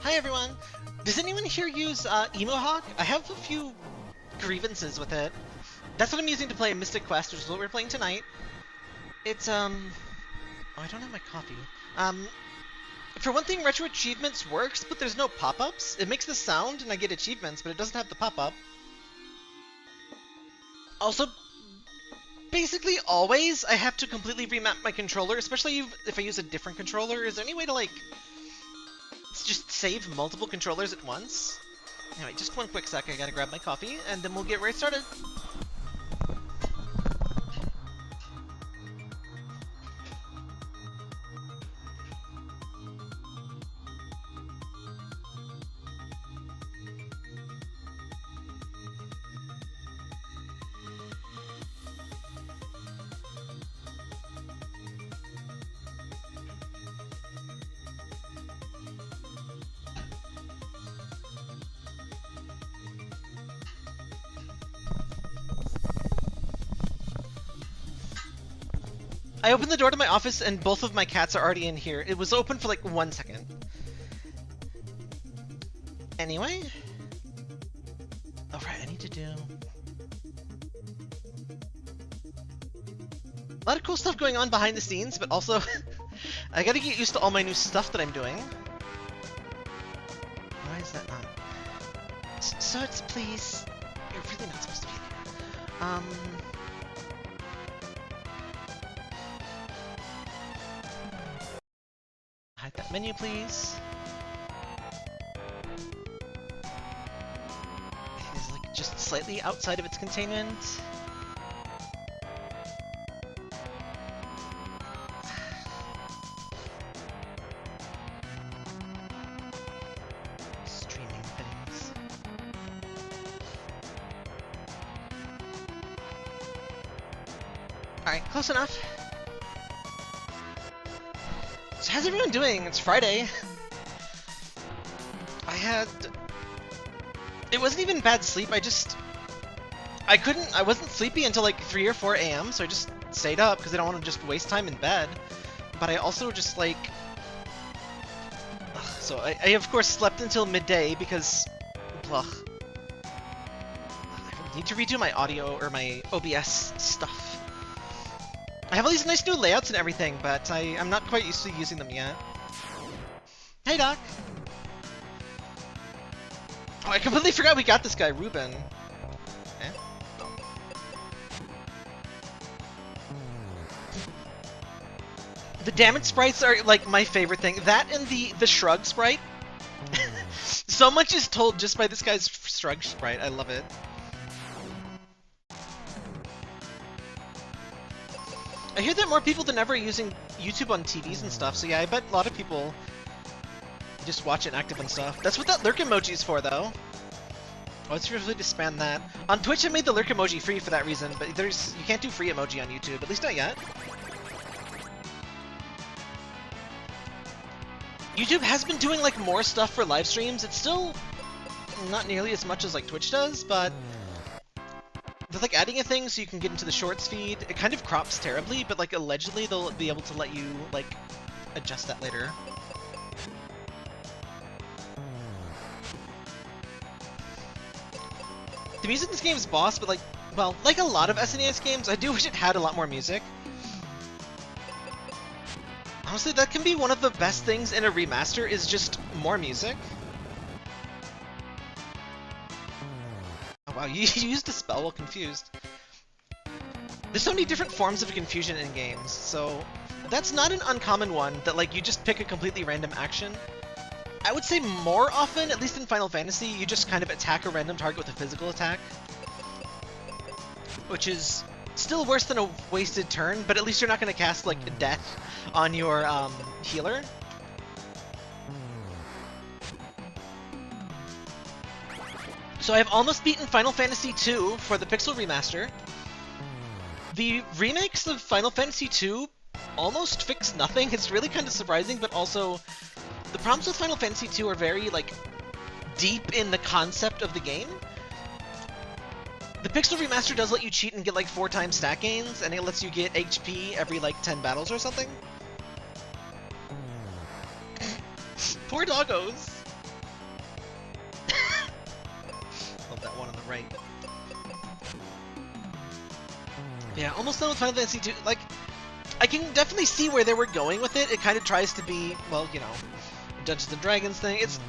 Hi everyone! Does anyone here use Emohawk? I have a few grievances with it. That's what I'm using to play Mystic Quest, which is what we're playing tonight. It's, Oh, I don't have my coffee. For one thing, Retro Achievements works, but there's no pop-ups. It makes the sound, and I get achievements, but it doesn't have the pop-up. Also, basically always, I have to completely remap my controller, especially if I use a different controller. Is there any way to, like, just save multiple controllers at once? Anyway, just one quick sec, I gotta grab my coffee, and then we'll get right started. I opened the door to my office and both of my cats are already in here. It was open for like 1 second. Anyway. Alright, I need to do... a lot of cool stuff going on behind the scenes, but also I gotta get used to all my new stuff that I'm doing. Why is that not? Swords, please. You're really not supposed to be there. Hide that menu, please. It is like just slightly outside of its containment. Streaming things. Alright, close enough. So how's everyone doing? It's Friday. It wasn't even bad sleep, I wasn't sleepy until like 3 or 4 a.m., so I just stayed up because I don't want to just waste time in bed. But I also just like... So I of course slept until midday because... I need to redo my audio or my OBS stuff. I have all these nice new layouts and everything, but I'm not quite used to using them yet. Hey, Doc! Oh, I completely forgot we got this guy, Ruben. Eh? Oh. The damage sprites are, like, my favorite thing. That and the shrug sprite. So much is told just by this guy's shrug sprite. I love it. I hear that more people than ever are using YouTube on TVs and stuff, so yeah, I bet a lot of people just watch it active and stuff. That's what that lurk emoji is for, though. Oh, it's really to spam that. On Twitch, I made the lurk emoji free for that reason, but you can't do free emoji on YouTube, at least not yet. YouTube has been doing, like, more stuff for live streams. It's still not nearly as much as, like, Twitch does, but... they're like adding a thing so you can get into the shorts feed. It kind of crops terribly, but like allegedly they'll be able to let you like adjust that later. The music in this game is boss, but like, well, like a lot of SNES games, I do wish it had a lot more music. Honestly, that can be one of the best things in a remaster, is just more music. Oh wow, you used a spell while confused. There's so many different forms of confusion in games, so that's not an uncommon one, that like you just pick a completely random action. I would say more often, at least in Final Fantasy, you just kind of attack a random target with a physical attack. Which is still worse than a wasted turn, but at least you're not going to cast like death on your healer. So I've almost beaten Final Fantasy II for the Pixel Remaster. The remakes of Final Fantasy II almost fix nothing. It's really kind of surprising, but also the problems with Final Fantasy II are very, like, deep in the concept of the game. The Pixel Remaster does let you cheat and get, like, 4 times stat gains, and it lets you get HP every, like, 10 battles or something. Poor doggos. right. Yeah, almost done with Final Fantasy 2. Like, I can definitely see where they were going with it. It kind of tries to be, well, you know, Dungeons and Dragons thing. It's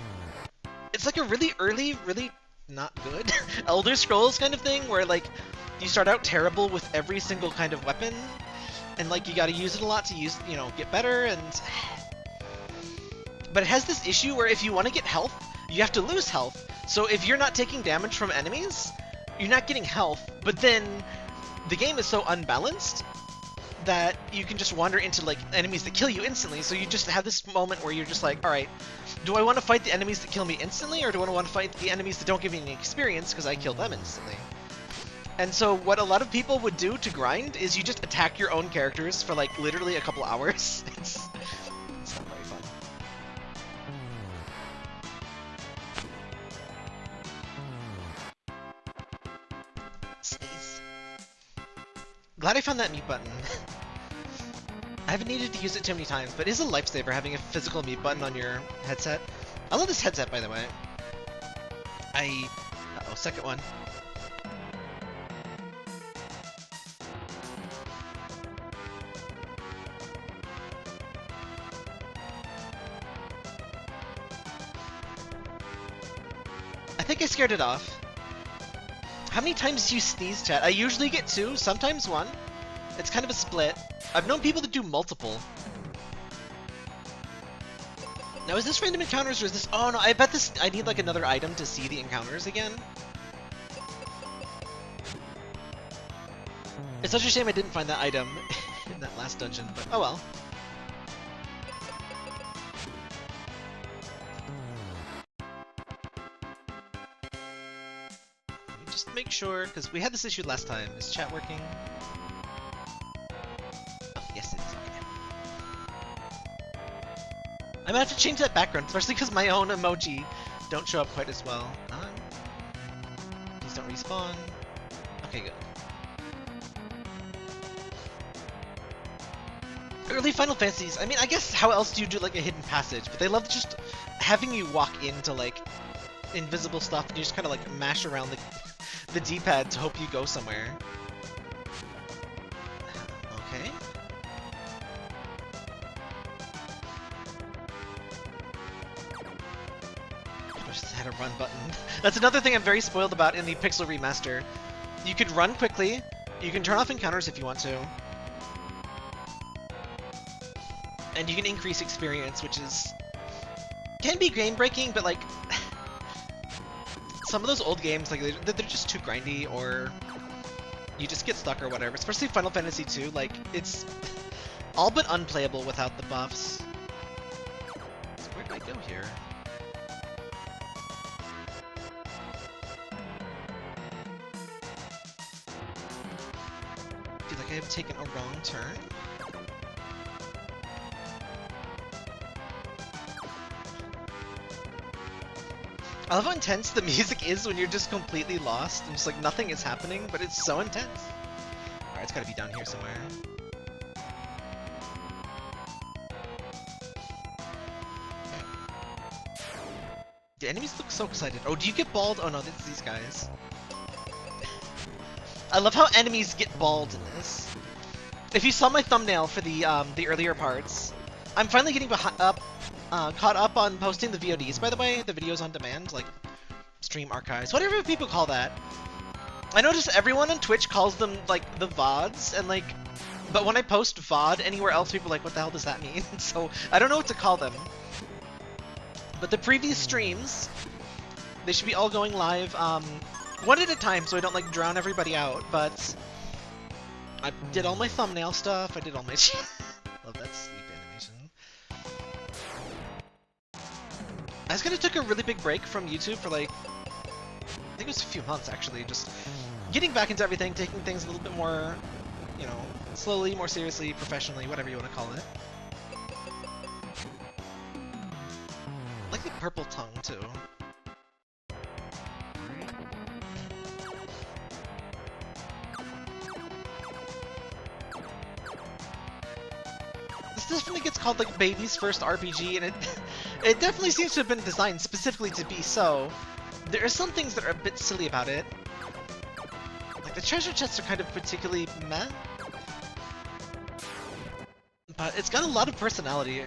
like a really early, really not good Elder Scrolls kind of thing, where like you start out terrible with every single kind of weapon, and like you got to use it a lot to use, you know, get better. And but it has this issue where if you want to get health, you have to lose health. So if you're not taking damage from enemies, you're not getting health. But then the game is so unbalanced that you can just wander into like enemies that kill you instantly. So you just have this moment where you're just like, all right, do I want to fight the enemies that kill me instantly, or do I want to fight the enemies that don't give me any experience because I kill them instantly? And so what a lot of people would do to grind is you just attack your own characters for like literally a couple hours. It's not very fun. Sneeze. Glad I found that mute button. I haven't needed to use it too many times, but it is a lifesaver having a physical mute button on your headset. I love this headset, by the way. Uh-oh, second one. I think I scared it off. How many times do you sneeze, chat? I usually get 2, sometimes 1. It's kind of a split. I've known people to do multiple. Now, is this random encounters or is this... Oh, no, I bet this... I need, like, another item to see the encounters again. It's such a shame I didn't find that item in that last dungeon, but oh well. Let me just make sure, because we had this issue last time. Is chat working? Yes, it is. Okay. I'm gonna have to change that background, especially because my own emoji don't show up quite as well. Please don't respawn. Okay, good. Early Final Fantasies, I mean, I guess how else do you do like a hidden passage? But they love just having you walk into like invisible stuff and you just kind of like mash around the D-pad to hope you go somewhere. Okay. I just had a run button. That's another thing I'm very spoiled about in the Pixel Remaster. You can run quickly, you can turn off encounters if you want to, and you can increase experience, which can be game-breaking, but like some of those old games, like they're just too grindy, or you just get stuck or whatever. Especially Final Fantasy 2, like it's all but unplayable without the buffs. So where do I go here? I feel like I have taken a wrong turn. I love how intense the music is when you're just completely lost and just like nothing is happening, but it's so intense. Alright, it's gotta be down here somewhere. The enemies look so excited. Oh, do you get bald? Oh no, it's these guys. I love how enemies get bald in this. If you saw my thumbnail for the earlier parts, I'm finally getting caught up on posting the VODs, by the way, the videos on demand, like stream archives, whatever people call that. I notice everyone on Twitch calls them like the VODs, and like, but when I post VOD anywhere else, people are like, what the hell does that mean? So I don't know what to call them. But the previous streams, they should be all going live one at a time, so I don't like drown everybody out. But I did all my thumbnail stuff. I did all my love that sleep animation. I just kind of took a really big break from YouTube for like, I think it was a few months actually, just getting back into everything, taking things a little bit more, you know, slowly, more seriously, professionally, whatever you want to call it. I like the purple tongue too. This definitely gets called like baby's first RPG, and it definitely seems to have been designed specifically to be so. There are some things that are a bit silly about it. Like, the treasure chests are kind of particularly meh. But it's got a lot of personality.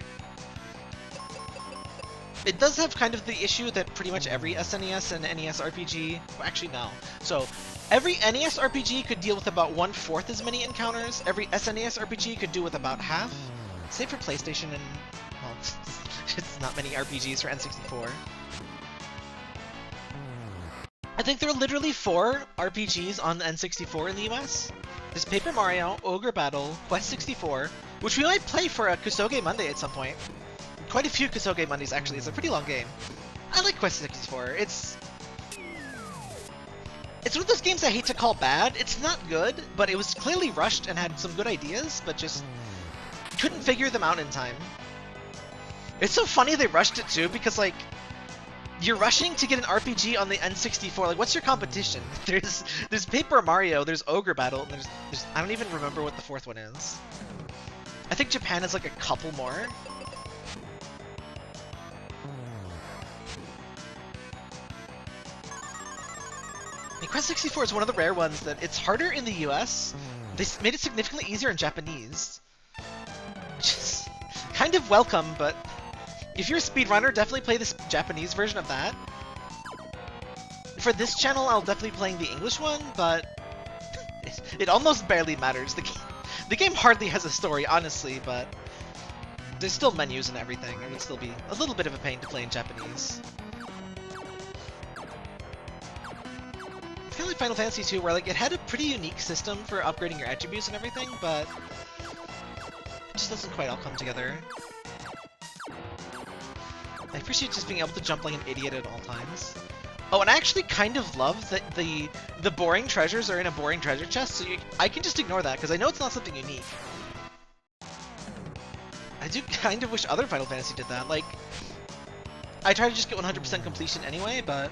It does have kind of the issue that pretty much every SNES and NES RPG... Well, actually, no. So, every NES RPG could deal with about 1/4 as many encounters. Every SNES RPG could do with about half. Same for PlayStation and... Well, it's not many RPGs for N64. I think there are literally 4 RPGs on the N64 in the US. There's Paper Mario, Ogre Battle, Quest 64, which we might play for a Kusoge Monday at some point. Quite a few Kusoge Mondays, actually. It's a pretty long game. I like Quest 64. It's one of those games I hate to call bad. It's not good, but it was clearly rushed and had some good ideas, but just couldn't figure them out in time. It's so funny they rushed it too, because like, you're rushing to get an RPG on the N64. Like, what's your competition? There's Paper Mario, there's Ogre Battle, and there's I don't even remember what the 4th one is. I think Japan has like a couple more. And Quest 64 is one of the rare ones that it's harder in the US. They made it significantly easier in Japanese. Which is kind of welcome, but if you're a speedrunner, definitely play this Japanese version of that. For this channel, I'll definitely be playing the English one, but it almost barely matters. The game hardly has a story, honestly, but there's still menus and everything. It would still be a little bit of a pain to play in Japanese. It's kind of like Final Fantasy II, where like it had a pretty unique system for upgrading your attributes and everything, but it just doesn't quite all come together. I appreciate just being able to jump like an idiot at all times. Oh, and I actually kind of love that the boring treasures are in a boring treasure chest, so I can just ignore that, because I know it's not something unique. I do kind of wish other Final Fantasy did that. Like, I try to just get 100% completion anyway, but...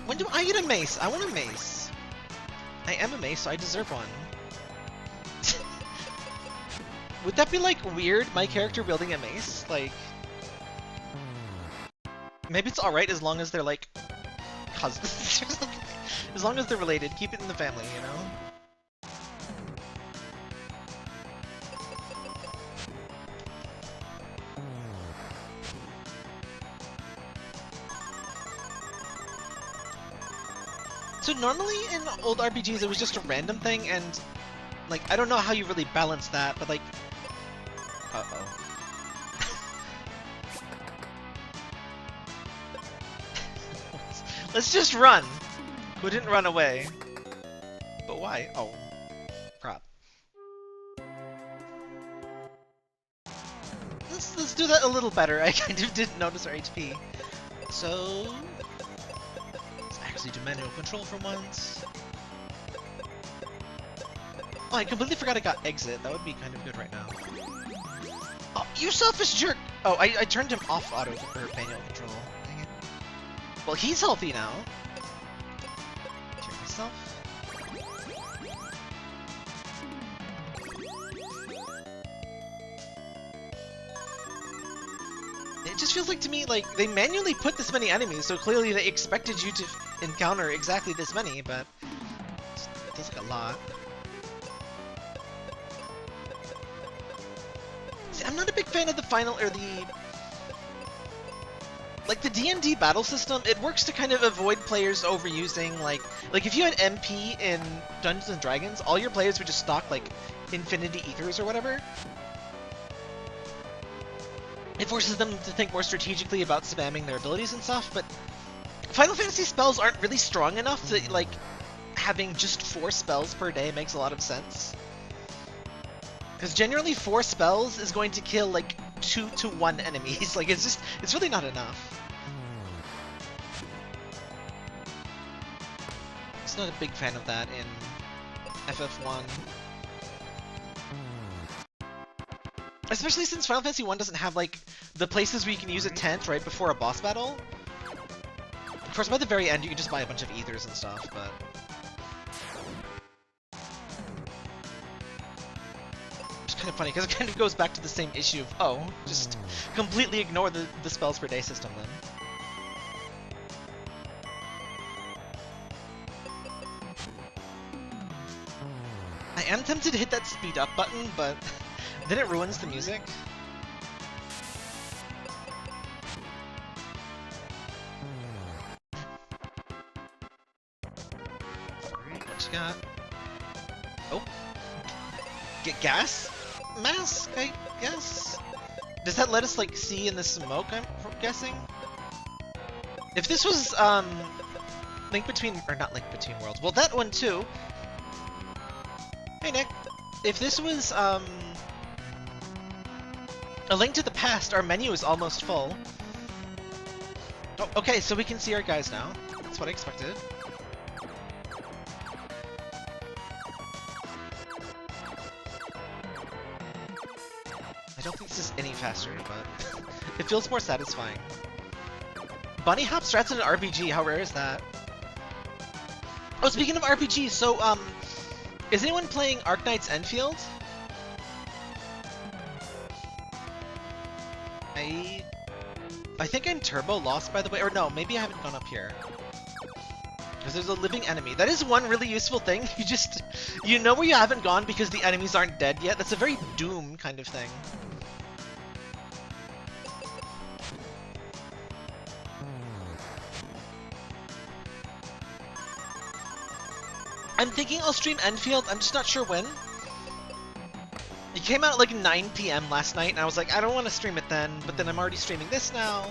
When do I get a mace? I want a mace. I am a mace, so I deserve one. Would that be, like, weird, my character wielding a mace? Like... Maybe it's alright as long as they're, like, cousins. As long as they're related, keep it in the family, you know? So normally in old RPGs it was just a random thing, and like I don't know how you really balance that, but like, uh-oh. Let's just run. Who didn't run away? But why? Oh, crap. Let's do that a little better. I kind of didn't notice our HP. So do manual control for once. Oh, I completely forgot I got exit. That would be kind of good right now. Oh, you selfish jerk! Oh, I turned him off auto or manual control. Dang it. Well, he's healthy now. Cure myself. It just feels like to me, like, they manually put this many enemies, so clearly they expected you to encounter exactly this many, but it feels like a lot. See, I'm not a big fan of the final, or the... Like, the D&D battle system, it works to kind of avoid players overusing, like if you had MP in Dungeons & Dragons, all your players would just stock, like, Infinity Ethers or whatever. It forces them to think more strategically about spamming their abilities and stuff, but Final Fantasy spells aren't really strong enough to, like, having just 4 spells per day makes a lot of sense. Because generally 4 spells is going to kill, like, 2 to 1 enemies. Like, it's really not enough. I'm not a big fan of that in FF1. Especially since Final Fantasy 1 doesn't have, like, the places where you can use a tent right before a boss battle. Of course, by the very end, you can just buy a bunch of ethers and stuff, but... I'm just kind of funny because it kind of goes back to the same issue of, oh, just completely ignore the spells per day system then. I am tempted to hit that speed up button, but then it ruins the music. What you got? Oh. Get gas mask, I guess? Does that let us, like, see in the smoke, I'm guessing? If this was, Link Between... or not Link Between Worlds. Well, that one, too. Hey, Nick. If this was, A Link to the Past, our menu is almost full. Oh, okay, so we can see our guys now. That's what I expected. I don't think this is any faster, but it feels more satisfying. Bunny hop strats in an RPG, how rare is that? Oh, speaking of RPG, so, is anyone playing Arknight's Enfield? I think I'm turbo lost, by the way, or no, maybe I haven't gone up here. Because there's a living enemy. That is one really useful thing. You know where you haven't gone because the enemies aren't dead yet. That's a very Doom kind of thing. I'm thinking I'll stream Enfield, I'm just not sure when. It came out at like 9 PM last night, and I was like, I don't want to stream it then, but then I'm already streaming this now.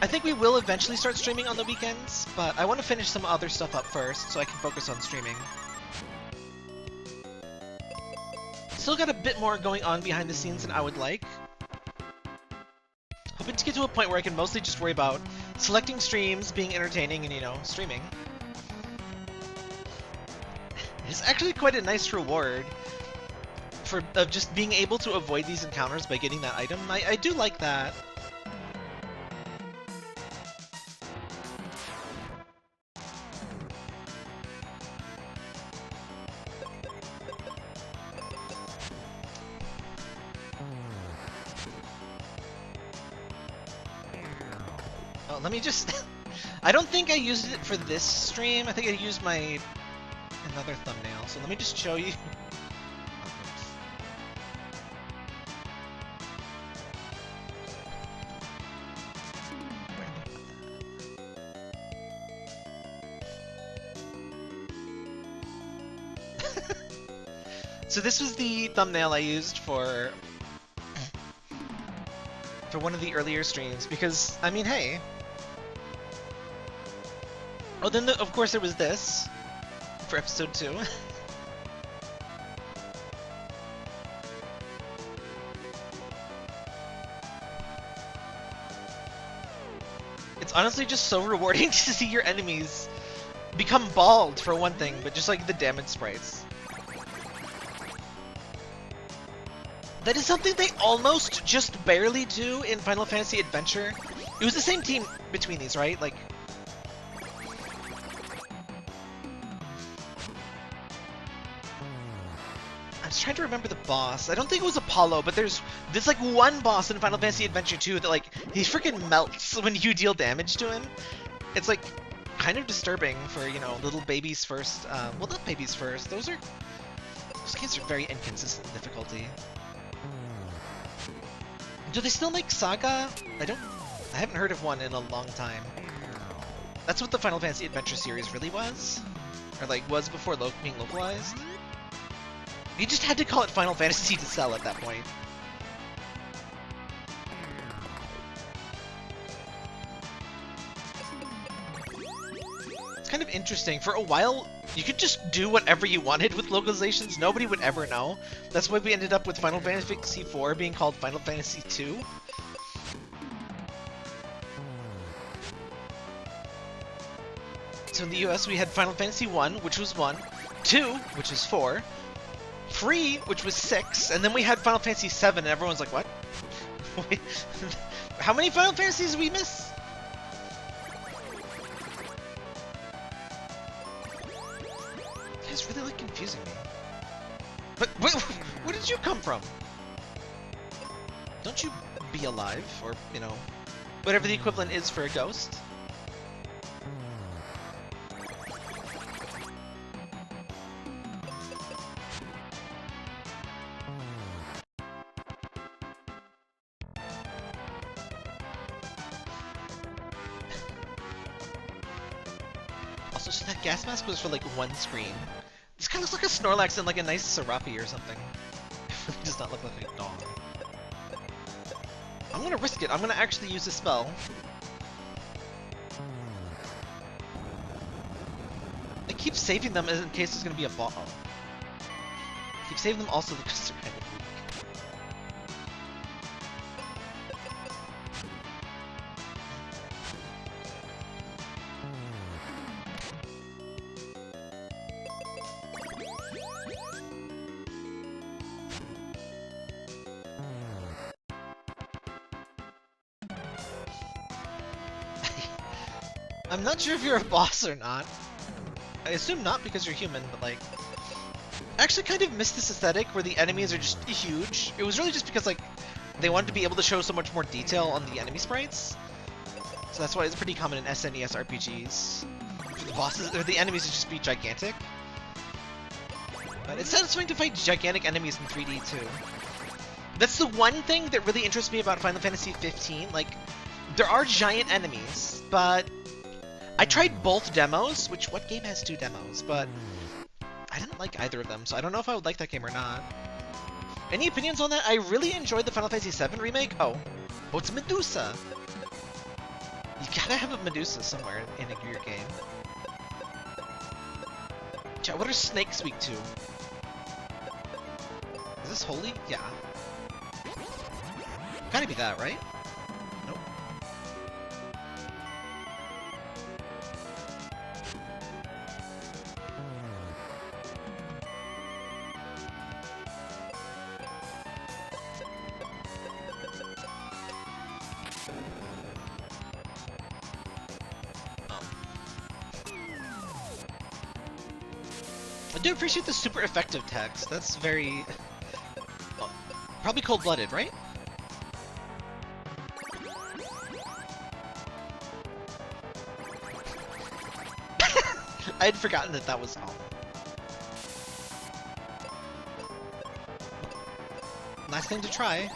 I think we will eventually start streaming on the weekends, but I want to finish some other stuff up first, so I can focus on streaming. Still got a bit more going on behind the scenes than I would like. Hoping to get to a point where I can mostly just worry about selecting streams, being entertaining, and, you know, streaming. It's actually quite a nice reward for just being able to avoid these encounters by getting that item. I do like that. Oh, let me just... I don't think I used it for this stream. I think I used my... another thumbnail, so let me just show you. So this was the thumbnail I used for one of the earlier streams, because, I mean, hey. Oh, then of course there was this. For episode 2. It's honestly just so rewarding to see your enemies become bald, for one thing, but just like the damage sprites. That is something they almost just barely do in Final Fantasy Adventure. It was the same team between these, right? Like, I'm just trying to remember the boss. I don't think it was Apollo, but there's like one boss in Final Fantasy Adventure 2 that, like, he freaking melts when you deal damage to him. It's like kind of disturbing for, you know, little babies first. Well, not babies first. Those games are very inconsistent in difficulty. Do they still make Saga? I haven't heard of one in a long time. That's what the Final Fantasy Adventure series really was, or like was before being localized. You just had to call it Final Fantasy to sell at that point. It's kind of interesting. For a while, you could just do whatever you wanted with localizations. Nobody would ever know. That's why we ended up with Final Fantasy IV being called Final Fantasy II. So in the US, we had Final Fantasy I, which was 1, 2, which is 4, 3, which was 6, and then we had Final Fantasy VII, and everyone's like, what? Wait, how many Final Fantasies did we miss? It's really, like, confusing me. But where did you come from? Don't you be alive, or, you know, whatever the equivalent is for a ghost? Also, just that gas mask was for like one screen. This kind of looks like a Snorlax and like a nice Serapi or something. It really does not look like a dog. I'm gonna risk it. I'm gonna actually use a spell. I keep saving them in case there's gonna be a ball. I keep saving them also because they're kind of weak. I'm not sure if you're a boss or not. I assume not because you're human, but like... I actually kind of miss this aesthetic where the enemies are just huge. It was really just because like they wanted to be able to show so much more detail on the enemy sprites. So that's why it's pretty common in SNES RPGs for the bosses or the enemies to just be gigantic. But it's satisfying to fight gigantic enemies in 3D too. That's the one thing that really interests me about Final Fantasy 15. Like, there are giant enemies, but I tried both demos, which what game has 2 demos, but I didn't like either of them, so I don't know if I would like that game or not. Any opinions on that? I really enjoyed the Final Fantasy 7 remake. Oh, it's Medusa. You gotta have a Medusa somewhere in your game. Chat, what are snakes weak to? Is this holy? Yeah. Gotta be that, right? Nope. I do appreciate the super effective text. That's very... Oh, probably cold-blooded, right? I had forgotten that that was... Oh. Nice thing to try.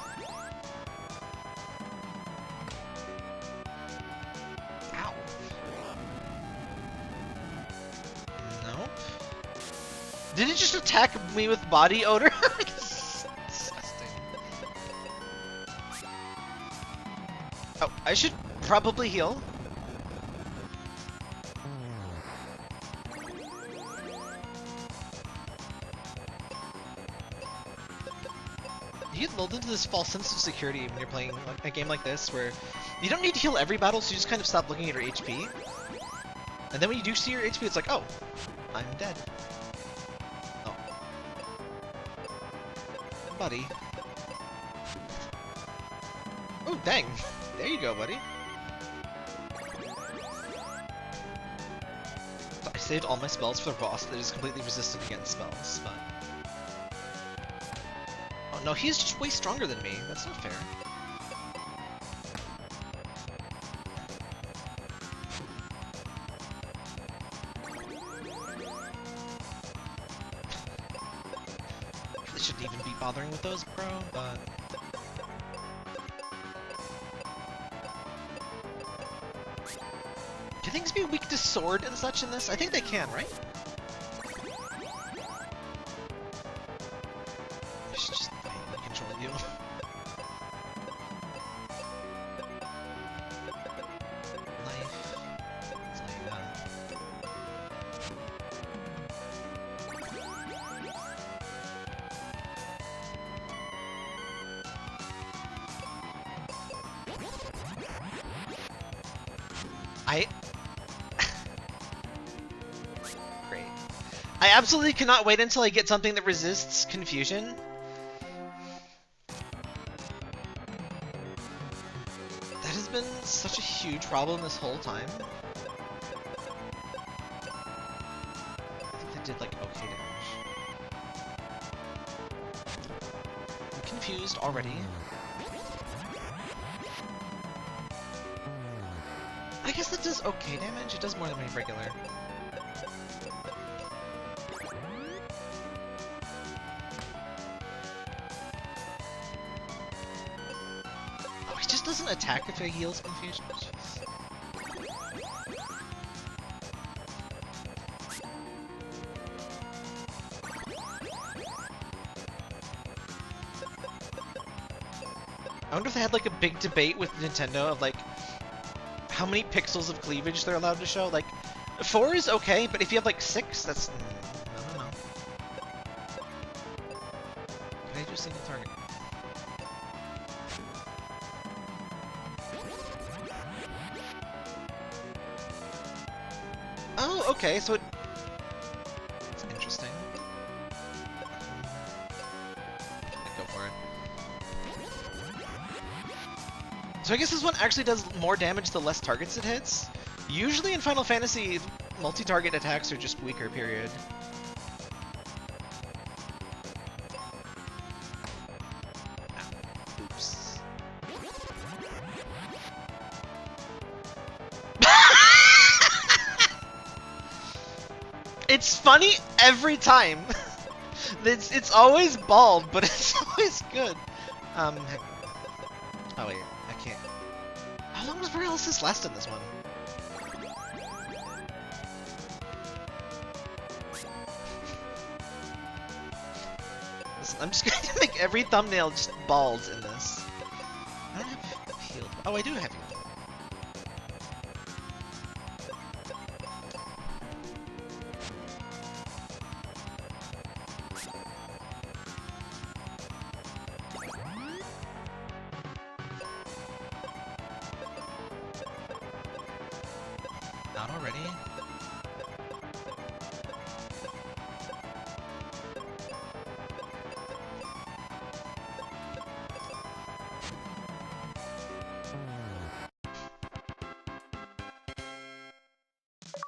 Ow. Nope. Did it just attack me with body odor? Disgusting. Oh, I should probably heal. You get lulled into this false sense of security when you're playing a game like this, where you don't need to heal every battle, so you just kind of stop looking at your HP. And then when you do see your HP, it's like, oh, I'm dead. Oh. Buddy. Oh, dang. There you go, buddy. I saved all my spells for the boss that is completely resistant against spells, but... Oh no, he's just way stronger than me. That's not fair. Really shouldn't even be bothering with those, bro, but... Can things be weak to sword and such in this? I think they can, right? It's just control you. Knife. It's like that. Great. I absolutely cannot wait until I get something that resists confusion. That has been such a huge problem this whole time. I think they did like okay damage. confused already. I guess that does okay damage. It does more than my regular. Oh, he just doesn't attack if he heals confusion. Jeez. I wonder if they had like a big debate with Nintendo of like how many pixels of cleavage they're allowed to show. Like 4 is okay, but if you have like 6, that's I don't know. Can I do single target? Oh, okay, so it's interesting. Go for it. So I guess this one actually does more damage the less targets it hits. Usually in Final Fantasy, multi-target attacks are just weaker, period. Oops. It's funny every time. It's always bald, but it's always good. Oh wait. Can't. How long does paralysis last in this one? Listen, I'm just going to make every thumbnail just bald in this. I don't have healed. Oh, I do have healed. Not already.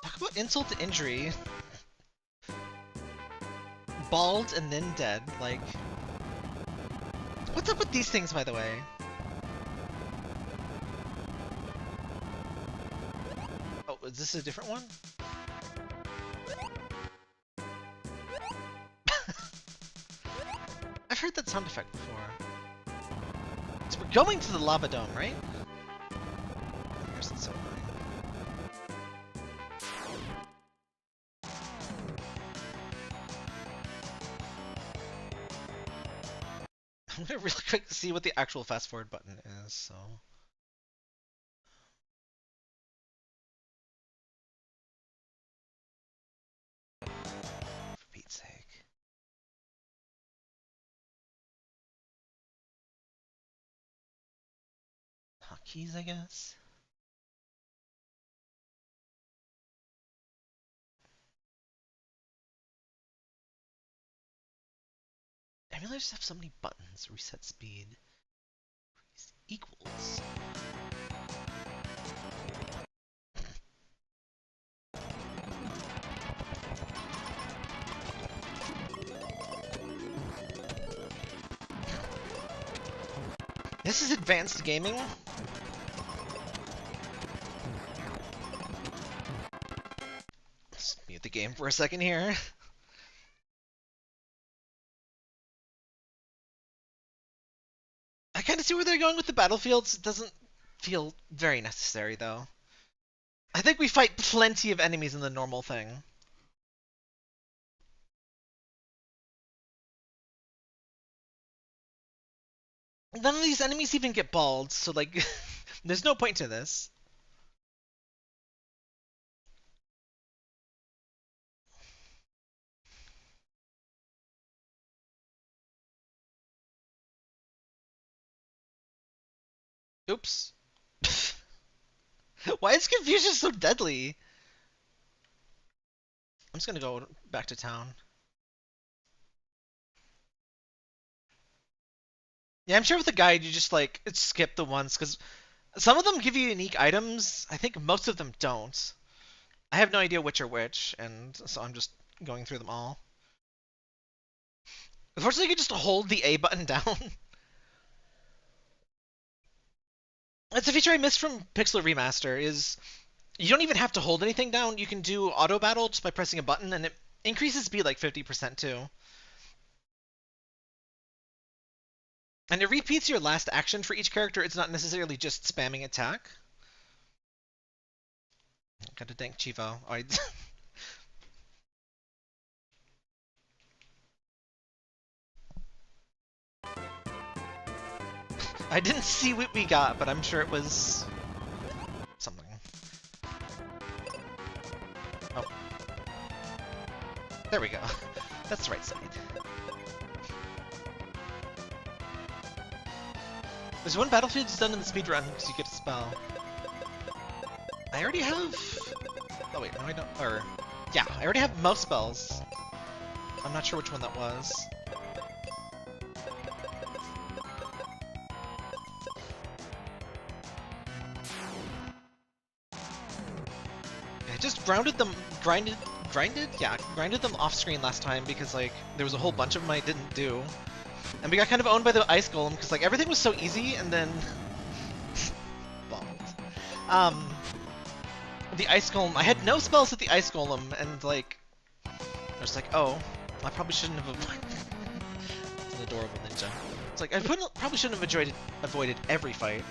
Talk about insult to injury. Bald and then dead. Like, what's up with these things, by the way? Is this a different one? I've heard that sound effect before. So we're going to the lava dome, right? Where's the so I'm gonna really quick see what the actual fast forward button is, so. For Pete's sake. Hotkeys, I guess. Emulators have so many buttons. Reset speed. Equals. This is advanced gaming. Let's mute the game for a second here. I kind of see where they're going with the battlefields. It doesn't feel very necessary, though. I think we fight plenty of enemies in the normal thing. None of these enemies even get bald, so, like, there's no point to this. Oops. Why is confusion so deadly? I'm just gonna go back to town. Yeah, I'm sure with the guide you just like skip the ones because some of them give you unique items. I think most of them don't. I have no idea which are which, and so I'm just going through them all. Unfortunately, you can just hold the A button down. It's a feature I missed from Pixel Remaster, is you don't even have to hold anything down. You can do auto battle just by pressing a button, and it increases speed like 50% too. And it repeats your last action for each character. It's not necessarily just spamming attack. Gotta thank Chivo. I didn't see what we got, but I'm sure it was something. Oh. There we go. That's the right side. There's one battlefield that's done in the speedrun because you get a spell. I already have... Oh wait, no I don't... Or... Yeah, I already have most spells. I'm not sure which one that was. I just grinded them off screen last time because like there was a whole bunch of them I didn't do. And we got kind of owned by the ice golem because like everything was so easy and then bombed. The ice golem, I had no spells with the ice golem and like I was like, oh, I probably shouldn't have It's an adorable ninja. It's like I probably shouldn't have avoided every fight.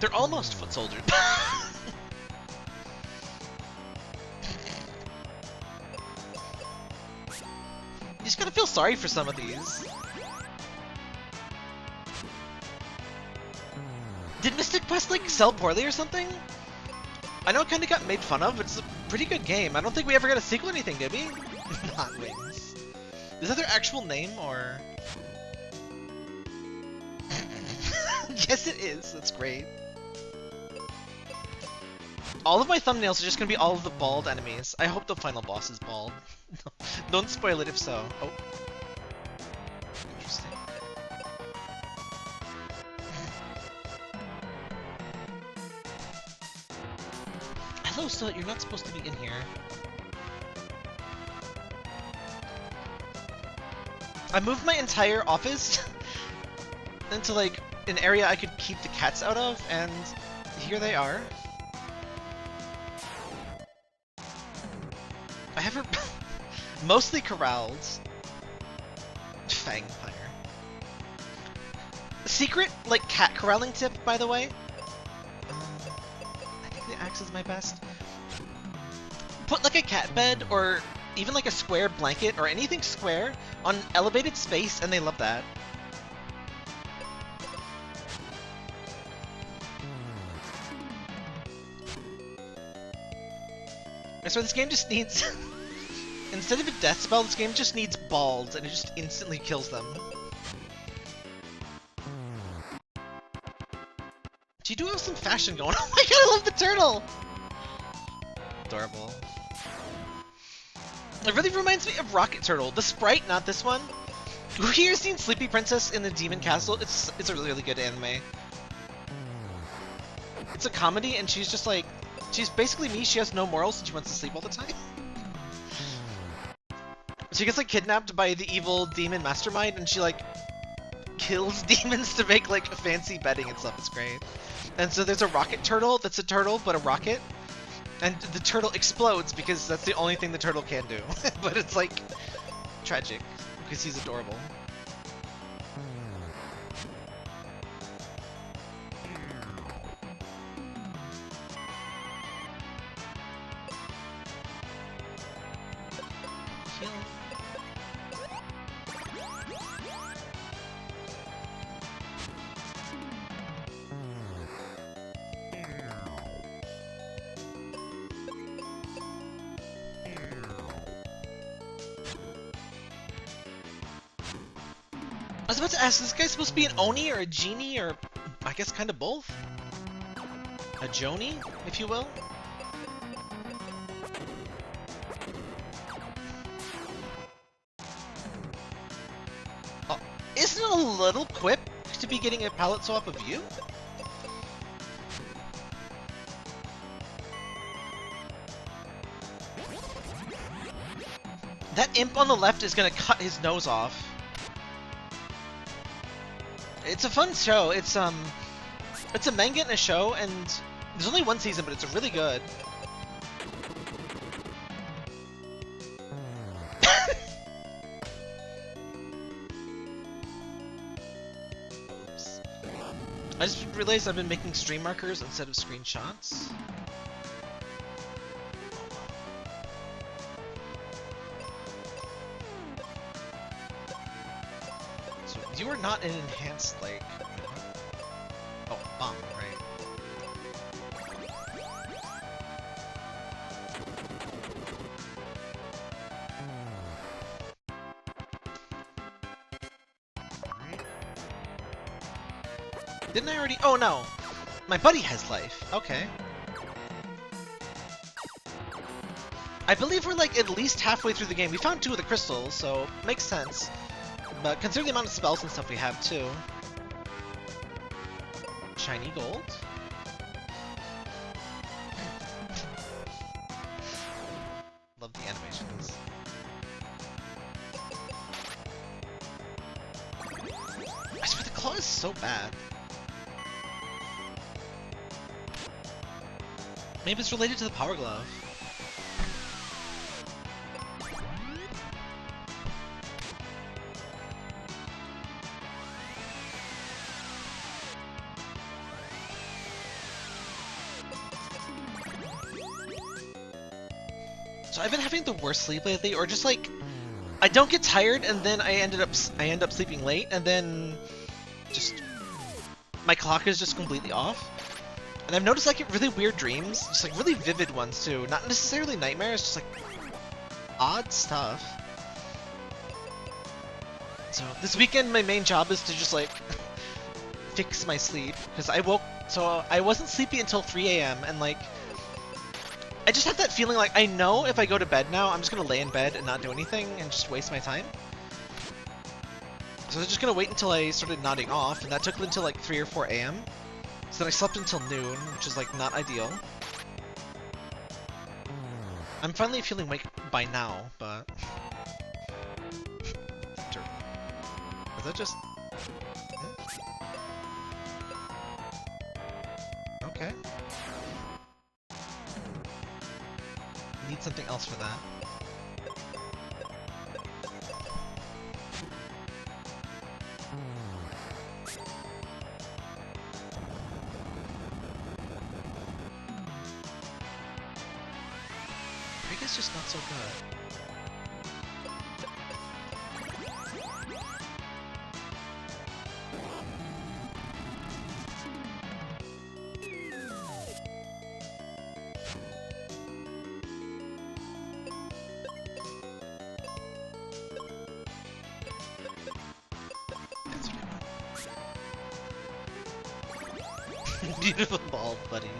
They're almost foot soldiers. You just gotta feel sorry for some of these. Did Mystic Quest like sell poorly or something? I know it kinda got made fun of, but it's a pretty good game. I don't think we ever got a sequel or anything, did we? Not Wings. Is that their actual name, or...? Yes it is, that's great. All of my thumbnails are just gonna be all of the bald enemies. I hope the final boss is bald. Don't spoil it if so. Oh. Interesting. Hello, so you're not supposed to be in here. I moved my entire office into like an area I could keep the cats out of, and here they are. I have her mostly corralled. Fangfire. Secret, like, cat corralling tip, by the way. I think the axe is my best. Put, like, a cat bed, or even, like, a square blanket, or anything square, on elevated space, and they love that. So this game just needs... Instead of a death spell, this game just needs balls, and it just instantly kills them. You do have some fashion going on. Oh my god, I love the turtle! Adorable. It really reminds me of Rocket Turtle. The sprite, not this one. Who here seen Sleepy Princess in the Demon Castle? It's a really good anime. It's a comedy, and she's just like... She's basically me, she has no morals and she wants to sleep all the time. She gets like kidnapped by the evil demon mastermind and she like kills demons to make like fancy bedding and stuff. It's great. And so there's a rocket turtle that's a turtle but a rocket. And the turtle explodes because that's the only thing the turtle can do. But it's like tragic because he's adorable. I was about to ask, is this guy supposed to be an Oni or a Genie or I guess kind of both? A Joni, if you will? Oh, isn't it a little quip to be getting a palette swap of you? That imp on the left is gonna cut his nose off. It's a fun show. It's a manga and a show, and there's only one season, but it's really good. Oops. I just realized I've been making stream markers instead of screenshots. You are not an enhanced, like... Oh, bomb, right. Didn't I already... Oh, no! My buddy has life. Okay. I believe we're, like, at least halfway through the game. We found 2 of the crystals, so makes sense. But consider the amount of spells and stuff we have, too. Shiny gold? Love the animations. I swear the claw is so bad. Maybe it's related to the power glove. So I've been having the worst sleep lately, or just like I don't get tired, and then I end up sleeping late, and then just my clock is just completely off. And I've noticed I get really weird dreams, just like really vivid ones too. Not necessarily nightmares, just like odd stuff. So this weekend, my main job is to just like fix my sleep, because I wasn't sleepy until 3 AM, and like. I just have that feeling like I know if I go to bed now, I'm just gonna lay in bed and not do anything and just waste my time. So I was just gonna wait until I started nodding off, and that took until like 3 or 4 AM. So then I slept until noon, which is like not ideal. I'm finally feeling awake by now, but... Is that just... Okay. Need something else for that. Aegis just not so good. Beautiful bald buddies.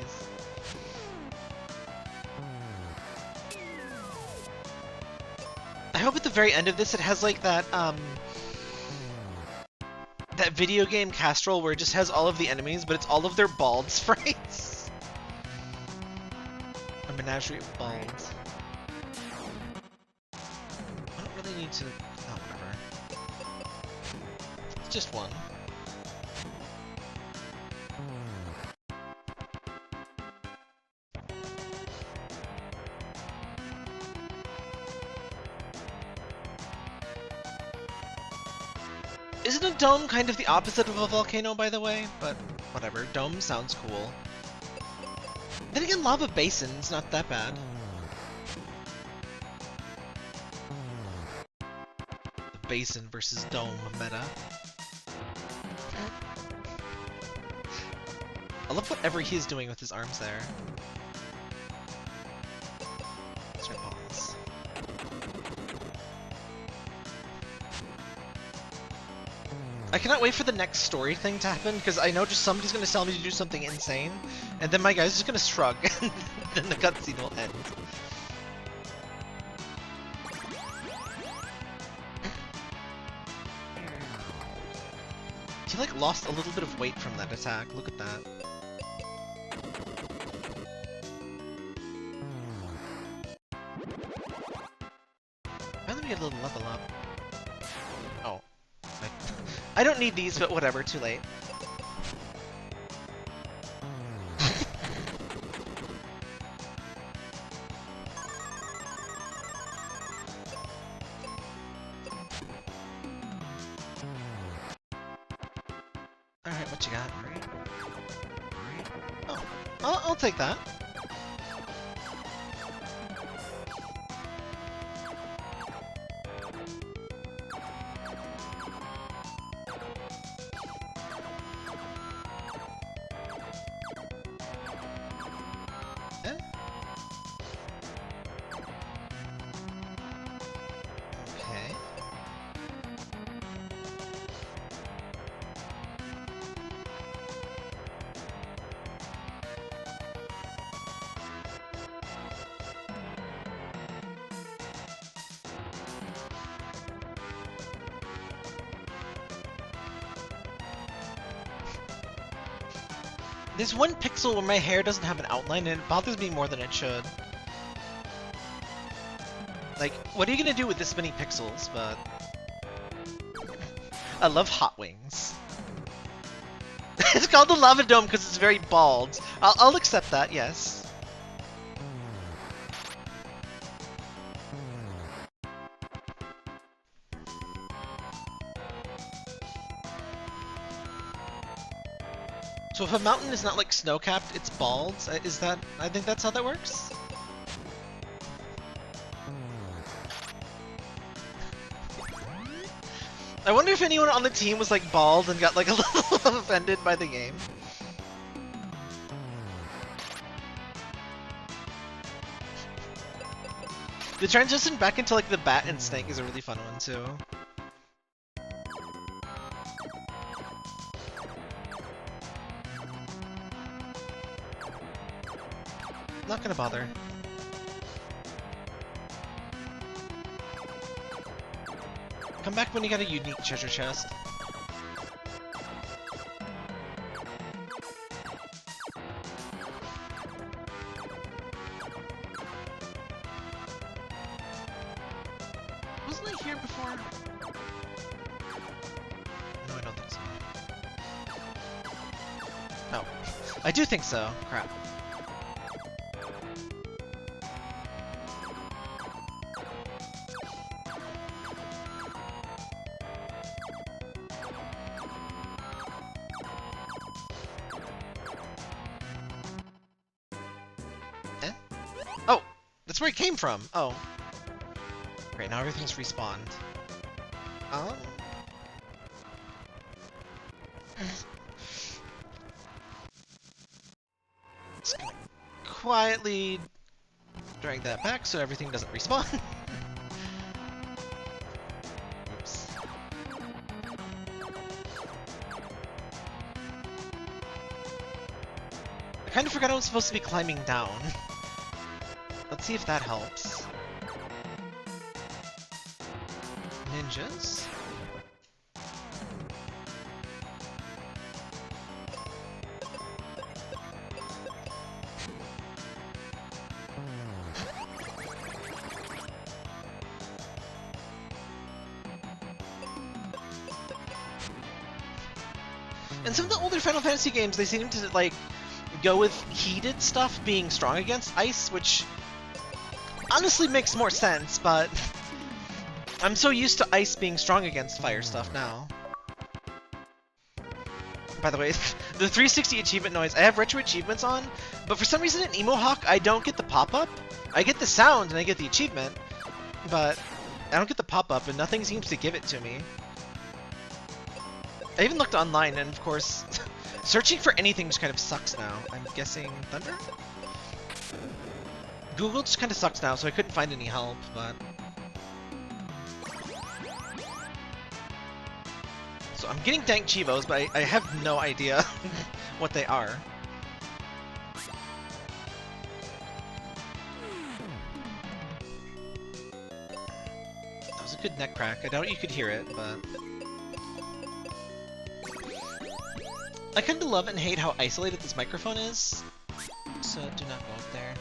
I hope at the very end of this it has like that that video game Castrol where it just has all of the enemies, but it's all of their bald sprites. A menagerie of balds. I don't really need to... Oh, whatever. It's just one. Isn't a dome kind of the opposite of a volcano, by the way? But whatever, dome sounds cool. Then again, lava basin's not that bad. The basin versus dome meta. I love whatever he's doing with his arms there. Let's try pause. I cannot wait for the next story thing to happen, because I know just somebody's going to tell me to do something insane, and then my guy's just going to shrug, and then the cutscene will end. He like lost a little bit of weight from that attack, look at that. Why don't we get a little level up? Oh. I don't need these, but whatever, too late. Alright, what you got? Oh, I'll take that. There's one pixel where my hair doesn't have an outline and it bothers me more than it should. Like, what are you gonna do with this many pixels? But I love hot wings. It's called the lava dome because it's very bald. I'll accept that, yes. So if a mountain is not like snow-capped, it's bald. Is that? I think that's how that works. I wonder if anyone on the team was like bald and got like a little offended by the game. The transition back into like the bat and snake is a really fun one too. Not gonna bother. Come back when you got a unique treasure chest. Wasn't I here before? No, I don't think so. Oh, I do think so. Crap. That's where it came from. Oh. Great, now everything's respawned. Just gonna quietly drag that back so everything doesn't respawn. Oops. I kind of forgot I was supposed to be climbing down. Let's see if that helps. Ninjas? In some of the older Final Fantasy games, they seem to like go with heated stuff being strong against ice, which honestly makes more sense, but I'm so used to ice being strong against fire stuff now. By the way, the 360 achievement noise, I have retro achievements on, but for some reason in Emohawk I don't get the pop-up. I get the sound and I get the achievement, but I don't get the pop-up and nothing seems to give it to me. I even looked online and of course, searching for anything just kind of sucks now. I'm guessing Thunder? Google just kind of sucks now, so I couldn't find any help, but... So I'm getting dank Chivos, but I have no idea what they are. That was a good neck crack. I doubt you could hear it, but... I kind of love and hate how isolated this microphone is, so do not go up there.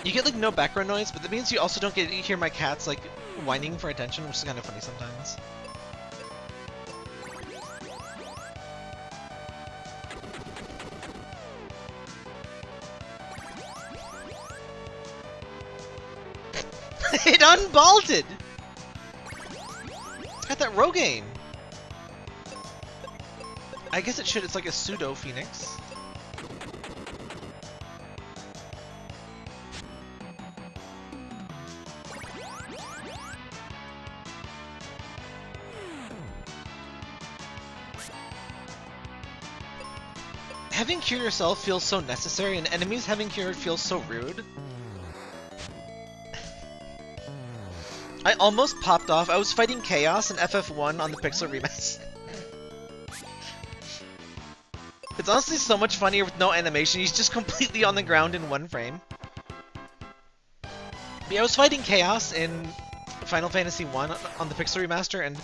You get like no background noise, but that means you also don't get to hear my cats like whining for attention, which is kind of funny sometimes. It unbolted! It's got that Rogaine. I guess it should, it's like a pseudo Phoenix. Having cured yourself feels so necessary, and enemies having cured feels so rude. I almost popped off. I was fighting Chaos in FF1 on the Pixel Remaster. It's honestly so much funnier with no animation. He's just completely on the ground in one frame. But yeah, I was fighting Chaos in Final Fantasy 1 on the Pixel Remaster, and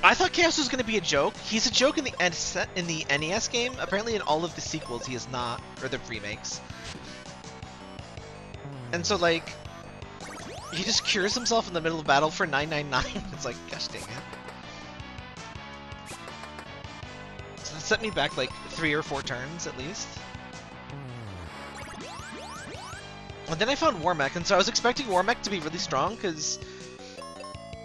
I thought Chaos was going to be a joke. He's a joke in the NES game. Apparently in all of the sequels he is not, or the remakes. And so, like, he just cures himself in the middle of battle for 999. It's like, gosh dang it. So that set me back like 3 or 4 turns at least. And then I found Warmech, and so I was expecting Warmech to be really strong because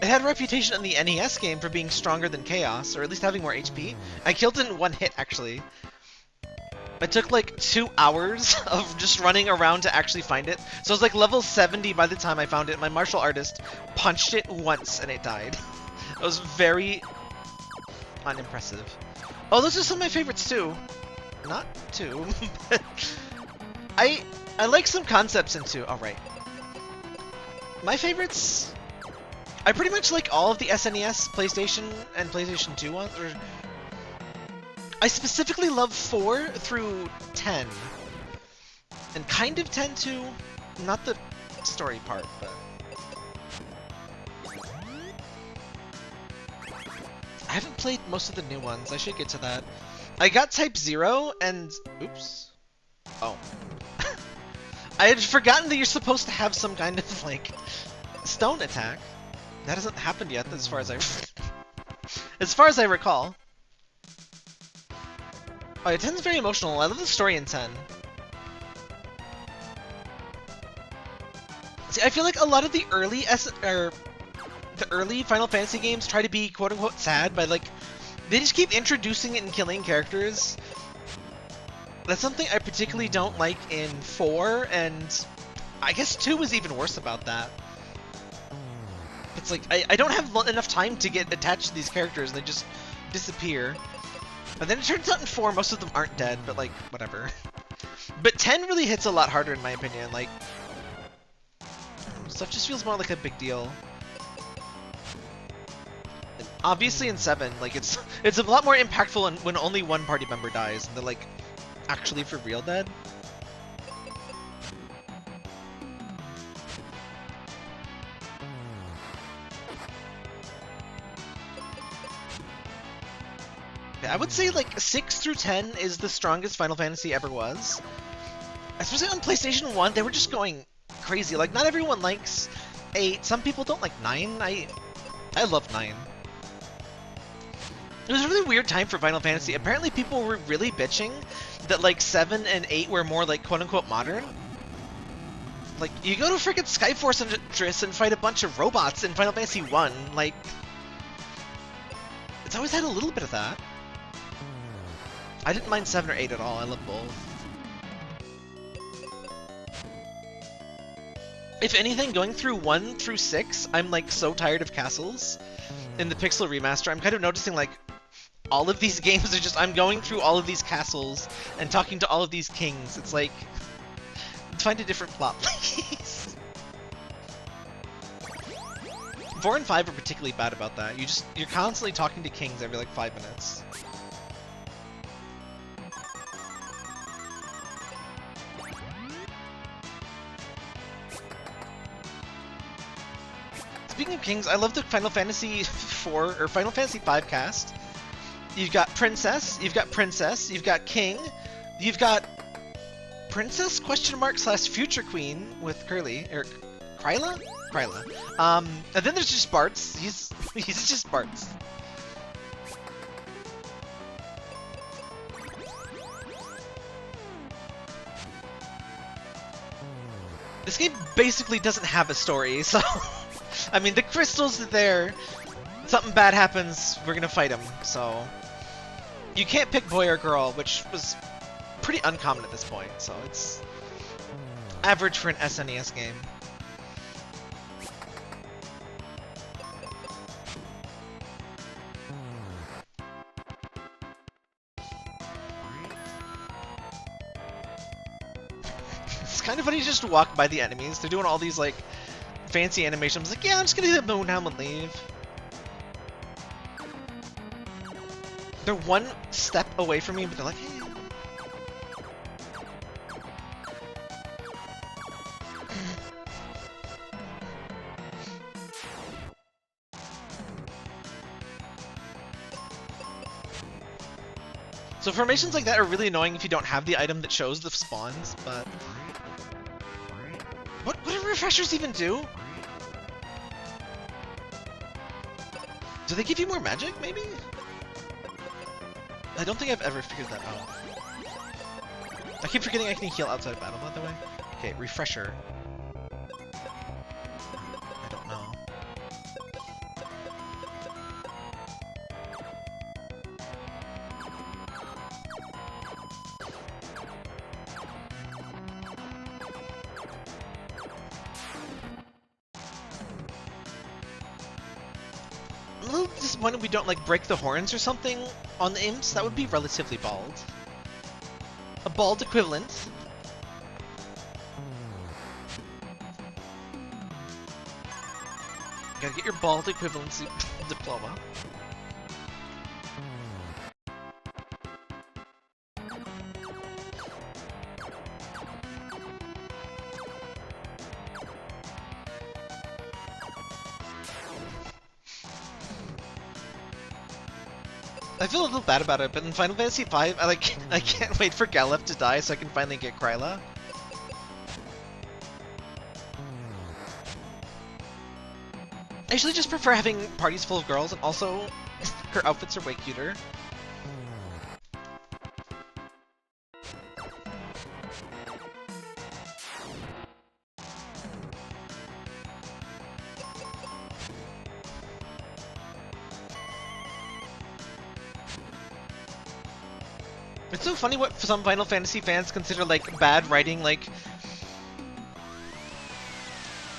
it had a reputation in the NES game for being stronger than Chaos, or at least having more HP. I killed it in one hit, actually. It took like 2 hours of just running around to actually find it. So I was like level 70 by the time I found it. My martial artist punched it once and it died. It was very unimpressive. Oh, those are some of my favorites too. Not two. I like some concepts in 2. Alright. My favorites, I pretty much like all of the SNES, PlayStation, and PlayStation 2 ones. I specifically love 4 through 10. And kind of 10 too. Not the story part, but I haven't played most of the new ones. I should get to that. I got Type 0 and... Oops. Oh. I had forgotten that you're supposed to have some kind of, like, stone attack. That hasn't happened yet, as far as I recall. Oh, yeah, 10's very emotional. I love the story in 10. See, I feel like a lot of the early Final Fantasy games try to be quote-unquote sad by, like, they just keep introducing it and killing characters. That's something I particularly don't like in 4, and I guess 2 is even worse about that. It's like, I don't have enough time to get attached to these characters, they just disappear. And then it turns out in 4, most of them aren't dead, but like, whatever. But 10 really hits a lot harder in my opinion, like, stuff just feels more like a big deal. And obviously in 7, like, it's a lot more impactful when only one party member dies, and they're like, actually for real dead. I would say like 6 through 10 is the strongest Final Fantasy ever was. Especially on PlayStation 1, they were just going crazy. Like, not everyone likes 8. Some people don't like 9. I love 9. It was a really weird time for Final Fantasy. Apparently people were really bitching that like 7 and 8 were more like quote-unquote modern. Like, you go to freaking Skyforce and fight a bunch of robots in Final Fantasy 1. Like, it's always had a little bit of that. I didn't mind 7 or 8 at all. I love both. If anything, going through 1 through 6, I'm like so tired of castles. In the Pixel Remaster, I'm kind of noticing like all of these games are just, I'm going through all of these castles and talking to all of these kings. It's like, find a different plot, please. 4 and 5 are particularly bad about that. You're constantly talking to kings every like 5 minutes. Speaking of kings, I love the Final Fantasy 4 or Final Fantasy 5 cast. You've got Princess, you've got Princess, you've got King, you've got Princess ? / Future Queen with Curly or Kryla? Kryla. And then there's just Bartz. He's just Bartz. This game basically doesn't have a story, so I mean the crystals are there. Something bad happens, we're gonna fight him. So you can't pick boy or girl, which was pretty uncommon at this point. So it's average for an SNES game. It's kind of funny to just walk by the enemies. They're doing all these like fancy animations. Like, yeah, I'm just gonna hit the moon helm and leave. They're one step away from me, but they're like, hey. So formations like that are really annoying if you don't have the item that shows the spawns, but... What do refreshers even do? Do they give you more magic, maybe? I don't think I've ever figured that out. I keep forgetting I can heal outside of battle, by the way. Okay, refresher. I don't know. I'm a little disappointed we don't like break the horns or something on the imps. That would be relatively bald. A bald equivalent. Gotta get your bald equivalency diploma. I feel a little bad about it, but in Final Fantasy V, I can't wait for Galef to die so I can finally get Kryla. I usually just prefer having parties full of girls, and also her outfits are way cuter. It's so funny what some Final Fantasy fans consider like bad writing, like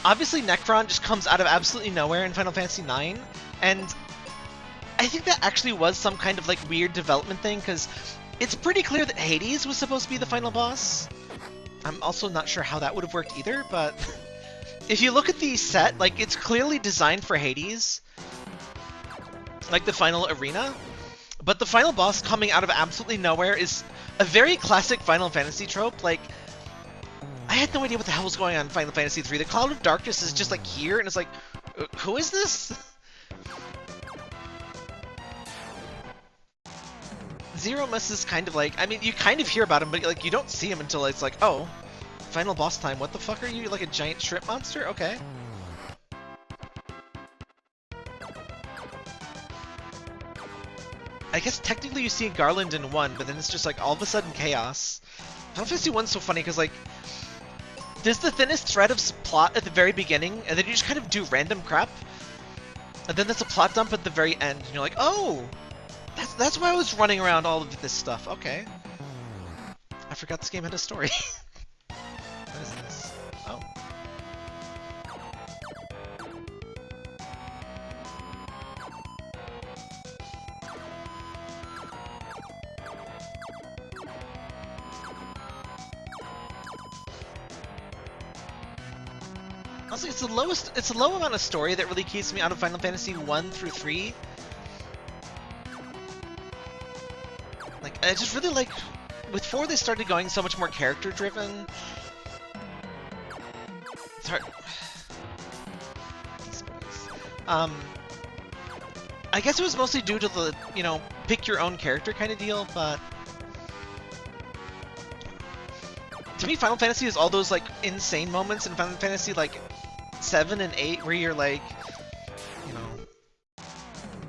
obviously Necron just comes out of absolutely nowhere in Final Fantasy IX, and I think that actually was some kind of like weird development thing, because it's pretty clear that Hades was supposed to be the final boss. I'm also not sure how that would have worked either, but if you look at the set, like it's clearly designed for Hades, like the final arena. But the final boss coming out of absolutely nowhere is a very classic Final Fantasy trope. Like, I had no idea what the hell was going on in Final Fantasy III. The Cloud of Darkness is just like here, and it's like, who is this? Zero Mus is kind of like, I mean, you kind of hear about him, but like you don't see him until it's like, oh, final boss time. What the fuck are you? Like a giant shrimp monster? Okay. I guess technically you see Garland in 1, but then it's just like all of a sudden chaos. Final Fantasy 1's so funny because like there's the thinnest thread of plot at the very beginning, and then you just kind of do random crap, and then there's a plot dump at the very end, and you're like, oh, that's why I was running around all of this stuff. Okay, I forgot this game had a story. What is this? Oh. Honestly, it's the low amount of story that really keeps me out of Final Fantasy 1 through 3. Like, I just really like... With 4, they started going so much more character-driven. It's hard... These boys. I guess it was mostly due to the, you know, pick-your-own character kind of deal, but... To me, Final Fantasy is all those, like, insane moments in Final Fantasy, like... 7 and 8 where you're like, you know,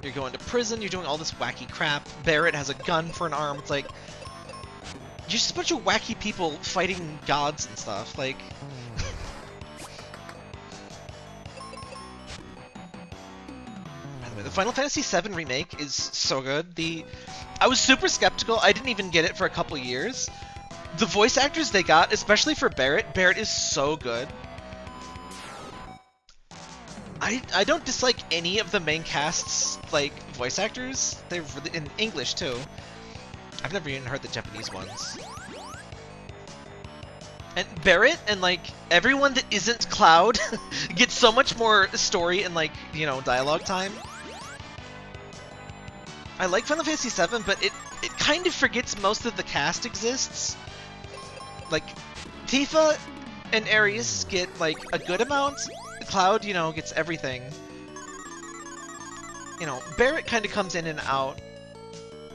you're going to prison, you're doing all this wacky crap. Barrett has a gun for an arm. It's like, you're just a bunch of wacky people fighting gods and stuff. Like, by the way, the Final Fantasy VII Remake is so good. I was super skeptical. I didn't even get it for a couple years. The voice actors they got, especially for Barrett is so good. I don't dislike any of the main cast's, like, voice actors. They're really, in English, too. I've never even heard the Japanese ones. And Barrett and, like, everyone that isn't Cloud gets so much more story and, like, you know, dialogue time. I like Final Fantasy VII, but it kind of forgets most of the cast exists. Like, Tifa and Ares get, like, a good amount. Cloud, you know, gets everything. You know, Barrett kind of comes in and out.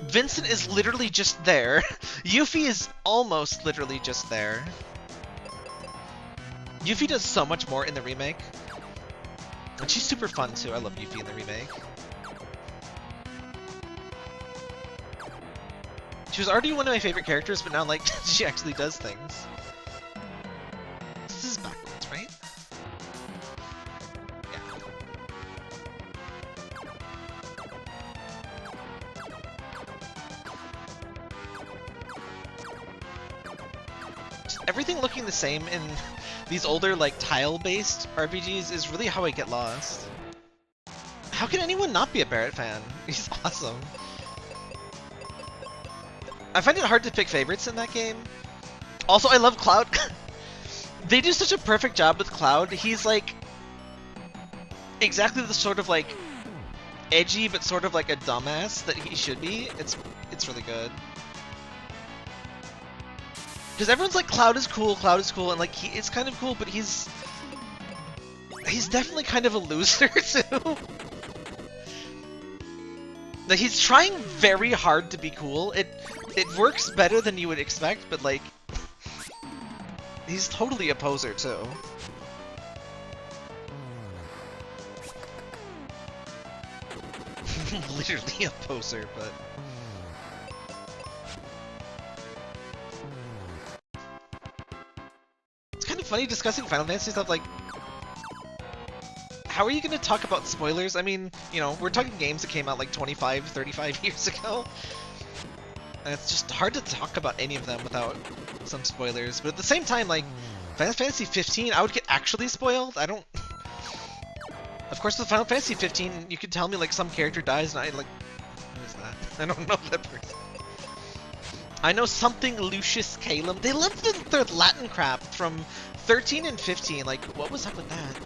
Vincent is literally just there. Yuffie is almost literally just there. Yuffie does so much more in the remake. And she's super fun, too. I love Yuffie in the remake. She was already one of my favorite characters, but now, like, she actually does things. This is backwards, right? Yeah. Just everything looking the same in these older, like, tile-based RPGs is really how I get lost. How can anyone not be a Barrett fan? He's awesome. I find it hard to pick favorites in that game. Also, I love Cloud. They do such a perfect job with Cloud. He's like exactly the sort of like edgy but sort of like a dumbass that he should be. It's really good. Because everyone's like, Cloud is cool, and like he is kind of cool, but he's definitely kind of a loser too. Like, he's trying very hard to be cool. It works better than you would expect, but like, he's totally a poser too. Literally a poser, but it's kind of funny discussing Final Fantasy stuff. Like, how are you going to talk about spoilers? I mean, you know, we're talking games that came out like 25, 35 years ago. And it's just hard to talk about any of them without some spoilers. But at the same time, like, Final Fantasy 15, I would get actually spoiled. I don't... Of course, with Final Fantasy 15, you could tell me, like, some character dies, and I, like... Who is that? I don't know that person. I know something Lucius Calum. They left their Latin crap from 13 and 15. Like, what was up with that?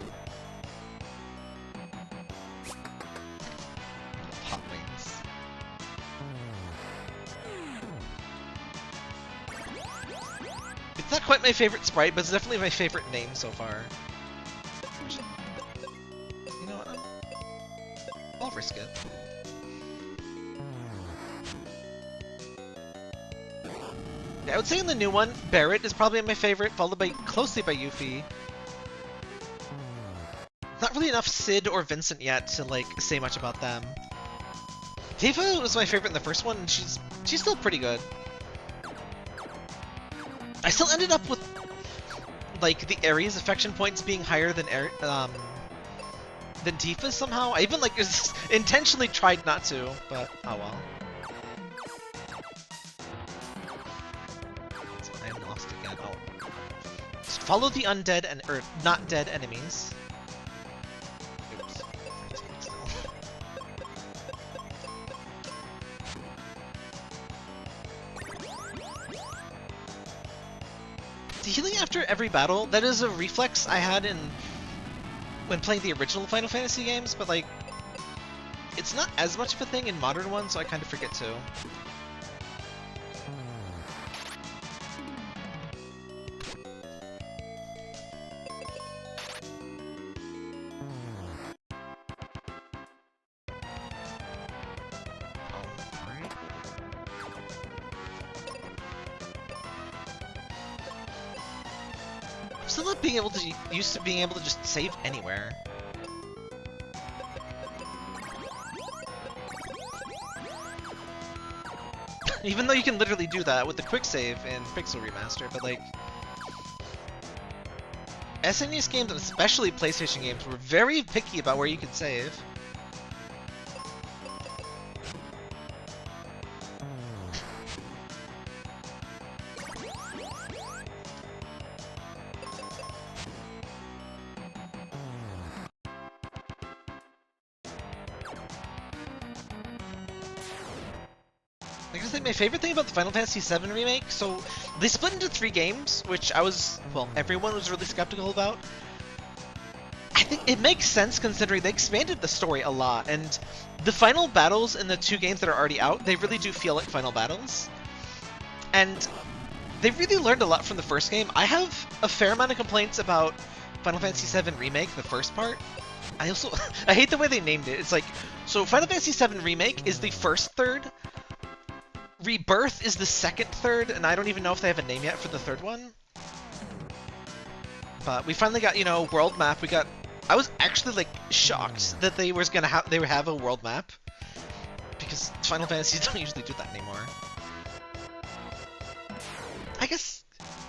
Hot wings. It's not quite my favorite sprite, but it's definitely my favorite name so far. You know what? I'll risk it. Yeah, I would say in the new one, Barrett is probably my favorite, followed by closely by Yuffie. Not really enough Sid or Vincent yet to like say much about them. Tifa was my favorite in the first one, and she's still pretty good. I still ended up with like the Ares affection points being higher than Tifa's somehow. I even like intentionally tried not to, but oh well. I'm lost again. Oh, just follow the undead and not dead enemies. Oops. The healing after every battle, that is a reflex I had when playing the original Final Fantasy games, but like, it's not as much of a thing in modern ones, so I kind of forget to. still not being able to used to being able to just save anywhere. Even though you can literally do that with the quick save in Pixel Remaster, but like SNES games, and especially PlayStation games, were very picky about where you could save. My favorite thing about the Final Fantasy VII Remake, so they split into 3 games, which everyone was really skeptical about. I think it makes sense considering they expanded the story a lot, and the final battles in the 2 games that are already out, they really do feel like final battles. And they really learned a lot from the first game. I have a fair amount of complaints about Final Fantasy VII Remake, the first part. I hate the way they named it. It's like, so Final Fantasy VII Remake is the first third, Rebirth is the second third, and I don't even know if they have a name yet for the third one. But we finally got, you know, world map. I was actually like shocked that they would have a world map, because Final Fantasies don't usually do that anymore. I guess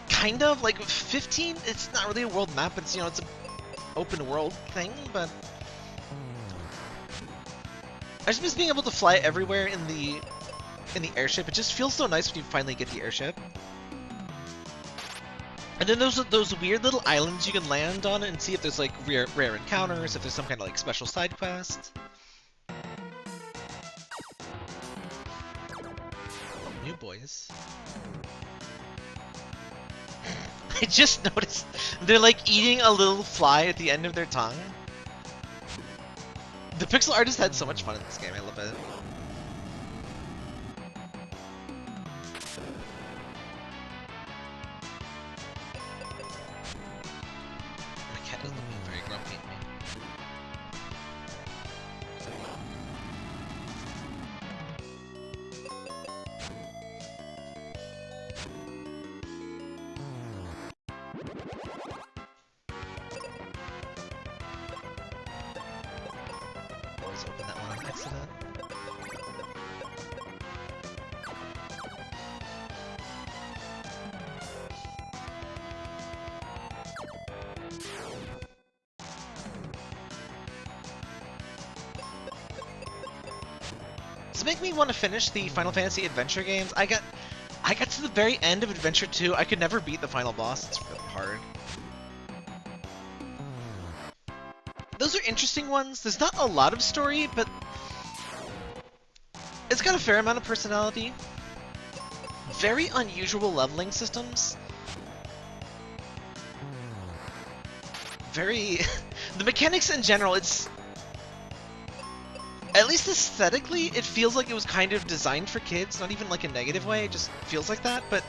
kind of like 15. It's not really a world map. It's, you know, it's an open world thing, but I just miss being able to fly everywhere in the airship. It just feels so nice when you finally get the airship. And then those weird little islands you can land on and see if there's like rare encounters, if there's some kind of like special side quest. Oh, new boys. I just noticed they're like eating a little fly at the end of their tongue. The pixel artist had so much fun in this game. I love it. Does it make me want to finish the Final Fantasy Adventure games? I got to the very end of Adventure 2. I could never beat the final boss. It's really hard. Those are interesting ones. There's not a lot of story, but it's got a fair amount of personality. Very unusual leveling systems. Very... the mechanics in general, it's... At least aesthetically, it feels like it was kind of designed for kids, not even like a negative way, it just feels like that, but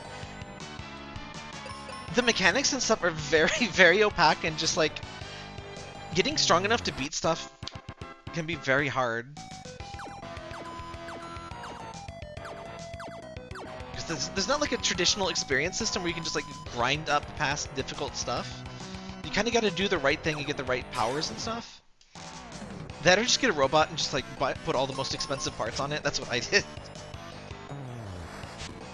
the mechanics and stuff are very, very opaque, and just like getting strong enough to beat stuff can be very hard. Because there's not like a traditional experience system where you can just like grind up past difficult stuff. You kind of got to do the right thing and get the right powers and stuff. That or just get a robot and just like put all the most expensive parts on it. That's what I did.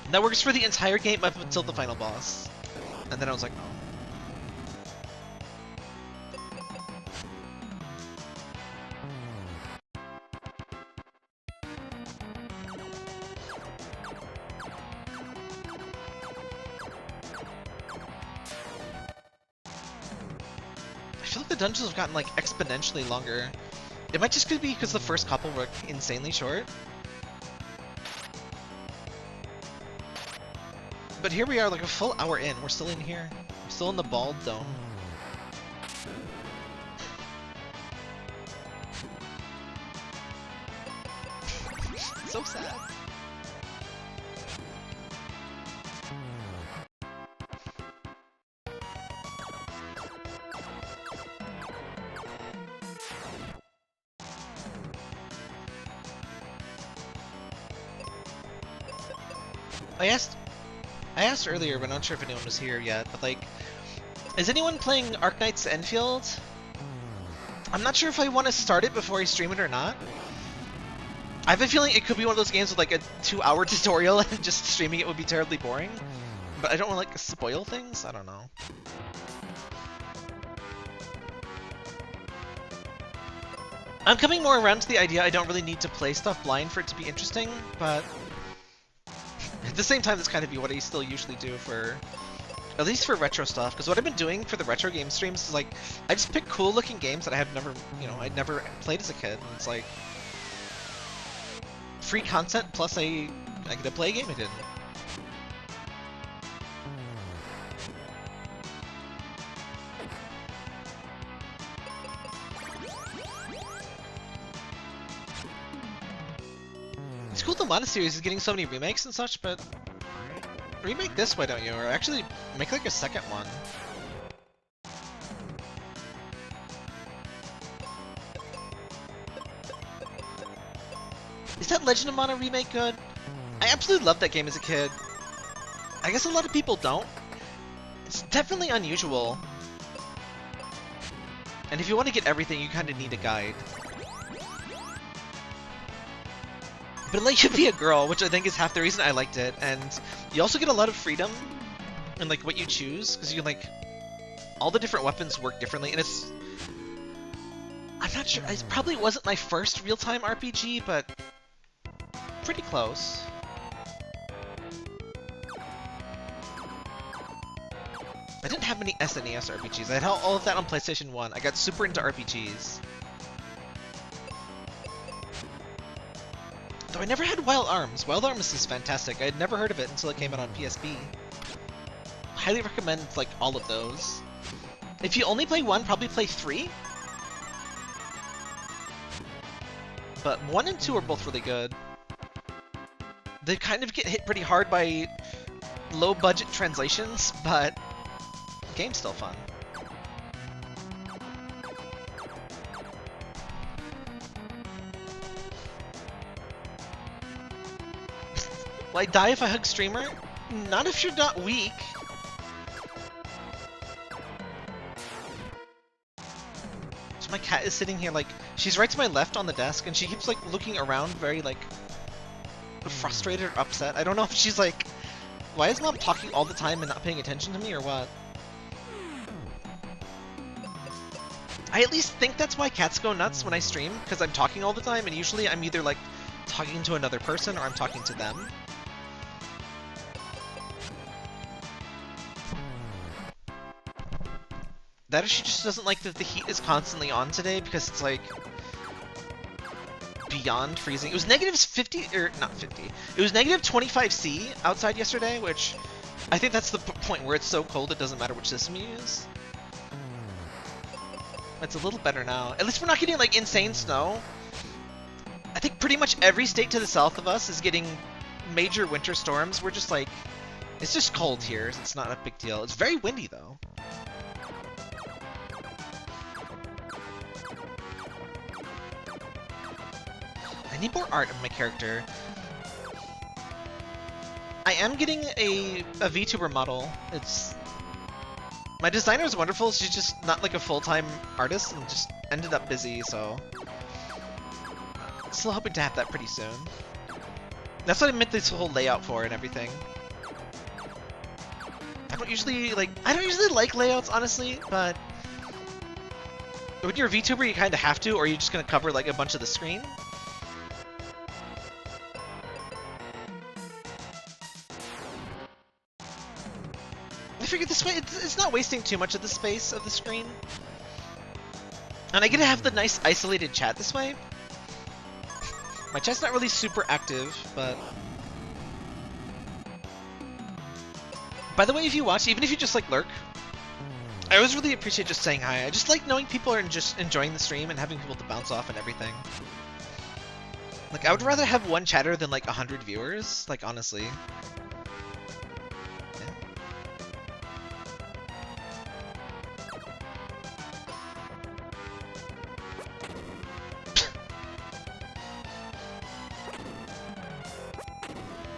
And that works for the entire game up until the final boss. And then I was like, oh. I feel like the dungeons have gotten like exponentially longer. It might just be because the first couple were insanely short. But here we are, like a full hour in. We're still in here. We're still in the bald dome. So sad. I asked earlier, but I'm not sure if anyone was here yet, but like, Is anyone playing Arknight's Enfield? I'm not sure if I want to start it before I stream it or not. I have a feeling it could be one of those games with like a 2-hour tutorial and just streaming it would be terribly boring. But I don't want to like spoil things, I don't know. I'm coming more around to the idea I don't really need to play stuff blind for it to be interesting, but at the same time that's kind of what I still usually do for, at least for retro stuff, because what I've been doing for the retro game streams is like, I just pick cool looking games that I have never, I'd never played as a kid, and it's like, free content plus I get to play a game I didn't. It's cool the Mana series is getting so many remakes and such, but remake this, why don't you? Or actually make like a second one. Is that Legend of Mana remake good? I absolutely loved that game as a kid. I guess a lot of people don't. It's definitely unusual. And if you want to get everything, you kind of need a guide. But it lets you be a girl, which I think is half the reason I liked it, and you also get a lot of freedom in like what you choose, because you can like, all the different weapons work differently, and it's, I'm not sure, it probably wasn't my first real-time RPG, but pretty close. I didn't have many SNES RPGs, I had all of that on PlayStation 1, I got super into RPGs. Though I never had Wild Arms. Wild Arms is fantastic. I had never heard of it until it came out on PSP. Highly recommend like all of those. If you only play one, probably play 3. But 1 and 2 are both really good. They kind of get hit pretty hard by low budget translations, but the game's still fun. Will I die if I hug streamer? Not if you're not weak. So my cat is sitting here like, she's right to my left on the desk and she keeps like looking around very like frustrated or upset. I don't know if she's like, why is mom talking all the time and not paying attention to me or what? I at least think that's why cats go nuts when I stream, because I'm talking all the time and usually I'm either like talking to another person or I'm talking to them. That or she just doesn't like that the heat is constantly on today because it's like beyond freezing. It was negative 50, or not 50, it was negative 25°C outside yesterday, which I think that's the point where it's so cold it doesn't matter which system you use. It's a little better now. At least we're not getting like insane snow. I think pretty much every state to the south of us is getting major winter storms. We're just like, it's just cold here. It's not a big deal. It's very windy though. I need more art of my character. I am getting a VTuber model. It's... My designer is wonderful, she's just not like a full-time artist and just ended up busy, so... Still hoping to have that pretty soon. That's what I meant this whole layout for and everything. I don't usually like layouts, honestly, but... When you're a VTuber, you kind of have to, or you're just going to cover like a bunch of the screen. I figured this way, it's not wasting too much of the space of the screen. And I get to have the nice isolated chat this way. My chat's not really super active, but... By the way, if you watch, even if you just like lurk, I always really appreciate just saying hi. I just like knowing people are just enjoying the stream and having people to bounce off and everything. Like, I would rather have one chatter than like 100 viewers, like honestly.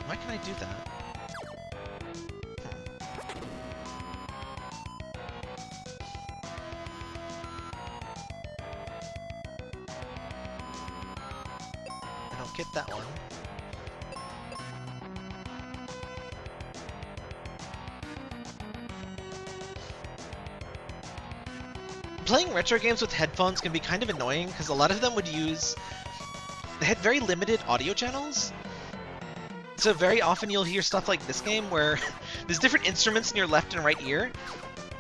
Why can I do that? get that one. Playing retro games with headphones can be kind of annoying because a lot of them would use... They had very limited audio channels. So very often you'll hear stuff like this game where there's different instruments in your left and right ear.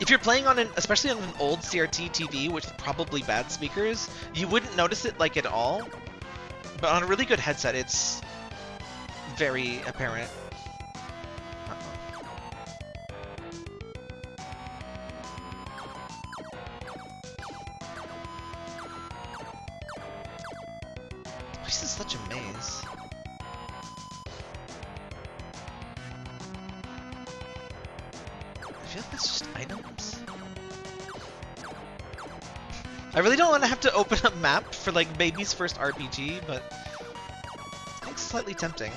If you're playing on especially on an old CRT TV with probably bad speakers, you wouldn't notice it like at all. But on a really good headset, it's very apparent. This is such a maze. I feel like that's just items. I really don't want to have to open a map for like baby's first RPG, but I think it's slightly tempting.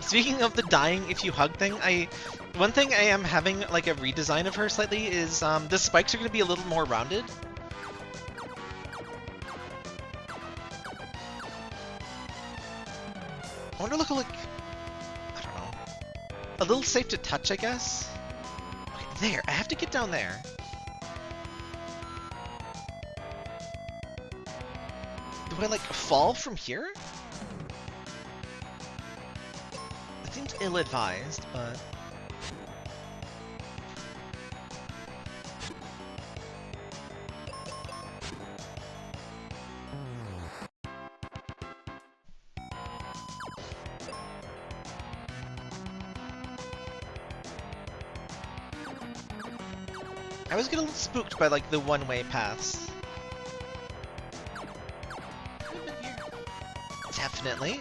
Speaking of the dying if you hug thing, one thing I am having like a redesign of her slightly is the spikes are going to be a little more rounded. I wonder look like, I don't know, a little safe to touch, I guess. Okay, there, I have to get down there. Do I like fall from here? It seems ill-advised, but... I always get a little spooked by like the one-way paths. Have we been here? Definitely.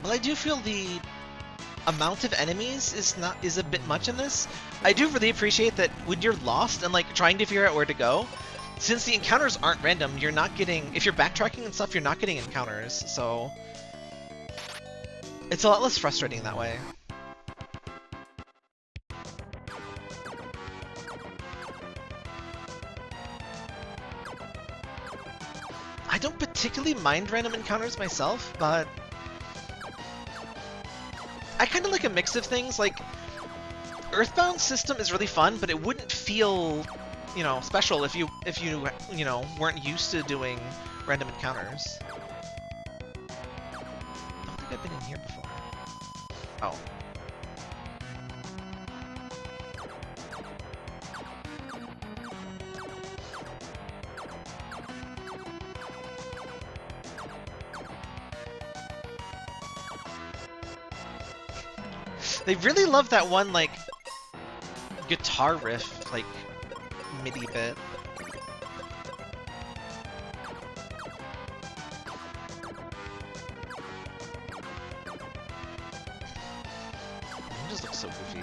Well, I do feel the amount of enemies is a bit much in this. I do really appreciate that when you're lost and like trying to figure out where to go, since the encounters aren't random, you're not getting, if you're backtracking and stuff, you're not getting encounters, so it's a lot less frustrating that way. I don't particularly mind random encounters myself, but I kind of like a mix of things. Like, Earthbound's system is really fun, but it wouldn't feel, you know, special if you weren't used to doing random encounters. I don't think I've been in here before. Oh. They really love that one, like, guitar riff, like, MIDI bit. It just looks so goofy.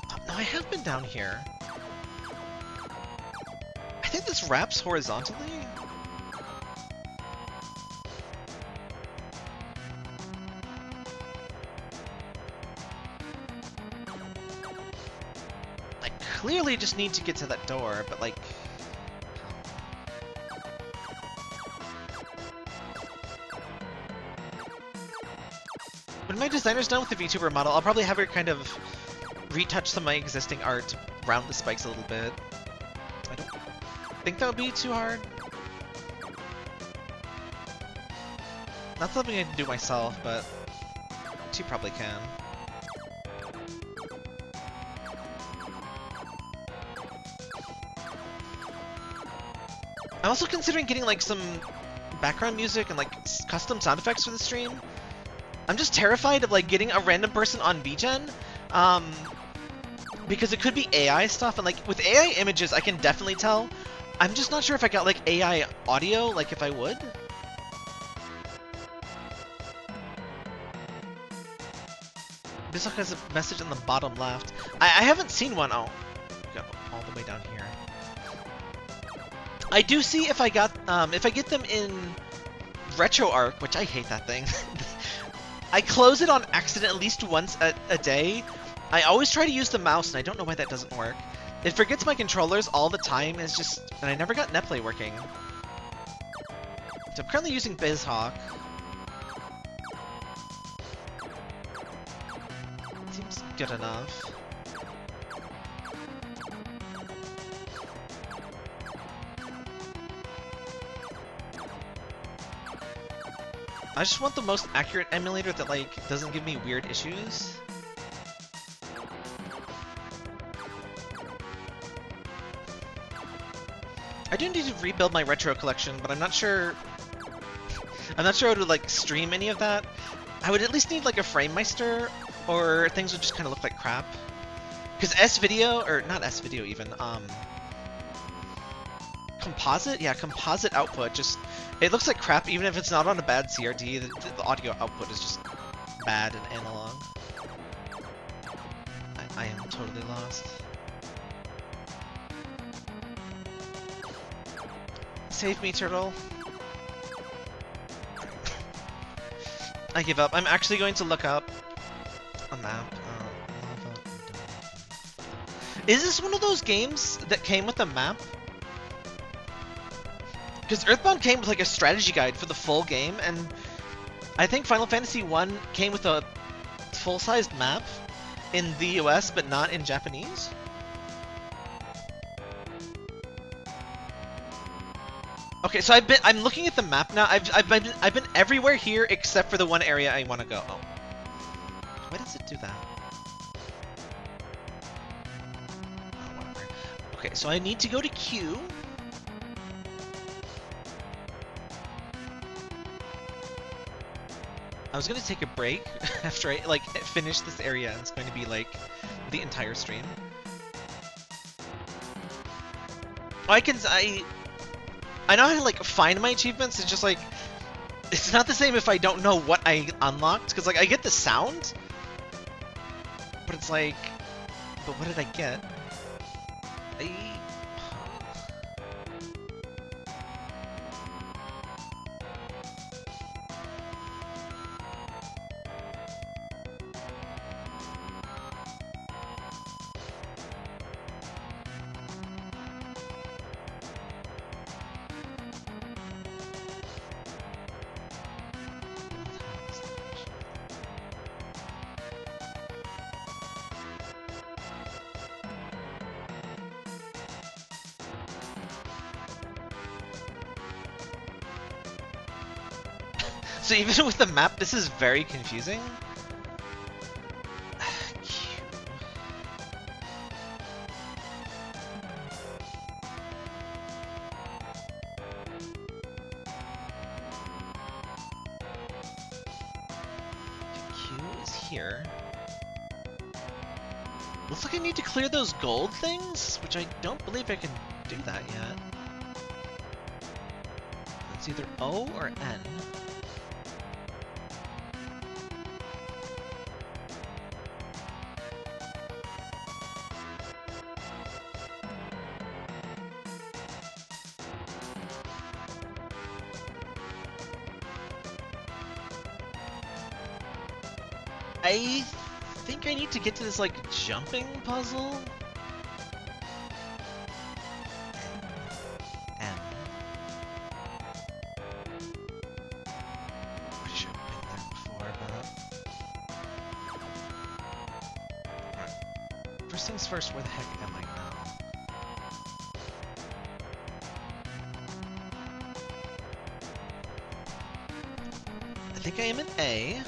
Oh, no, I have been down here. I think this wraps horizontally. Clearly just need to get to that door, but like... When my designer's done with the VTuber model, I'll probably have her kind of retouch some of my existing art to round the spikes a little bit. I don't think that would be too hard. Not something I can do myself, but she probably can. I'm also considering getting like some background music and like custom sound effects for the stream. I'm just terrified of like getting a random person on VGen, because it could be AI stuff, and like with AI images I can definitely tell. I'm just not sure if I got like AI audio, like if I would. BizHawk has a message on the bottom left. I haven't seen one. Oh, go all the way down here. I do see if I get them in RetroArch, which I hate that thing. I close it on accident at least once a day. I always try to use the mouse, and I don't know why that doesn't work. It forgets my controllers all the time. It's just, and I never got netplay working. So I'm currently using BizHawk. Seems good enough. I just want the most accurate emulator that, like, doesn't give me weird issues. I do need to rebuild my retro collection, but I'm not sure how to, like, stream any of that. I would at least need, like, a FrameMeister, or things would just kind of look like crap. Because S-Video, or not S-Video even, composite? Yeah, composite output just... It looks like crap even if it's not on a bad CRT. The audio output is just bad and analog. I am totally lost. Save me, turtle. I give up. I'm actually going to look up a map. Is this one of those games that came with a map? Because Earthbound came with like a strategy guide for the full game, and I think Final Fantasy 1 came with a full-sized map in the US, but not in Japanese. Okay, so I'm looking at the map now. I've been everywhere here except for the one area I want to go. Oh, why does it do that? Oh, whatever. Okay, so I need to go to Q. I was gonna take a break after I like finish this area, and it's going to be like the entire stream. Oh, I know how to like find my achievements. It's just like it's not the same if I don't know what I unlocked, because like I get the sound, but it's like, but what did I get? So even with the map, this is very confusing. Q is here. Looks like I need to clear those gold things, which I don't believe I can do that yet. It's either O or N. I think I need to get to this, like, jumping puzzle? M. Pretty sure I've been there before, but... Alright. First things first, where the heck am I now? I think I am in A.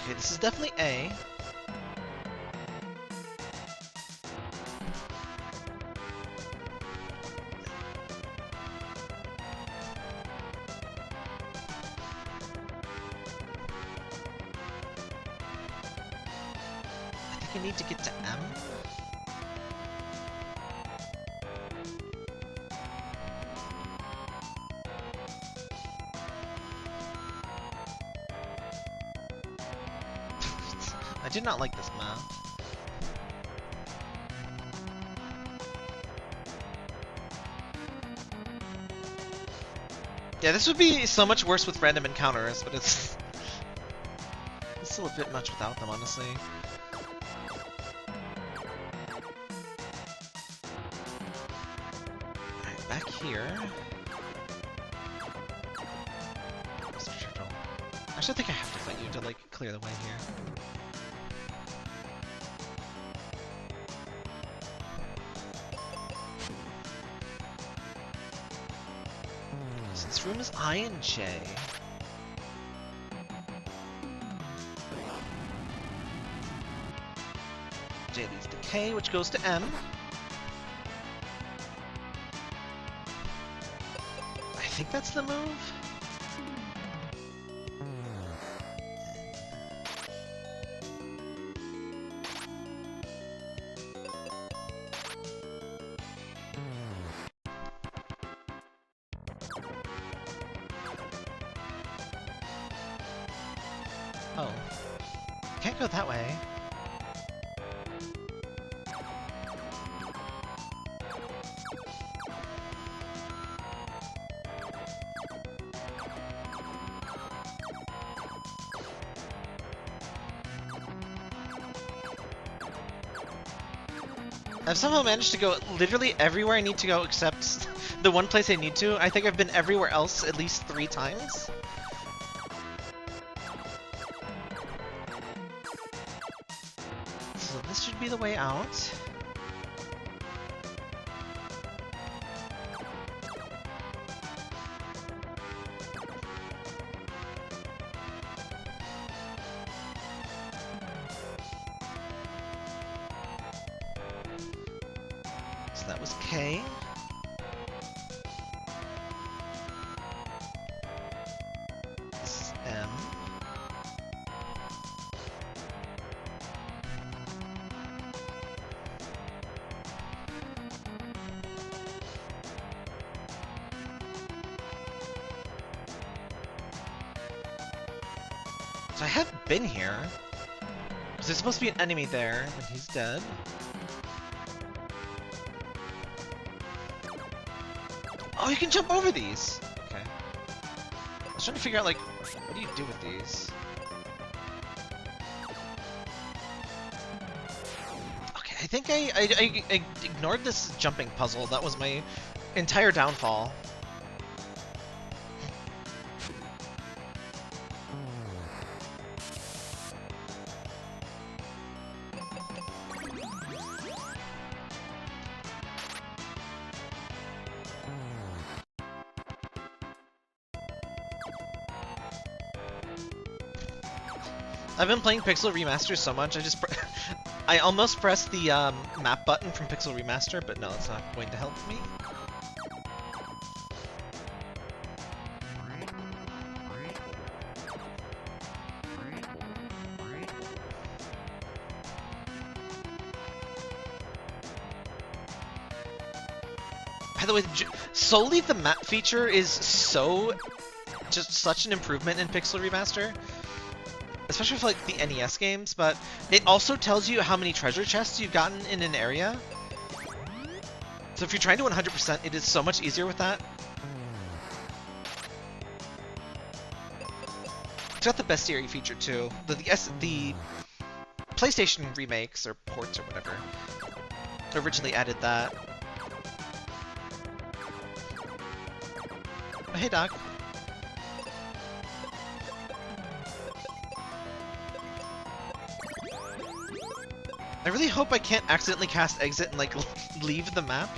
Okay, this is definitely A. I think I need to get to M. I did not like this map. Yeah, this would be so much worse with random encounters, but it's still a bit much without them, honestly. Alright, back here. Actually, I think I have to fight you to, like, clear the way here. So this room is I and J. J leads to K, which goes to M. I think that's the move. Oh. Can't go that way. I've somehow managed to go literally everywhere I need to go except the one place I need to. I think I've been everywhere else at least 3 times. So this should be the way out. That was K. This is M. So I have been here. Because there's supposed to be an enemy there, but he's dead. Oh, you can jump over these! Okay. I was trying to figure out, like, what do you do with these? Okay, I think I ignored this jumping puzzle. That was my entire downfall. I've been playing Pixel Remaster so much, I almost pressed the map button from Pixel Remaster, but no, it's not going to help me. By the way, solely the map feature is just such an improvement in Pixel Remaster. Especially for like the NES games, but it also tells you how many treasure chests you've gotten in an area. So if you're trying to 100%, it is so much easier with that. It's got the bestiary feature too. The PlayStation remakes or ports or whatever originally added that. Oh, hey, Doc. I really hope I can't accidentally cast exit and, like, leave the map.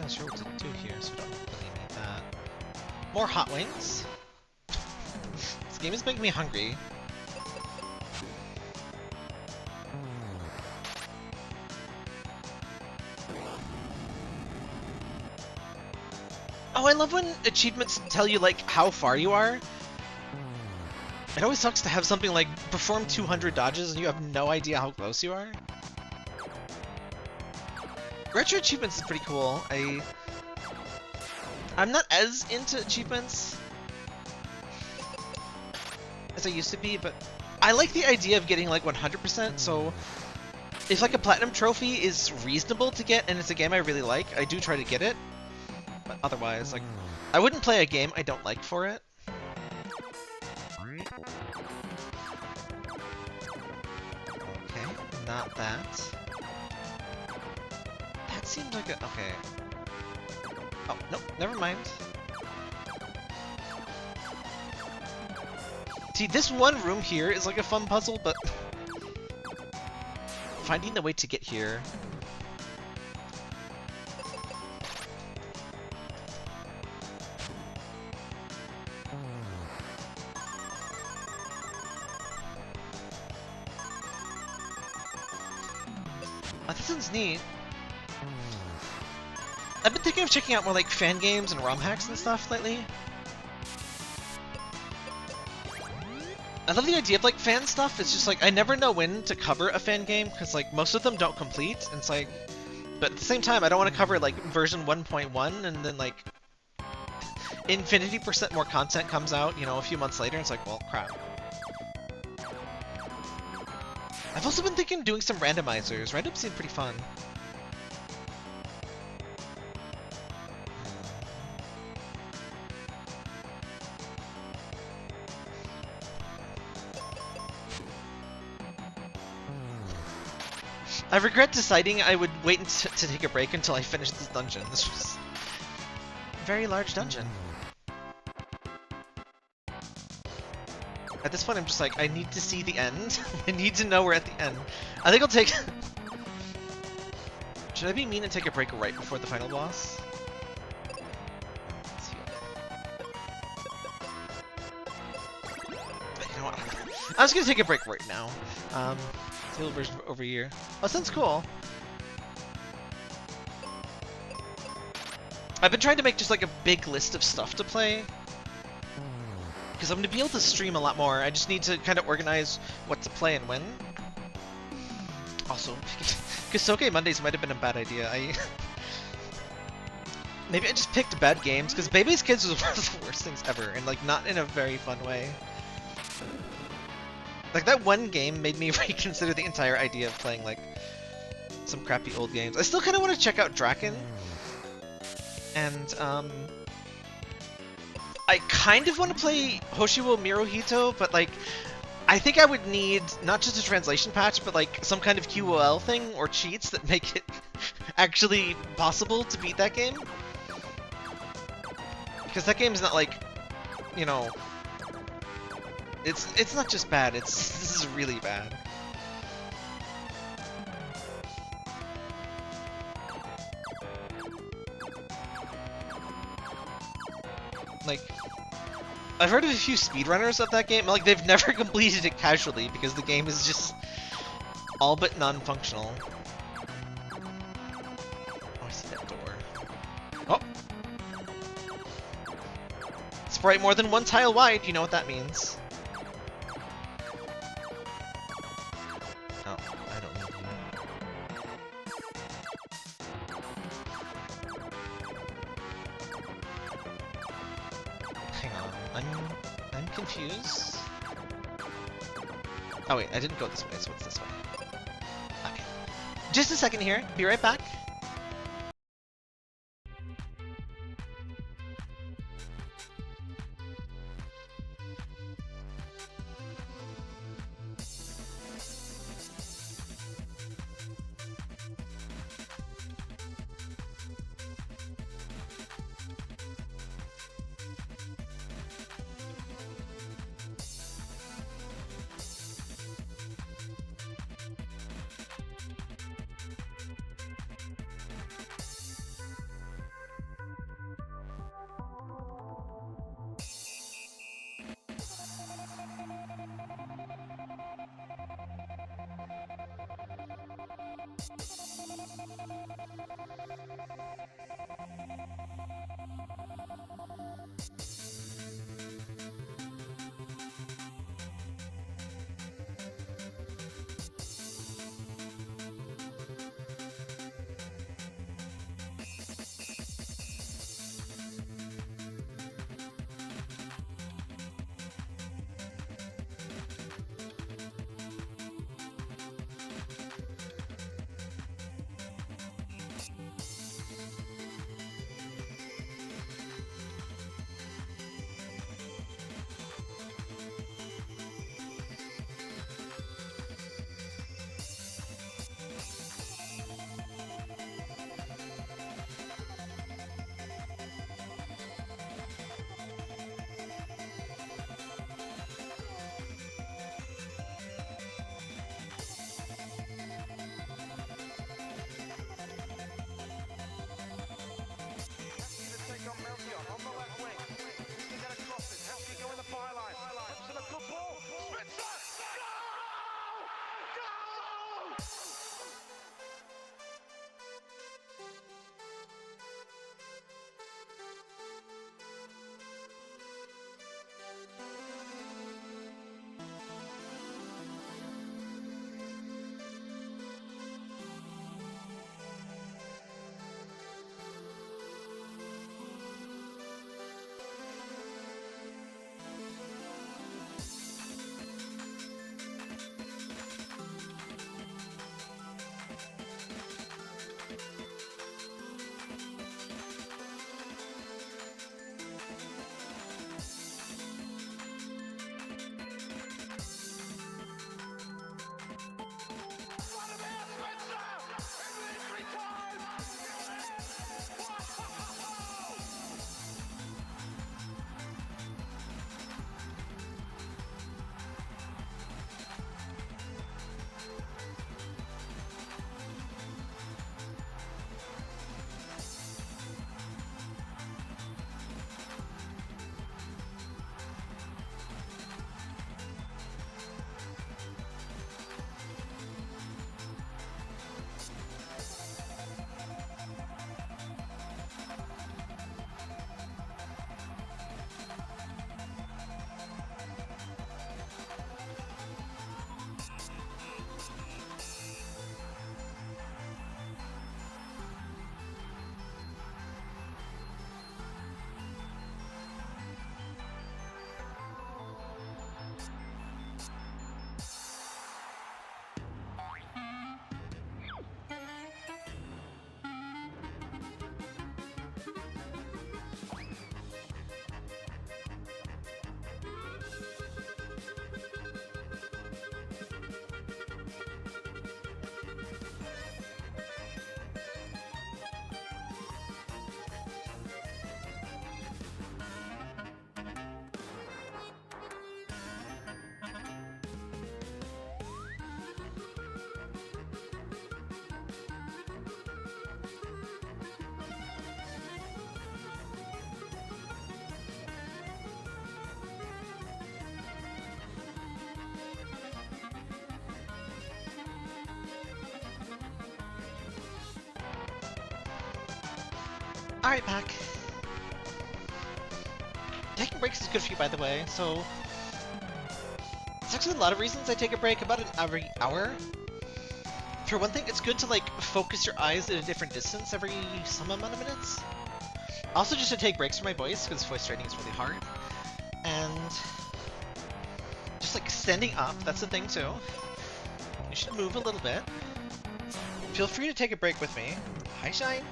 really sure what to do here, so we don't really need that. More hot wings. This game is making me hungry. Oh, I love when achievements tell you, like, how far you are. It always sucks to have something like, perform 200 dodges and you have no idea how close you are. Retro achievements is pretty cool. I'm not as into achievements as I used to be, but I like the idea of getting like 100%, so if like a platinum trophy is reasonable to get and it's a game I really like, I do try to get it. But otherwise, like, I wouldn't play a game I don't like for it. Okay, not that. That seems like a... okay. Oh, nope, never mind. See, this one room here is like a fun puzzle, but finding the way to get here... Oh, this sounds neat. I've been thinking of checking out more like fan games and ROM hacks and stuff lately. I love the idea of like fan stuff. It's just like I never know when to cover a fan game because like most of them don't complete. And it's like, but at the same time, I don't want to cover like version 1.1 and then like infinity% more content comes out, you know, a few months later. And it's like, well, crap. I've also been thinking of doing some randomizers. Randoms seem pretty fun. I regret deciding I would wait to take a break until I finished this dungeon. This was a very large dungeon. At this point, I'm just like, I need to see the end. I need to know we're at the end. I think I'll take... Should I be mean and take a break right before the final boss? Let's see. You know what? I was gonna take a break right now. Table version over here. Oh, sounds cool. I've been trying to make just like a big list of stuff to play. Because I'm going to be able to stream a lot more. I just need to kind of organize what to play and when. Also, Kasoke Mondays might have been a bad idea. Maybe I just picked bad games, because Baby's Kids was one of the worst things ever, and like not in a very fun way. Like that one game made me reconsider the entire idea of playing like some crappy old games. I still kind of want to check out Draken. And I kind of want to play Hoshiwo Mirohito, but like, I think I would need not just a translation patch, but like some kind of QOL thing or cheats that make it actually possible to beat that game. Because that game's not like, you know, it's not just bad. This is really bad. Like, I've heard of a few speedrunners of that game. Like, they've never completed it casually because the game is just all but non-functional. Oh, I see that door. Oh! Sprite more than one tile wide, you know what that means. Oh, I don't need you. Hang on, I'm confused. Oh wait, I didn't go this way, so what's this way? Okay. Just a second here, be right back. Alright, back. Taking breaks is good for you, by the way, so... There's actually a lot of reasons I take a break, about every hour. For one thing, it's good to, like, focus your eyes at a different distance every some amount of minutes. Also just to take breaks from my voice, because voice training is really hard. And... just, like, standing up, that's the thing, too. You should move a little bit. Feel free to take a break with me. Hi, Shine!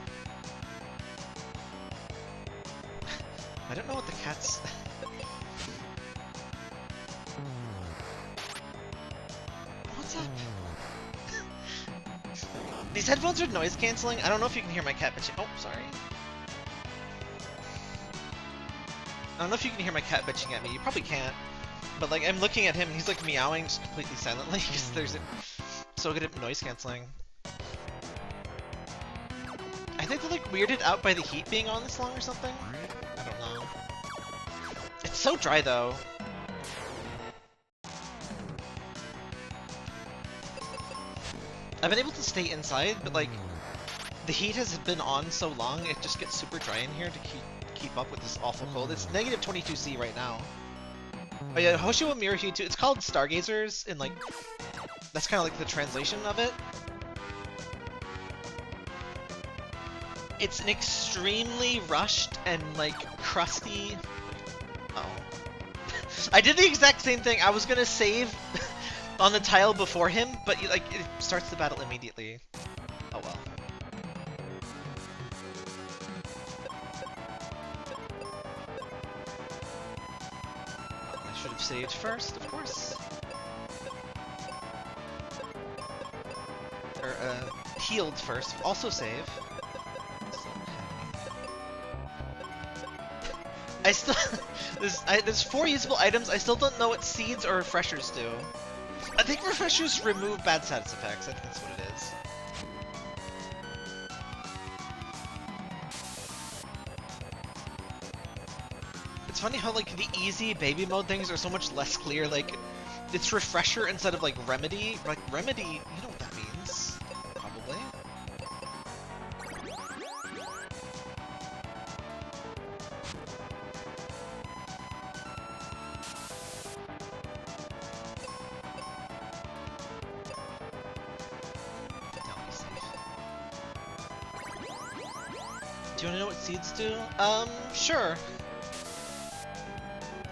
I don't know what the cat's... What's up? These headphones are noise cancelling. I don't know if you can hear my cat bitching. Oh, sorry. I don't know if you can hear my cat bitching at me. You probably can't. But, like, I'm looking at him and he's, like, meowing just completely silently because there's so good at noise cancelling. I think they're, like, weirded out by the heat being on this long or something. I don't know. It's so dry, though. I've been able to stay inside, but like the heat has been on so long, it just gets super dry in here to keep up with this awful cold. It's negative 22°C right now. Oh yeah, Hoshiwo Mirror Hue 2. It's called Stargazers, and like that's kind of like the translation of it. It's an extremely rushed and like crusty. Oh, I did the exact same thing. I was gonna save on the tile before him, but like it starts the battle immediately. Oh well. I should have saved first, of course. Or healed first. Also save. I still there's 4 usable items. I still don't know what seeds or refreshers do. I think refreshers remove bad status effects. I think that's what it is. It's funny how like the easy baby mode things are so much less clear. Like it's refresher instead of like remedy. Like remedy, you know what that means? Probably. Do you want to know what seeds do? Sure.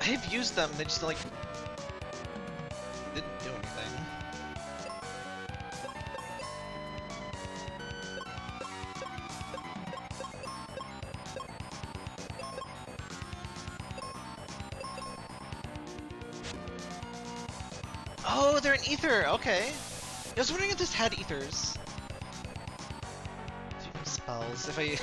I've used them, they just like didn't do anything. Oh, they're an ether, okay. I was wondering if this had ethers. Spells, if I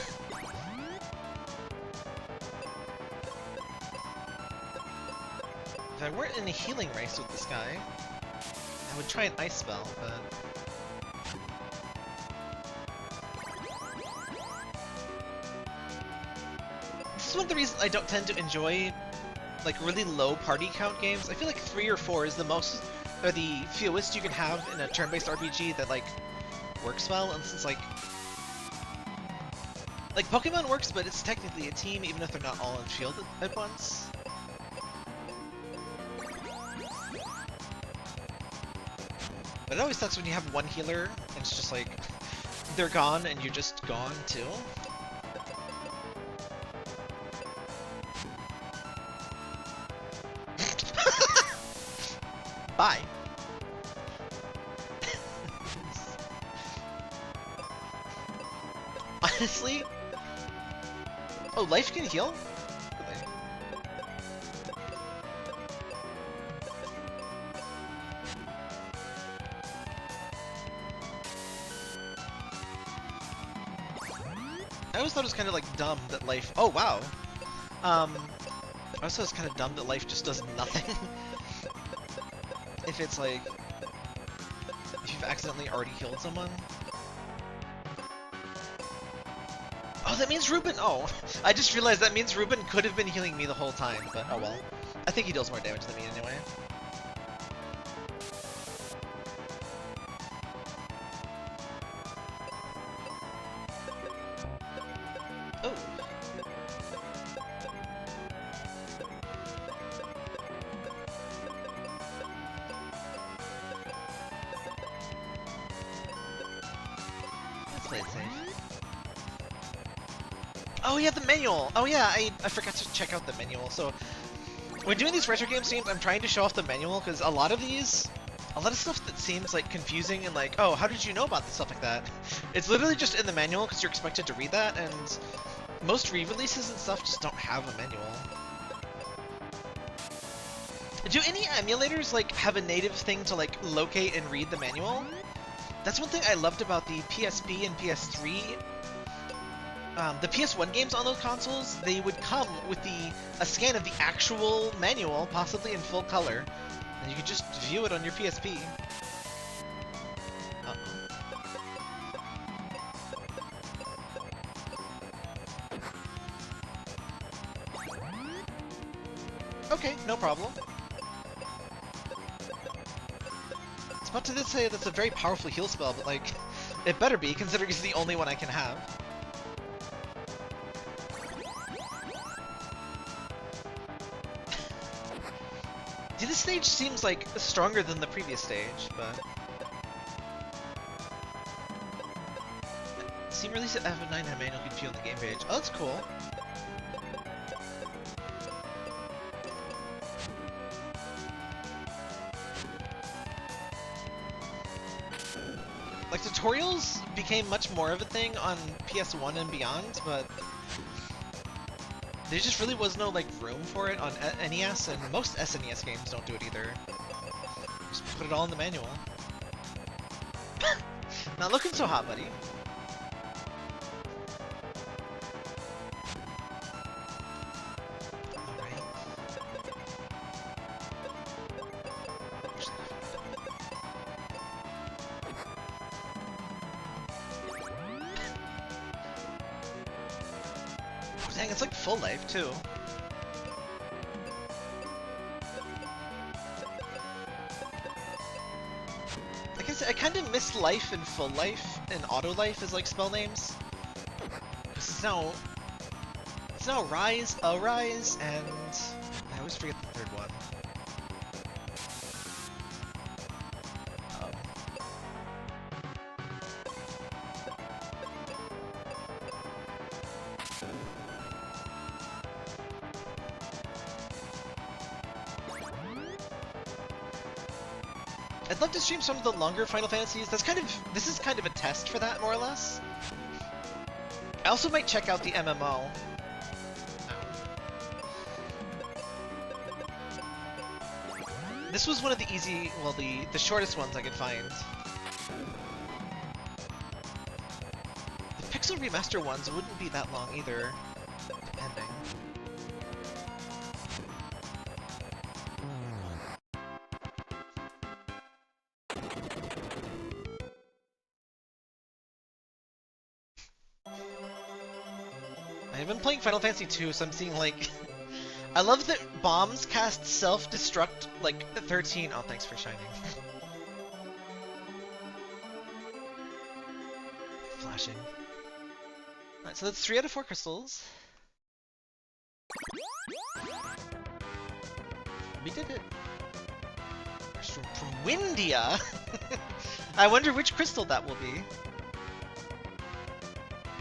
If I weren't in a healing race with this guy, I would try an ice spell, but... This is one of the reasons I don't tend to enjoy, like, really low party count games. I feel like 3 or 4 is the most, or the fewest you can have in a turn-based RPG that, like, works well, and since, like, Pokemon works, but it's technically a team, even if they're not all on field at once. But it always sucks when you have one healer, and it's just like, they're gone, and you're just gone, too. Bye! Honestly? Oh, life can heal? Really? I always thought it was kind of like dumb that life. Oh wow. I always thought it was kind of dumb that life just does nothing. If it's like, if you've accidentally already healed someone. Oh, that means Ruben. Oh, I just realized that means Ruben could have been healing me the whole time, but oh well. I think he deals more damage than me anyway. Oh. Let's play it safe. Oh yeah, the manual! Oh yeah, I forgot to check out the manual. So, when doing these retro game streams, I'm trying to show off the manual, because a lot of stuff that seems like confusing and like, oh, how did you know about stuff like that? It's literally just in the manual, because you're expected to read that, and most re-releases and stuff just don't have a manual. Do any emulators like have a native thing to like locate and read the manual? That's one thing I loved about the PSP and PS3. The PS1 games on those consoles, they would come with a scan of the actual manual, possibly in full color, and you could just view it on your PSP. Okay, no problem. Let's about to say that's a very powerful heal spell, but like, it better be, considering it's the only one I can have. See, this stage seems like stronger than the previous stage, but... Steam release at F9 had manual view on the game page. Oh, that's cool. Like, tutorials became much more of a thing on PS1 and beyond, but there just really was no, like, room for it on NES, and most SNES games don't do it either. Just put it all in the manual. Not looking so hot, buddy. Dang, it's like full life too. Like I said, I kind of miss life and full life and auto life as like spell names. It's now rise, arise, and I always forget the third one. I'd love to stream some of the longer Final Fantasies. This is kind of a test for that, more or less. I also might check out the MMO. This was one of the easy, well, the shortest ones I could find. The Pixel Remaster ones wouldn't be that long either, depending. I've been playing Final Fantasy 2, so I'm seeing, like... I love that bombs cast self-destruct, like, 13... Oh, thanks for shining. Flashing. Alright, so that's 3 out of 4 crystals. We did it. Crystal from Windia! I wonder which crystal that will be.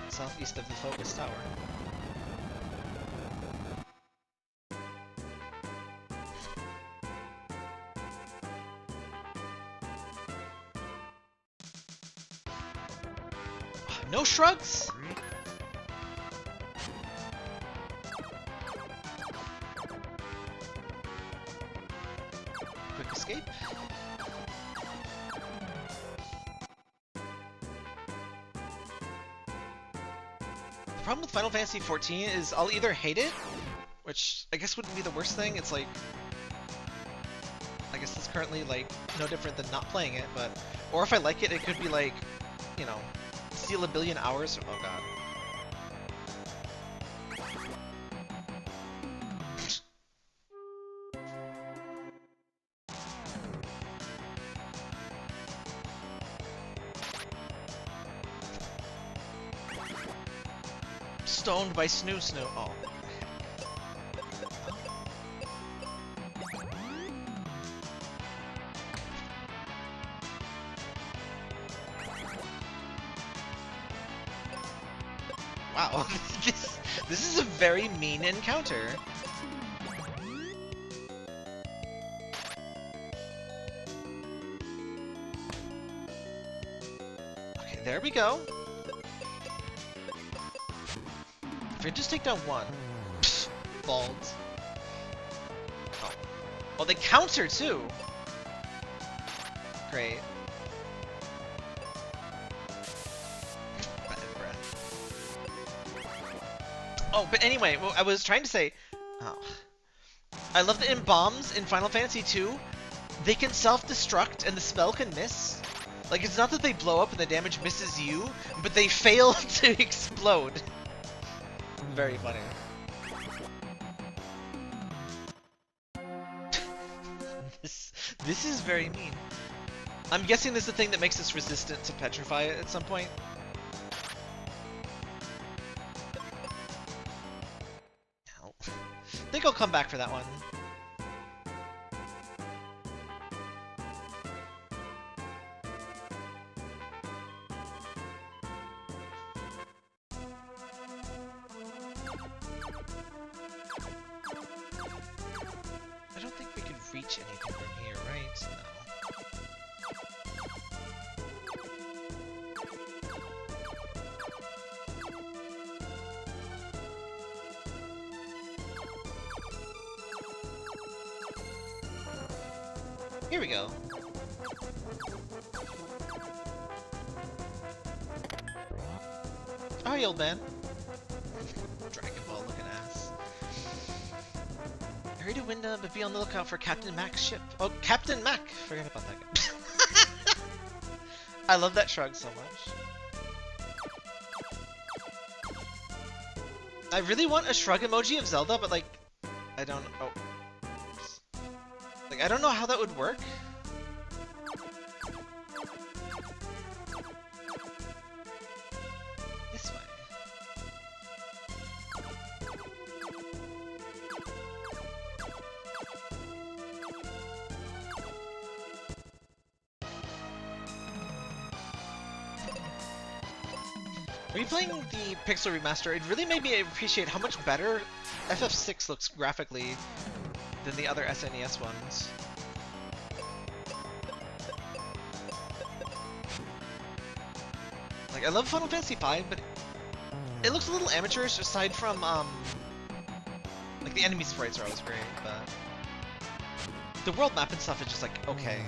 Southeast of the Focus Tower. No shrugs? Quick escape. The problem with Final Fantasy XIV is I'll either hate it, which I guess wouldn't be the worst thing. It's like, I guess it's currently like no different than not playing it, but, or if I like it, it could be like, you know, steal a billion hours. Oh god. Stoned by Snoo Snoo. Oh. Wow, this is a very mean encounter. Okay, there we go. If I just take down one, pfft, balls. Oh. Oh, they counter too. Great. Oh, but anyway, what I was trying to say, oh, I love that in bombs in Final Fantasy 2, they can self-destruct and the spell can miss. Like, it's not that they blow up and the damage misses you, but they fail to explode. Very funny. This is very mean. I'm guessing this is the thing that makes us resistant to petrify at some point. No. I think I'll come back for that one. I don't think we could reach anything from here, right? No. Here we go. Oh, hey, old man. Dragon Ball looking ass. Hurry to Windia, but be on the lookout for Captain Mac's ship. Oh, Captain Mac! Forget about that guy. I love that shrug so much. I really want a shrug emoji of Zelda, but like, I don't. Oh. Like, I don't know how that would work. This way. Replaying the Pixel Remaster, it really made me appreciate how much better FF6 looks graphically than the other SNES ones. Like, I love Final Fantasy V, but it looks a little amateurish aside from, like, the enemy sprites are always great, but the world map and stuff is just like, okay.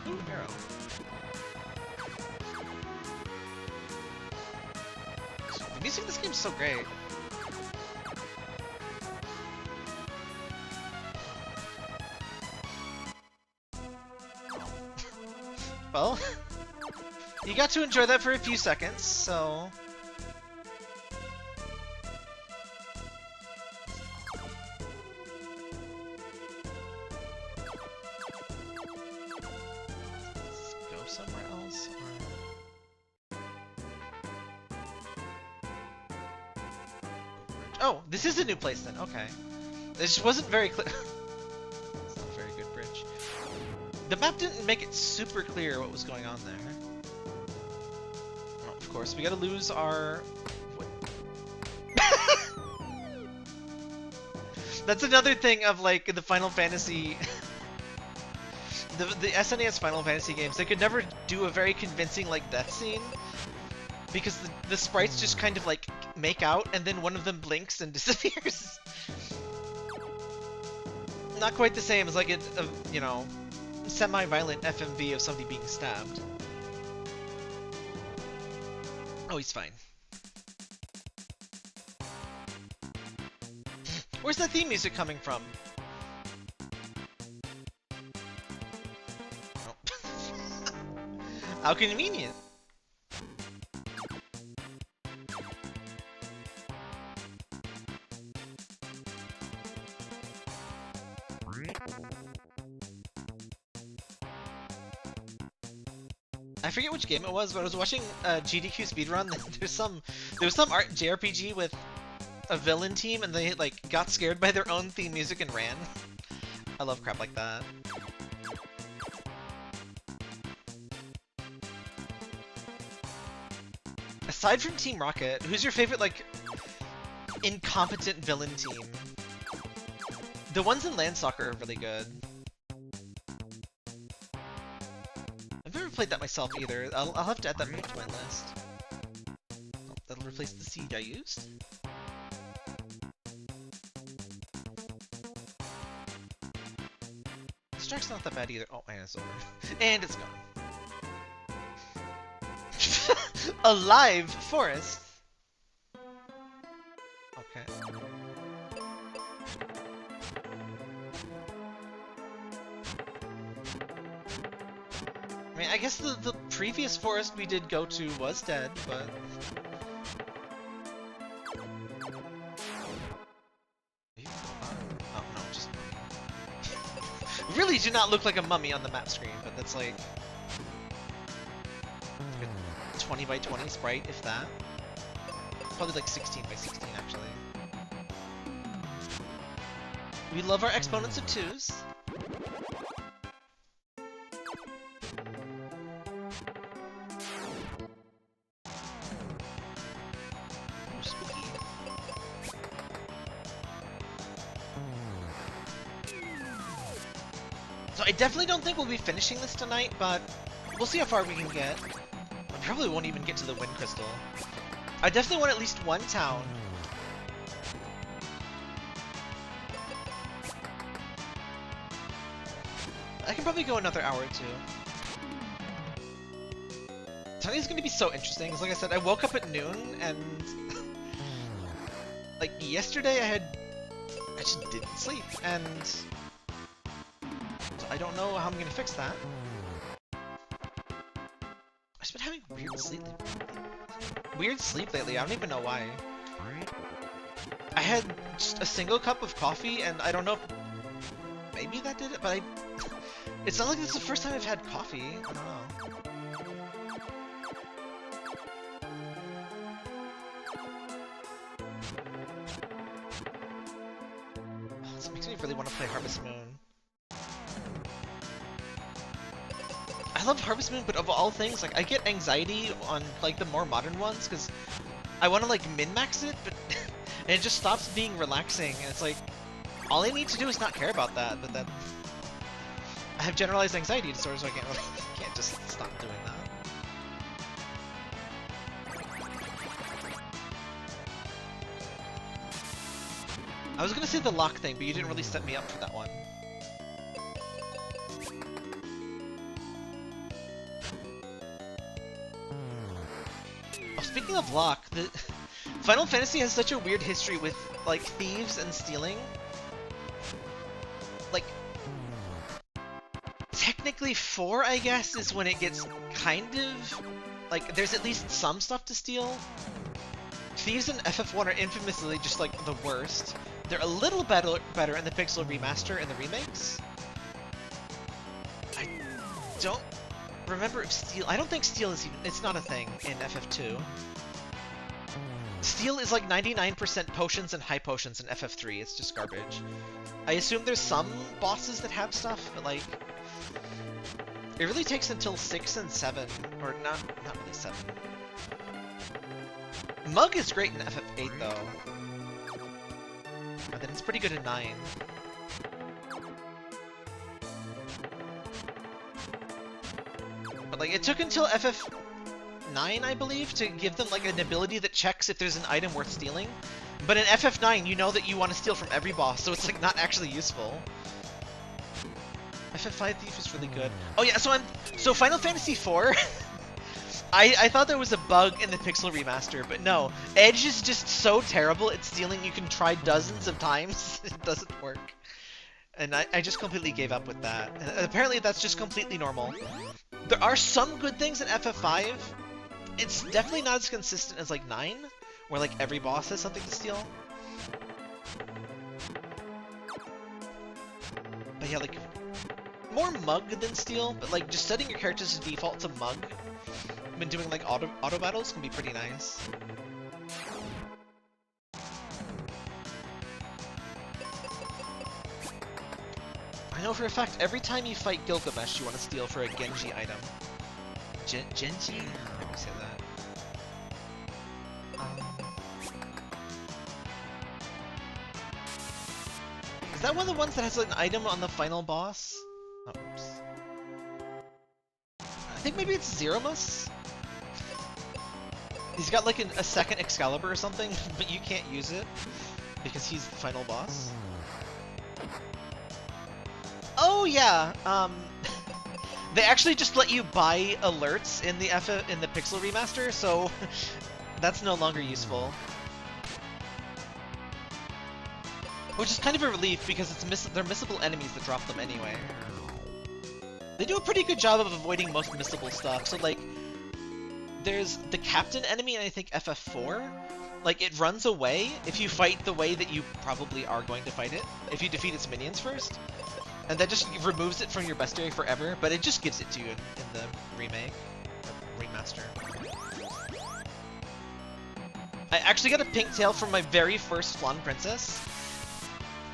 Ooh, arrow. The music in this game is so great. Well, you got to enjoy that for a few seconds, so... Let's go somewhere else, or... Oh, this is a new place then, okay. It just wasn't very clear. It's not a very good bridge. The map didn't make it super clear what was going on there. Oh, of course, we gotta lose our... That's another thing of, like, the Final Fantasy... the SNES Final Fantasy games, they could never do a very convincing, like, death scene. Because the sprites just kind of, like, make out, and then one of them blinks and disappears. Not quite the same as, like, a you know... semi-violent FMV of somebody being stabbed. Oh, he's fine. Where's that theme music coming from? Oh. How convenient. I forget which game it was, but I was watching GDQ speedrun. There was some JRPG with a villain team, and they like got scared by their own theme music and ran. I love crap like that. Aside from Team Rocket, who's your favorite like incompetent villain team? The ones in Land Soccer are really good. I've never played that myself either. I'll have to add that to my list. Oh, that'll replace the seed I used. This track's not that bad either. Oh, and it's over. And it's gone. A live forest. Okay. I mean, I guess the previous forest we did go to was dead, but... really do not look like a mummy on the map screen, but that's like a 20 by 20 sprite, if that. Probably like 16 by 16, actually. We love our exponents of 2s. Ooh, spooky. So I definitely don't think we'll be finishing this tonight, but we'll see how far we can get. I probably won't even get to the Wind Crystal. I definitely want at least one town. I can probably go another hour or two. Tonight's gonna be so interesting, because like I said, I woke up at noon, and like yesterday I just didn't sleep, and so I don't know how I'm gonna fix that. I've just been having weird sleep lately, I don't even know why. I had just a single cup of coffee, and I don't know if maybe that did it, but it's not like this is the first time I've had coffee. I don't know. Oh, this makes me really want to play Harvest Moon. I love Harvest Moon, but of all things, like I get anxiety on like the more modern ones because I want to like min-max it, but and it just stops being relaxing, and it's like all I need to do is not care about that, but then I have generalized anxiety disorder, so I can't just stop doing that. I was gonna say the lock thing, but you didn't really set me up for that one. Oh, speaking of lock, the Final Fantasy has such a weird history with like thieves and stealing. Like, technically 4, I guess, is when it gets kind of like there's at least some stuff to steal. Thieves in FF1 are infamously just like the worst. They're a little better in the Pixel Remaster and the remakes. I don't remember if steal. I don't think steal is even. It's not a thing in FF2. Steal is like 99% potions and high potions in FF3. It's just garbage. I assume there's some bosses that have stuff, but like it really takes until 6 and 7, or not really 7. Mug is great in FF8 though. And then it's pretty good in 9. But like it took until FF9, I believe, to give them like an ability that checks if there's an item worth stealing. But in FF9, you know that you want to steal from every boss, so it's like not actually useful. FF5 Thief is really good. Oh yeah, so Final Fantasy IV. I thought there was a bug in the Pixel Remaster, but no. Edge is just so terrible at stealing you can try dozens of times. It doesn't work. And I just completely gave up with that. And apparently that's just completely normal. There are some good things in FF5. It's definitely not as consistent as like 9, where like every boss has something to steal. But yeah, like more mug than steal, but like just setting your characters to default to mug when doing like auto battles can be pretty nice. I know for a fact every time you fight Gilgamesh you want to steal for a Genji item. Genji? How do you say that? Is that one of the ones that has an item on the final boss? Oh, oops. I think maybe it's Zeromus? He's got like a second Excalibur or something, but you can't use it because he's the final boss. Oh yeah, they actually just let you buy alerts in the Pixel Remaster, so that's no longer useful. Which is kind of a relief because they're missable enemies that drop them anyway. They do a pretty good job of avoiding most missable stuff. So like, there's the captain enemy in I think FF4. Like it runs away if you fight the way that you probably are going to fight it. If you defeat its minions first. And that just removes it from your bestiary forever, but it just gives it to you in the remake, or remaster. I actually got a pink tail from my very first Flan Princess,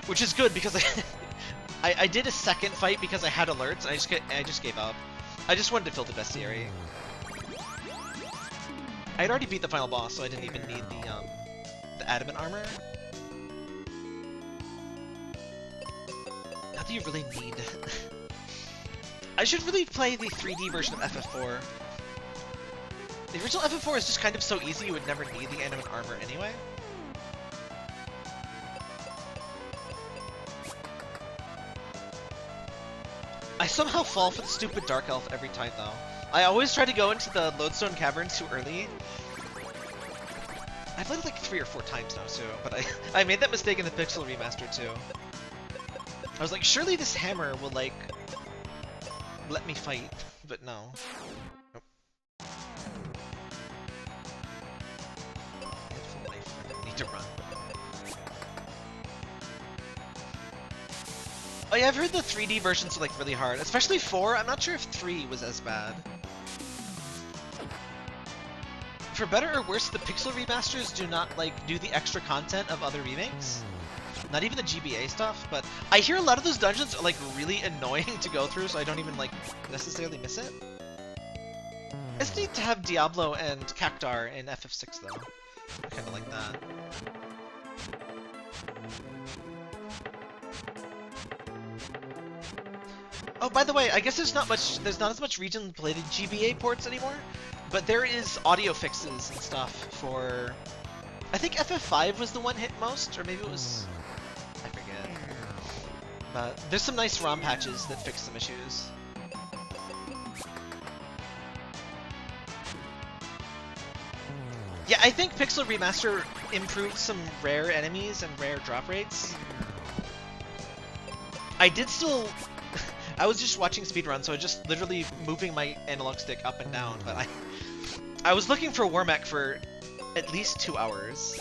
which is good because I did a second fight because I had alerts, and I just gave up. I just wanted to fill the bestiary. I had already beat the final boss, so I didn't even need the adamant armor. Not that you really need. I should really play the 3D version of FF4. The original FF4 is just kind of so easy you would never need the adamant armor anyway. I somehow fall for the stupid Dark Elf every time though. I always try to go into the Lodestone Caverns too early. I've played it like 3 or 4 times now too, but I made that mistake in the Pixel remaster too. I was like, surely this hammer will like let me fight, but no. Nope. I need to run. Oh yeah, I've heard the 3D versions are like really hard, especially 4. I'm not sure if 3 was as bad. For better or worse, the Pixel remasters do not like do the extra content of other remakes. Not even the GBA stuff, but I hear a lot of those dungeons are like really annoying to go through, so I don't even like necessarily miss it. It's neat to have Diablo and Cactar in FF6 though. I kinda like that. Oh, by the way, I guess there's not as much region-related GBA ports anymore, but there is audio fixes and stuff for, I think FF5 was the one hit most, or maybe it was, I forget. But there's some nice ROM patches that fix some issues. Yeah, I think Pixel Remaster improved some rare enemies and rare drop rates. I did still... I was just watching speedrun, so I was just literally moving my analog stick up and down, but I was looking for Warmech for at least 2 hours.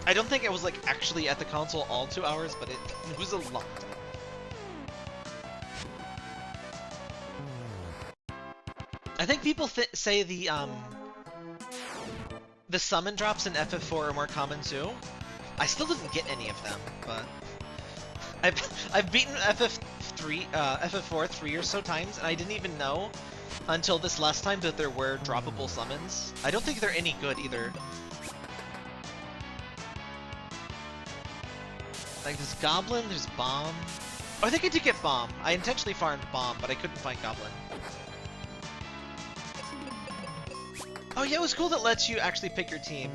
I don't think I was like actually at the console all 2 hours, but it was a long time. I think people say the summon drops in FF4 are more common too. I still didn't get any of them, but I've beaten FF4 3 or so times, and I didn't even know until this last time that there were droppable summons. I don't think they're any good either. Like there's Goblin, there's Bomb. Oh, I think I did get Bomb. I intentionally farmed Bomb, but I couldn't find Goblin. Oh yeah, it was cool that lets you actually pick your team.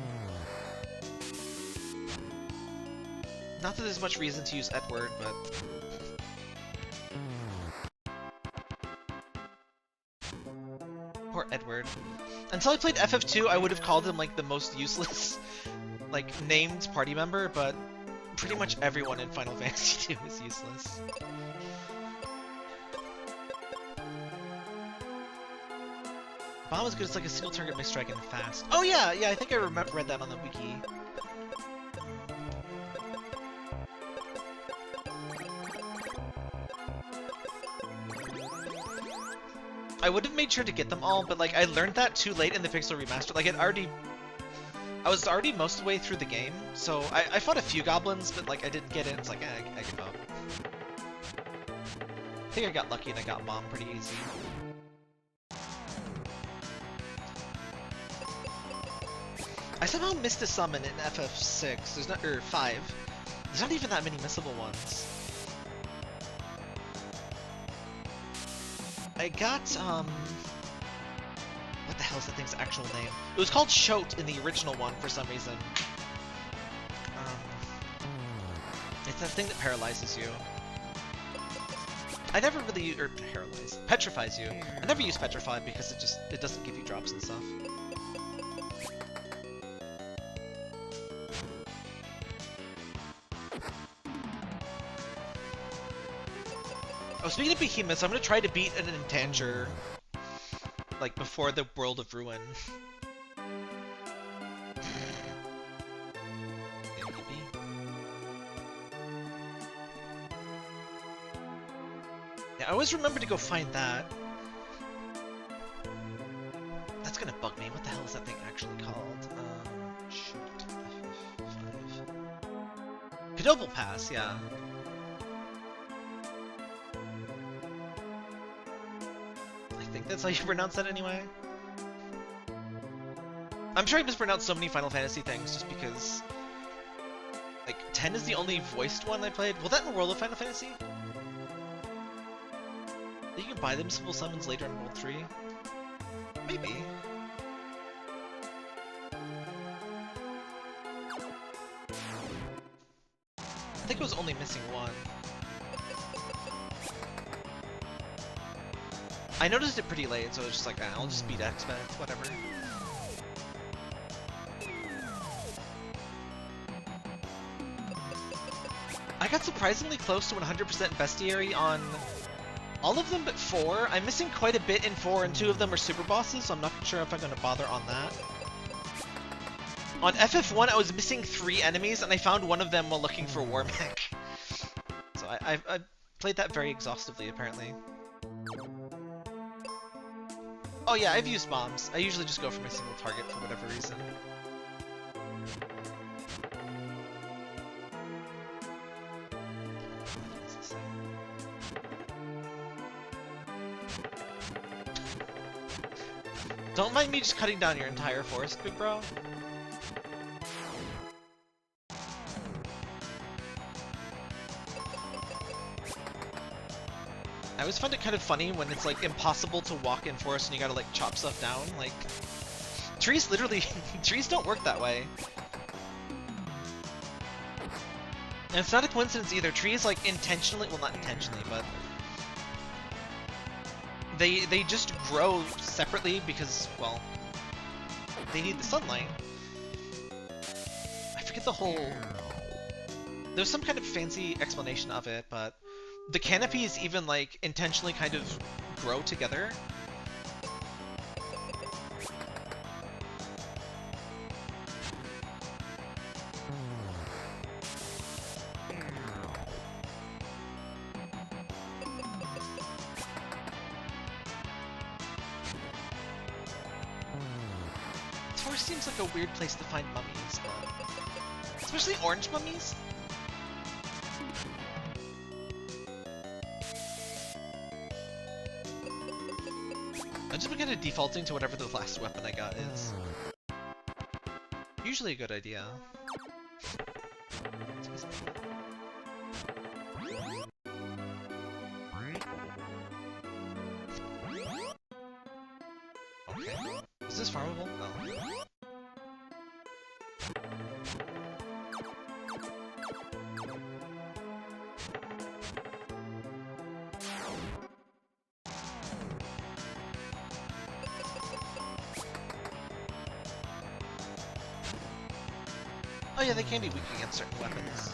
Not that there's much reason to use Edward, but... Poor Edward. Until I played FF2, I would have called him like the most useless, like, named party member, but pretty much everyone in Final Fantasy II is useless. Bomb is good, it's like a single target misstrike and fast. Oh yeah, I think I read that on the wiki. I would have made sure to get them all, but like I learned that too late in the Pixel Remaster. Like I was already most of the way through the game, so I fought a few goblins, but like I didn't get it. It's like, I give up. I think I got lucky and I got Bomb pretty easy. I somehow missed a summon in FF6. There's not, or 5. There's not even that many missable ones. I got, what the hell is that thing's actual name? It was called Shote in the original one for some reason. It's that thing that paralyzes you. I never really, or petrifies you. I never use Petrify because it doesn't give you drops and stuff. Oh, speaking of behemoths, I'm gonna try to beat an Intanger, like, before the World of Ruin. Yeah, I always remember to go find that. That's gonna bug me. What the hell is that thing actually called? Shoot. Skippable Pass, yeah. I think that's how you pronounce that anyway. I'm sure I mispronounced so many Final Fantasy things just because... Like, 10 is the only voiced one I played. Will that in World of Final Fantasy? You can buy them simple summons later in World 3? Maybe. I think it was only missing one. I noticed it pretty late, so I was just like, ah, I'll just beat X-Men, whatever. I got surprisingly close to 100% bestiary on all of them but 4. I'm missing quite a bit in 4, and 2 of them are super bosses, so I'm not sure if I'm going to bother on that. On FF1, I was missing 3 enemies, and I found one of them while looking for War Mech. So I played that very exhaustively, apparently. Oh yeah, I've used bombs. I usually just go for my single target for whatever reason. Don't mind me just cutting down your entire forest, big bro. I always find it kind of funny when it's like impossible to walk in forest and you gotta like chop stuff down. Like, trees literally, trees don't work that way. And it's not a coincidence either. Trees like intentionally, well not intentionally, but they just grow separately because, well, they need the sunlight. I forget the whole... There's some kind of fancy explanation of it, but the canopies even, like, intentionally kind of grow together. Seems like a weird place to find mummies, but... especially orange mummies. I'm just kind of defaulting to whatever the last weapon I got is. Usually a good idea. Okay. Is this farmable? No. Oh yeah, they can be weak against certain weapons.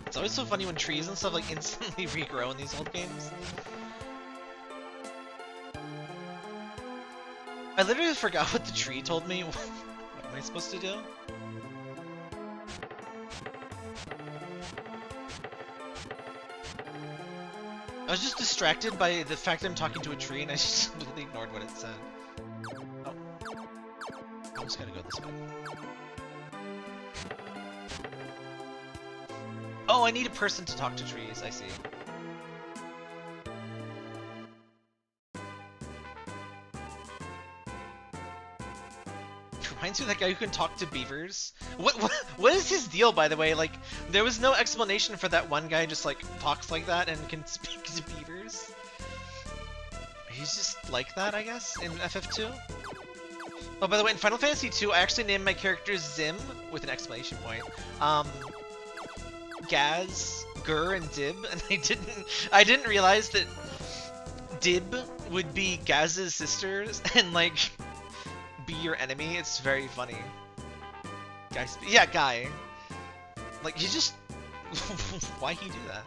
It's always so funny when trees and stuff like instantly regrow in these old games. I literally forgot what the tree told me. What am I supposed to do? I was just distracted by the fact that I'm talking to a tree and I just completely ignored what it said. Oh. I just gotta go this way. Oh, I need a person to talk to trees, I see. Reminds me of that guy who can talk to beavers. What is his deal, by the way? Like, there was no explanation for that one guy just like talks like that and can speak to beavers. He's just like that, I guess, in FF2. Oh, by the way, in Final Fantasy 2, I actually named my character Zim with an exclamation point. Gaz, Gur, and Dib, and I didn't realize that Dib would be Gaz's sisters and like be your enemy. It's very funny. Guy, yeah, Guy. Like, you just... Why he do that?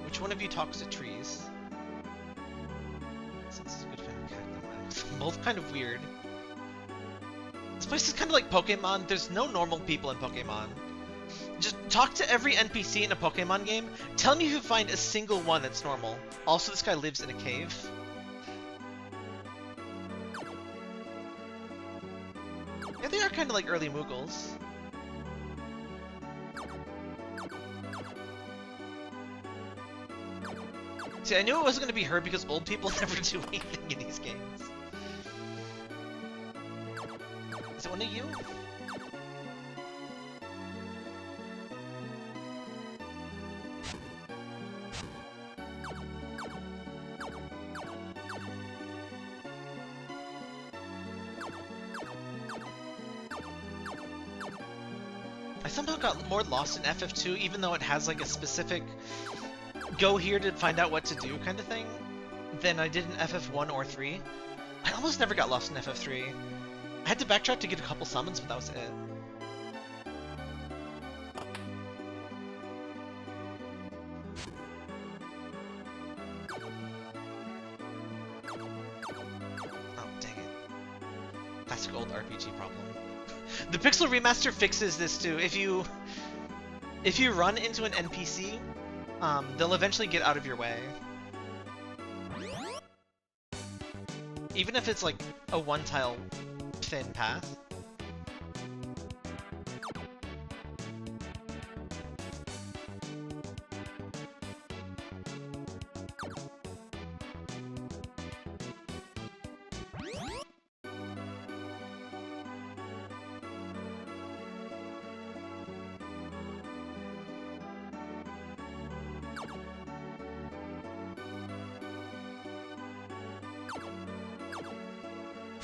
Which one of you talks to trees? Since it's a good fan of cacti. Both kind of weird. This place is kind of like Pokemon. There's no normal people in Pokemon. Just talk to every NPC in a Pokemon game. Tell me if you find a single one that's normal. Also, this guy lives in a cave. Yeah, they are kind of like early Moogles. See, I knew it wasn't going to be her because old people never do anything in these games. Is it one of you? I somehow got more lost in FF2, even though it has like a specific go here to find out what to do kind of thing, than I did in FF1 or 3. I almost never got lost in FF3. I had to backtrack to get a couple summons, but that was it. Oh, dang it. Classic old RPG problem. The Pixel Remaster fixes this too. If you run into an NPC, they'll eventually get out of your way. Even if it's like a one-tile thin path.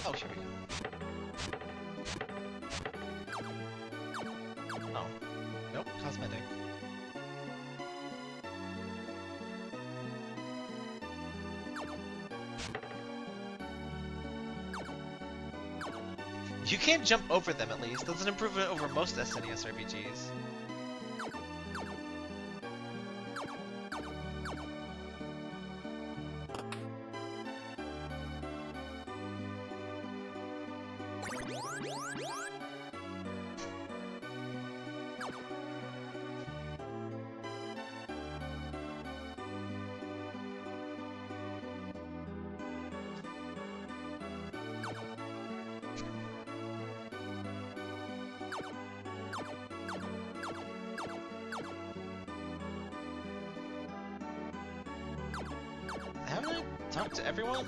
Oh, here we go. Oh. Nope, cosmetic. You can't jump over them at least. That's an improvement over most SNES RPGs. Haven't I talked to everyone?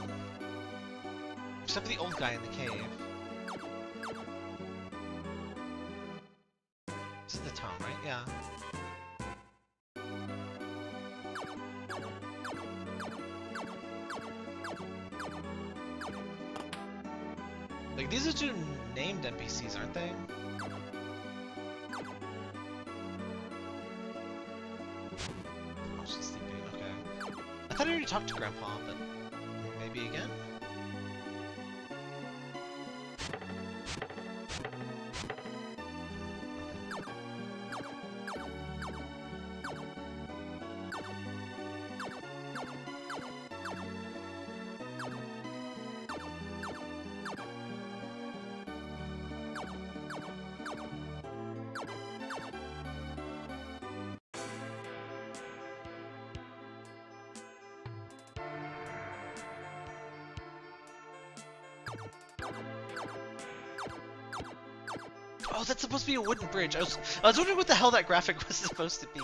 Except for the old guy in the cave. This is the town, right? Yeah. Like, these are two named NPCs, aren't they? Oh, she's sleeping, okay. I thought I already talked to Grandpa, but maybe again? Oh, that's supposed to be a wooden bridge. I was wondering what the hell that graphic was supposed to be.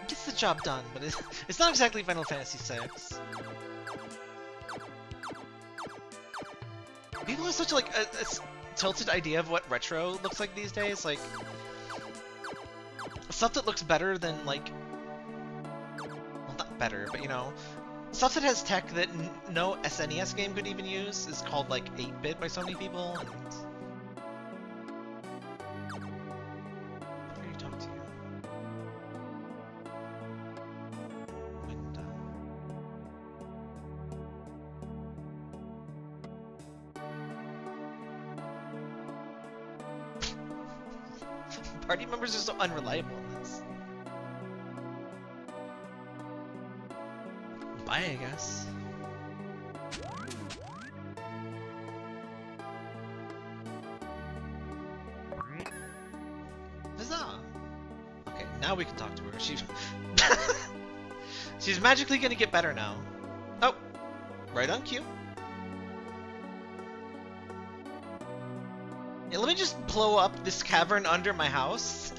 Gets the job done, but it's not exactly Final Fantasy VI. People have such like a tilted idea of what retro looks like these days. Like stuff that looks better than like, well, not better, but you know. Stuff that has tech that no SNES game could even use is called like 8-bit by so many people, and... How do you talk to you? party members are so unreliable in this. Bye, I guess. Huzzah! Okay, now we can talk to her. She's magically gonna get better now. Oh, right on cue. Yeah, let me just blow up this cavern under my house.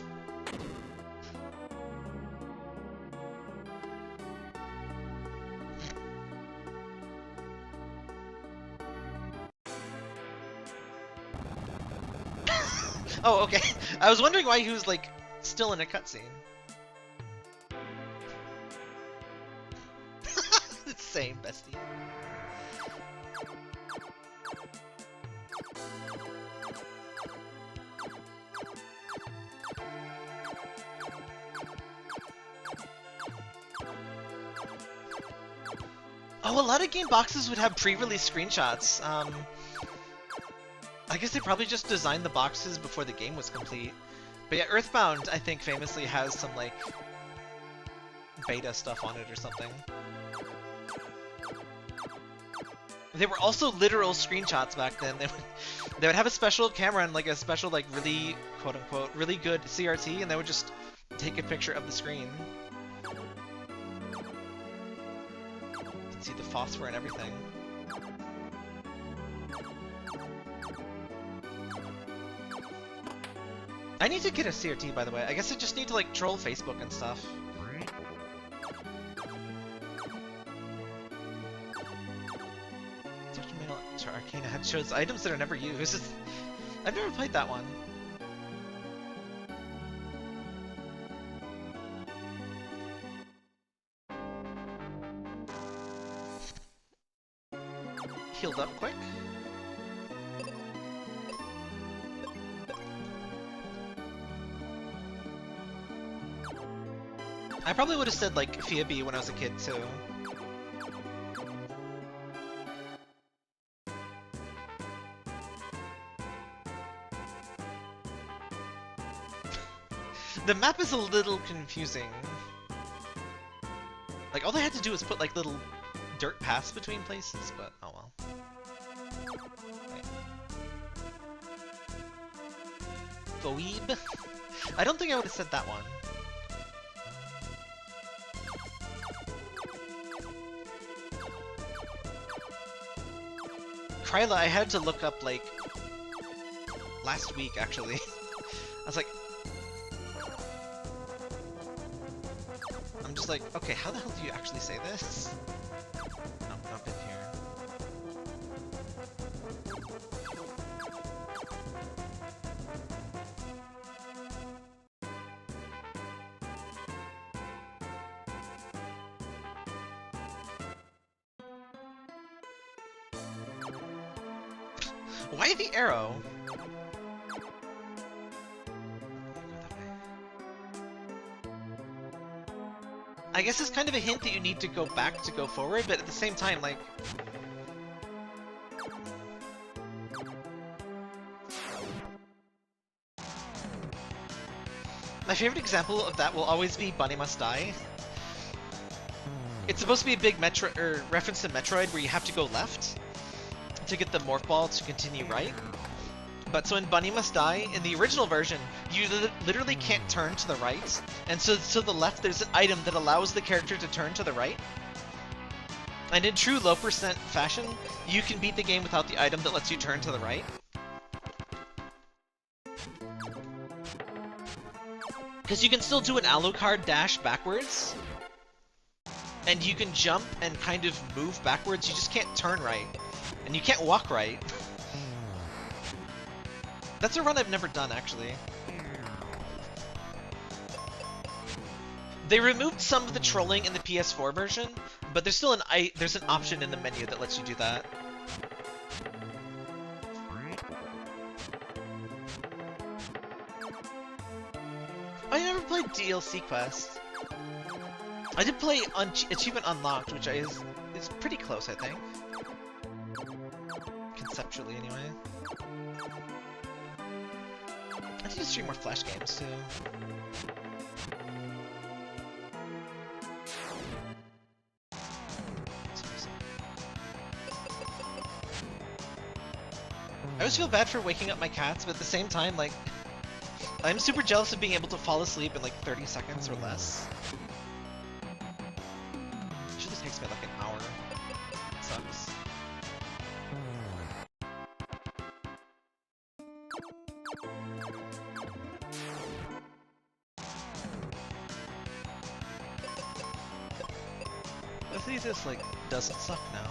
Oh, okay. I was wondering why he was, like, still in a cutscene. Same, bestie. Oh, a lot of game boxes would have pre-release screenshots. I guess they probably just designed the boxes before the game was complete. But yeah, Earthbound, I think, famously has some, like, beta stuff on it or something. They were also literal screenshots back then. They would have a special camera and, like, a special, like, really, quote-unquote, really good CRT, and they would just take a picture of the screen. You can see the phosphor and everything. I need to get a CRT, by the way. I guess I just need to, like, troll Facebook and stuff. Arcana Head shows items that are never used. I've never played that one. Healed up quick. I probably would have said, like, Phoebe when I was a kid, too. The map is a little confusing. Like, all they had to do was put, like, little dirt paths between places, but oh well. Right. Phoebe? I don't think I would have said that one. Kryla, I had to look up, like, last week, actually. I was like, I'm just like, okay, how the hell do you actually say this? No, up in here. Why the arrow? I guess it's kind of a hint that you need to go back to go forward, but at the same time, like... My favorite example of that will always be Bunny Must Die. It's supposed to be a big reference to Metroid where you have to go left to get the Morph Ball to continue right. But so in Bunny Must Die, in the original version, you literally can't turn to the right. And so to the left, there's an item that allows the character to turn to the right. And in true low percent fashion, you can beat the game without the item that lets you turn to the right. Because you can still do an Alucard dash backwards. And you can jump and kind of move backwards, you just can't turn right. And you can't walk right. That's a run I've never done, actually. They removed some of the trolling in the PS4 version, but there's still there's an option in the menu that lets you do that. I never played DLC Quest. I did play Achievement Unlocked, which is pretty close, I think. Conceptually, anyway. I need to stream more Flash games too. I always feel bad for waking up my cats, but at the same time, like, I'm super jealous of being able to fall asleep in like 30 seconds or less. Usually takes me like an hour. It sucks. What if he just like doesn't suck now?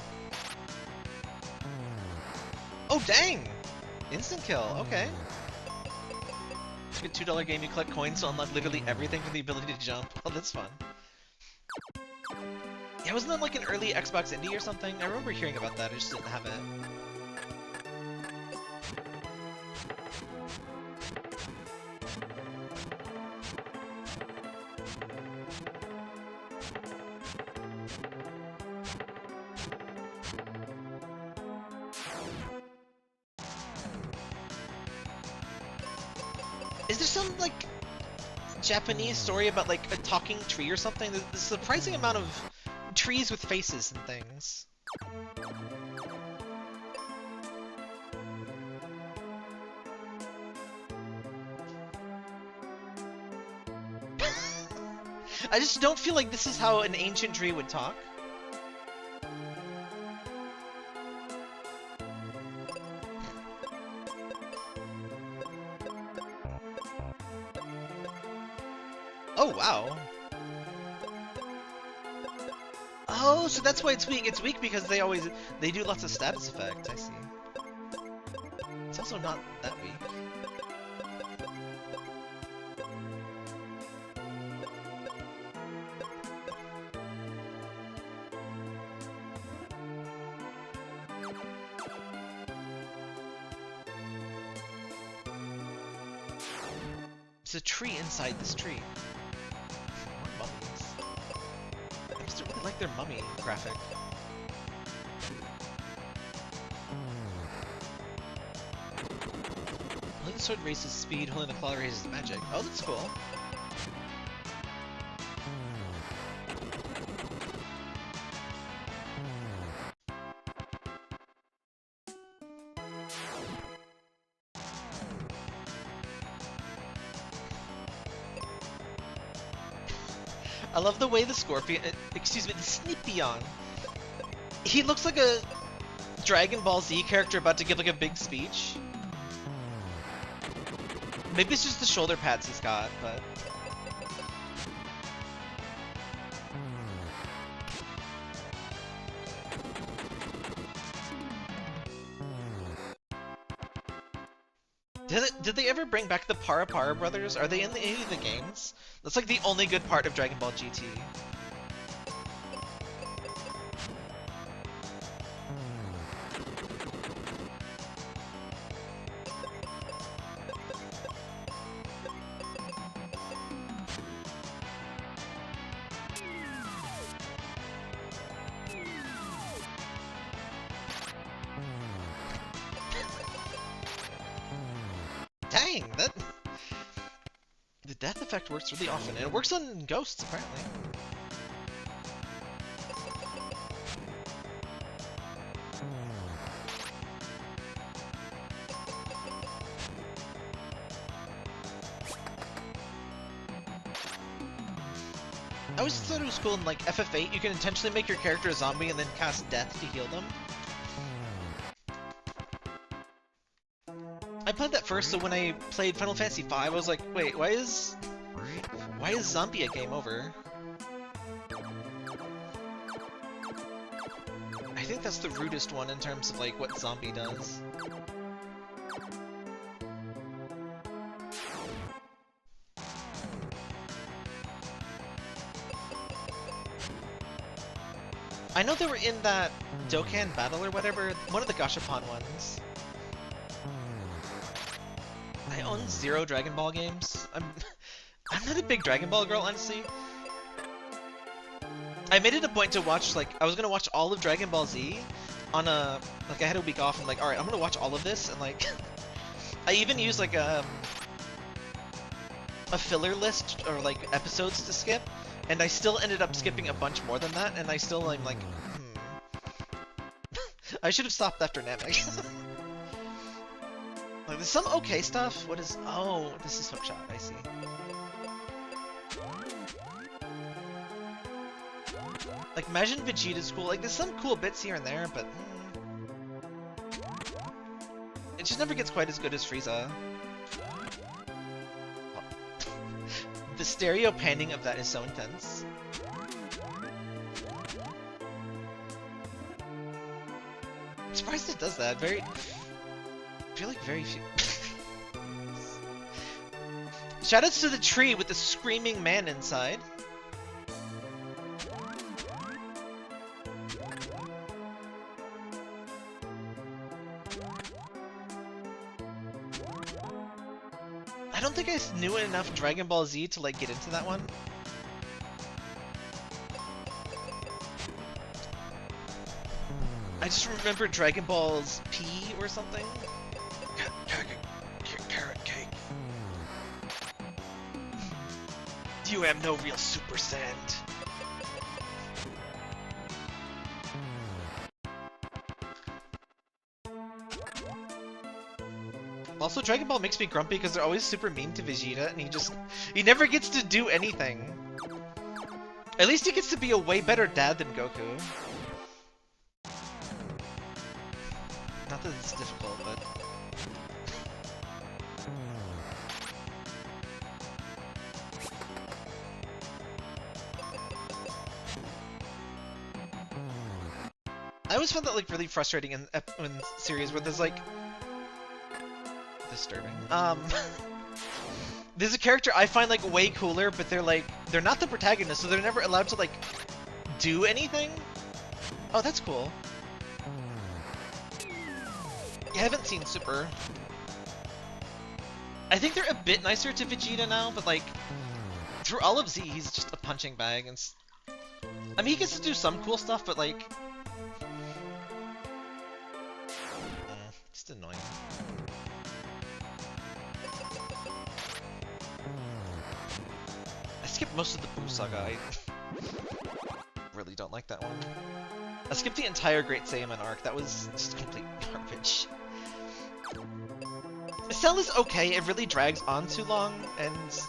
Oh dang! Instant kill, okay. It's a good $2 game, you collect coins to unlock literally everything from the ability to jump. Oh, that's fun. Yeah, wasn't that like an early Xbox indie or something? I remember hearing about that, I just didn't have it. Is there some, like, Japanese story about, like, a talking tree or something? There's a surprising amount of trees with faces and things. I just don't feel like this is how an ancient tree would talk. Oh, wow. Oh, so that's why it's weak. It's weak because they do lots of status effects, I see. It's also not that weak. There's a tree inside this tree. More mummies. I just don't really like their mummy graphic. Holding the sword raises speed, holding the claw raises magic. Oh, that's cool. I love the way the Scorpion, excuse me, the Snipion. He looks like a Dragon Ball Z character about to give like a big speech. Maybe it's just the shoulder pads he's got, but... Did they ever bring back the Para brothers? Are they in any of the games? That's like the only good part of Dragon Ball GT. Dang, that... The death effect works really often, and it works on ghosts, apparently. I always thought it was cool in, like, FF8, you can intentionally make your character a zombie and then cast death to heal them. I played that first, so when I played Final Fantasy V, I was like, wait, why is zombie a game over? I think that's the rudest one in terms of like what zombie does. I know they were in that Dokkan battle or whatever, one of the Gashapon ones. I own 0 Dragon Ball games. I'm not a big Dragon Ball girl, honestly. I made it a point to watch, like, I was gonna watch all of Dragon Ball Z on a, like, I had a week off and like, alright, I'm gonna watch all of this, and like, I even used like a filler list or like episodes to skip, and I still ended up skipping a bunch more than that, and I still am like, I should have stopped after Namek. Like, there's some okay stuff. What is? Oh, this is Hookshot. I see. Like, imagine Vegeta's cool. Like, there's some cool bits here and there, but it just never gets quite as good as Frieza. Oh. The stereo panning of that is so intense. I'm surprised it does that. I feel like very few. Shoutouts to the tree with the screaming man inside. I don't think I knew enough Dragon Ball Z to like get into that one. I just remember Dragon Ball's P or something. Carrot cake. You have no real Super Saiyan. Also, Dragon Ball makes me grumpy because they're always super mean to Vegeta, and he never gets to do anything. At least he gets to be a way better dad than Goku. Not that it's difficult, but... I always found that like really frustrating in series where there's like... disturbing. There's a character I find like way cooler, but they're not the protagonist, so they're never allowed to like do anything. Oh, that's cool. I haven't seen Super. I think they're a bit nicer to Vegeta now, but like through all of Z, he's just a punching bag. And I mean, he gets to do some cool stuff, but like, just annoying. I skipped most of the Boo Saga. I really don't like that one. I skipped the entire Great Saiyaman arc. That was just complete garbage. Cell is okay. It really drags on too long, and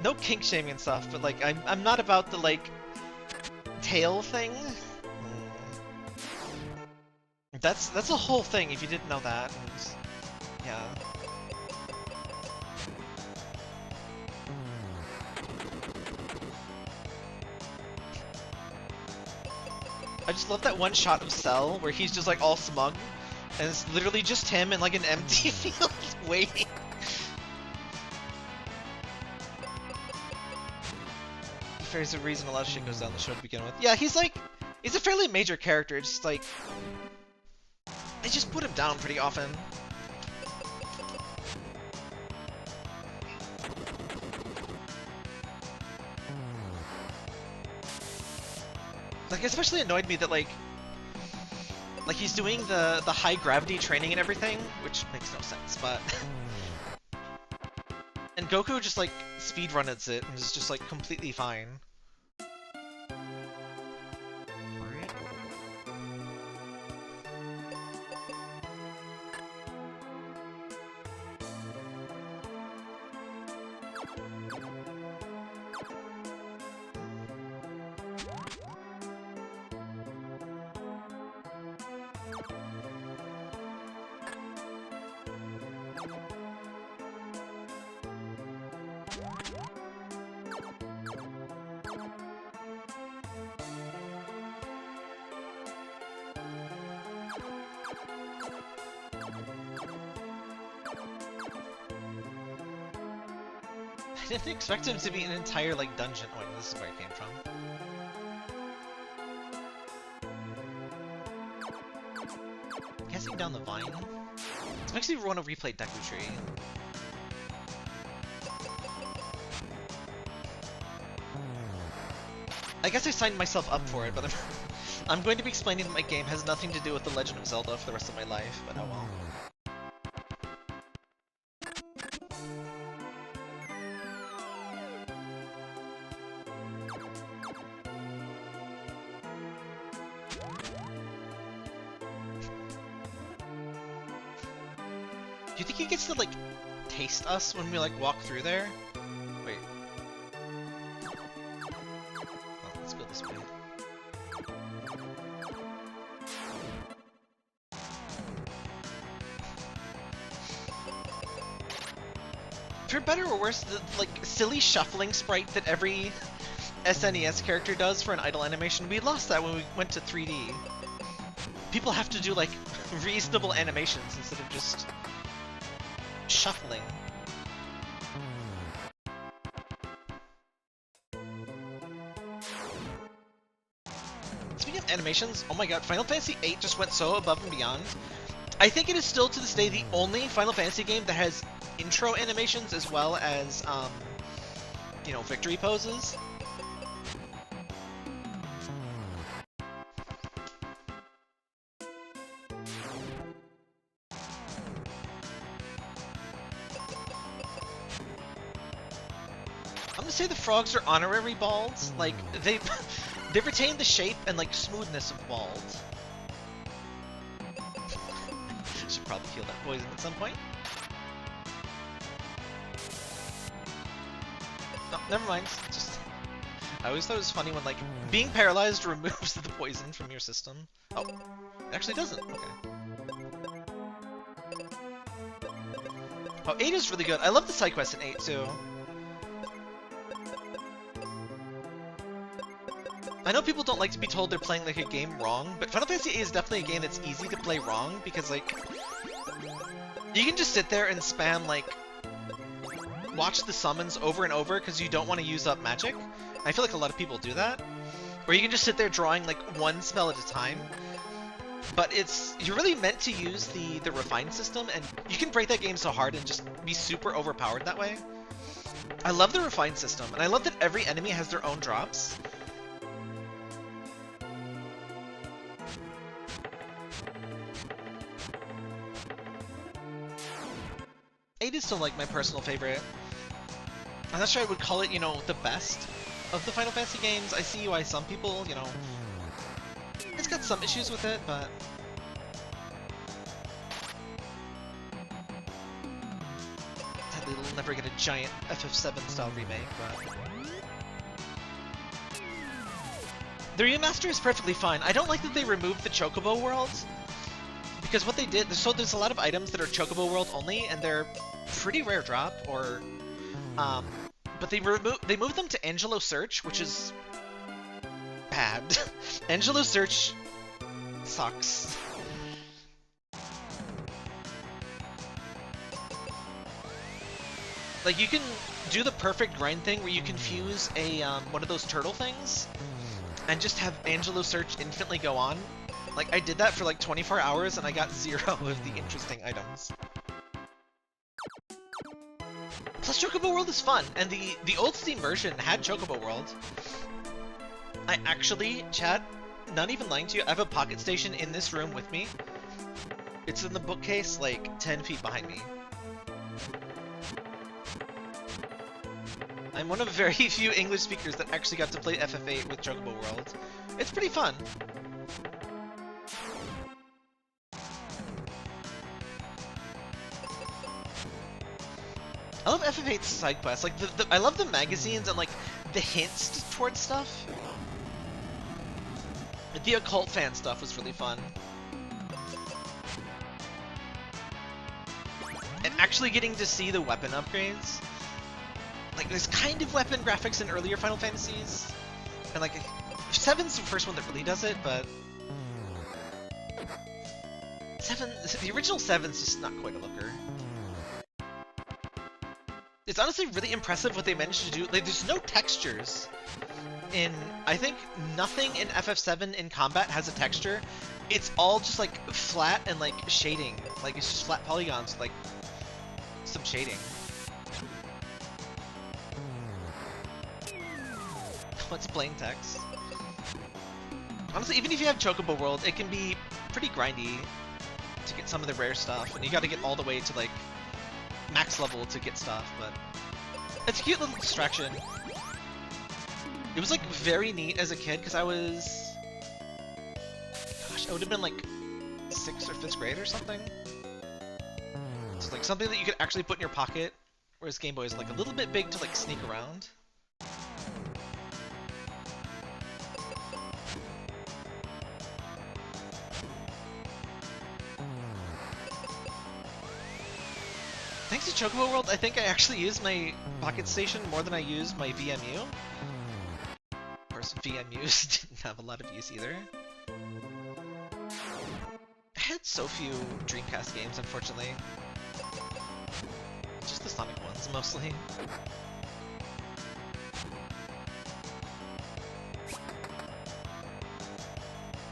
no kink shaming and stuff. But like, I'm not about the like tail thing. That's a whole thing. If you didn't know that, and yeah. I just love that one shot of Cell where he's just like all smug, and it's literally just him in like an empty field waiting. There's a reason a lot of shit goes down the show to begin with. Yeah, he's a fairly major character. It's just like they just put him down pretty often. Like, it especially annoyed me that like he's doing the high gravity training and everything, which makes no sense, but and Goku just like speedruns it and is just like completely fine. I didn't expect him to be an entire, like, dungeon. Oh, wait, this is where it came from. Guessing down the vine? This makes me want to replay Deku Tree. I guess I signed myself up for it, but I'm going to be explaining that my game has nothing to do with The Legend of Zelda for the rest of my life, but oh well. Do you think he gets to, like, taste us when we, like, walk through there? Wait. Oh, let's go this way. For better or worse, the, like, silly shuffling sprite that every SNES character does for an idle animation, we lost that when we went to 3D. People have to do, like, reasonable animations instead of just shuffling. Speaking of animations, oh my god, Final Fantasy VIII just went so above and beyond. I think it is still to this day the only Final Fantasy game that has intro animations as well as, you know, victory poses. I'm gonna say the frogs are honorary balds. Like, they retain the shape and, like, smoothness of bald. Should probably heal that poison at some point. No, never mind. Just, I always thought it was funny when, like, being paralyzed removes the poison from your system. Oh, it actually doesn't. Okay. Oh, 8 is really good. I love the side quest in 8 too. I know people don't like to be told they're playing, like, a game wrong, but Final Fantasy VIII is definitely a game that's easy to play wrong, because, like, you can just sit there and spam, like, watch the summons over and over because you don't want to use up magic. I feel like a lot of people do that. Or you can just sit there drawing, like, one spell at a time. But you're really meant to use the refine system, and you can break that game so hard and just be super overpowered that way. I love the refine system, and I love that every enemy has their own drops. Eight is still, like, my personal favorite. I'm not sure I would call it, you know, the best of the Final Fantasy games. I see why some people, you know, it's got some issues with it, but sadly we'll never get a giant FF7 style remake, but the remaster is perfectly fine. I don't like that they removed the Chocobo worlds, because what they did, so there's a lot of items that are Chocobo world only, and they're pretty rare drop, or but they moved them to Angelo Search, which is bad. Angelo Search sucks. Like, you can do the perfect grind thing where you confuse a one of those turtle things and just have Angelo Search infinitely go on. Like, I did that for like 24 hours and I got 0 of the interesting items. Plus, Chocobo World is fun, and the old Steam version had Chocobo World. I actually, chat, not even lying to you, I have a pocket station in this room with me. It's in the bookcase, like, 10 feet behind me. I'm one of very few English speakers that actually got to play FF8 with Chocobo World. It's pretty fun. I love FF8's side quests. Like, I love the magazines and, like, the hints towards stuff. The occult fan stuff was really fun. And actually getting to see the weapon upgrades. Like, there's kind of weapon graphics in earlier Final Fantasies. And, like, 7's the first one that really does it, but 7, the original 7's just not quite a looker. It's honestly really impressive what they managed to do. Like, there's no textures in, I think nothing in FF7 in combat has a texture. It's all just, like, flat and, like, shading. Like, it's just flat polygons with, like, some shading. What's plain text? Honestly, even if you have Chocobo World, it can be pretty grindy to get some of the rare stuff, and you gotta get all the way to, like, max level to get stuff, but it's a cute little distraction. It was, like, very neat as a kid, because I was, gosh, I would have been, like, 6th or 5th grade or something. So like something that you could actually put in your pocket, whereas Game Boy is like a little bit big to like sneak around. Thanks to Chocobo World, I think I actually use my Pocket Station more than I use my VMU. Of course, VMUs didn't have a lot of use either. I had so few Dreamcast games, unfortunately. Just the Sonic ones, mostly.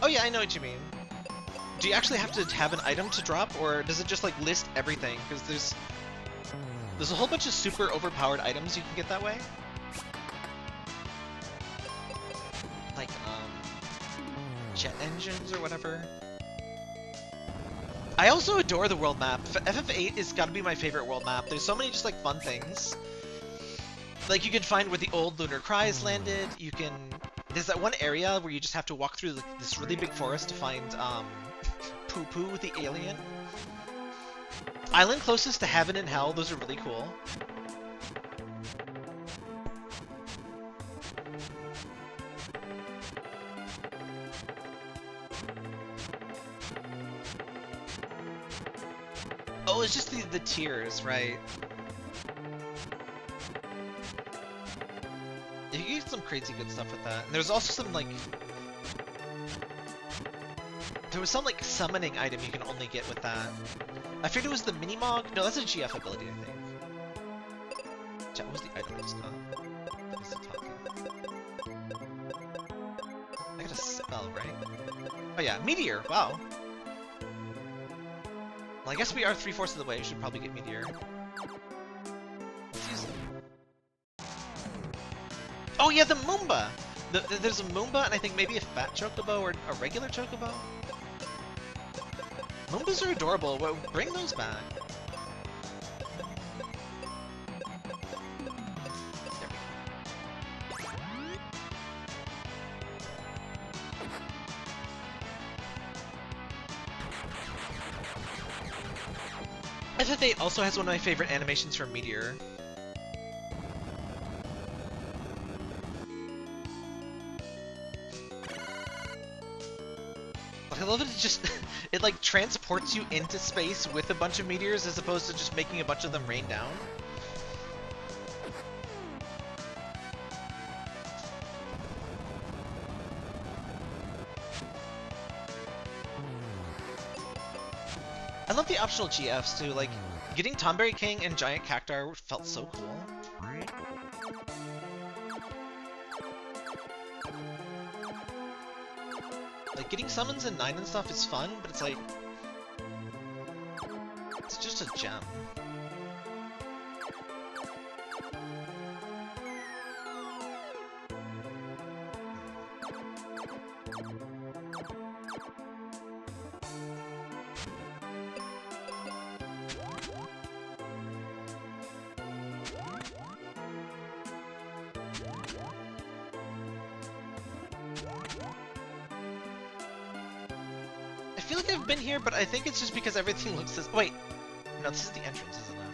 Oh yeah, I know what you mean. Do you actually have to have an item to drop, or does it just like list everything? Because there's a whole bunch of super overpowered items you can get that way. Like, jet engines or whatever. I also adore the world map. FF8 is gotta be my favorite world map. There's so many just like fun things. Like you can find where the old lunar cries landed. You can... There's that one area where you just have to walk through this really big forest to find, Poo Poo the alien. Island closest to Heaven and Hell, those are really cool. Oh, it's just the tiers, right? You can get some crazy good stuff with that. And there's also some, like... There was some, like, summoning item you can only get with that. I figured it was the Minimog. No, that's a GF ability, I think. Chat, what was the item I just got? That was the talking. I got a spell, right? Oh yeah, Meteor! Wow! Well, I guess we are 3/4 of the way. We should probably get Meteor. Let's use it. Oh yeah, the Moomba! There's a Moomba, and I think maybe a fat Chocobo or a regular Chocobo. Moombas are adorable. Well, bring those back. There we go. FF8 also has one of my favorite animations from Meteor. I love it. It just it like transports you into space with a bunch of meteors as opposed to just making a bunch of them rain down. I love the optional GFs too. Like getting Tomberry King and Giant Cactar felt so cool. Like, getting summons in 9 and stuff is fun, but it's like... It's just a gem. I feel like I've been here, but I think it's just because everything looks this- wait! No, this is the entrance, isn't it?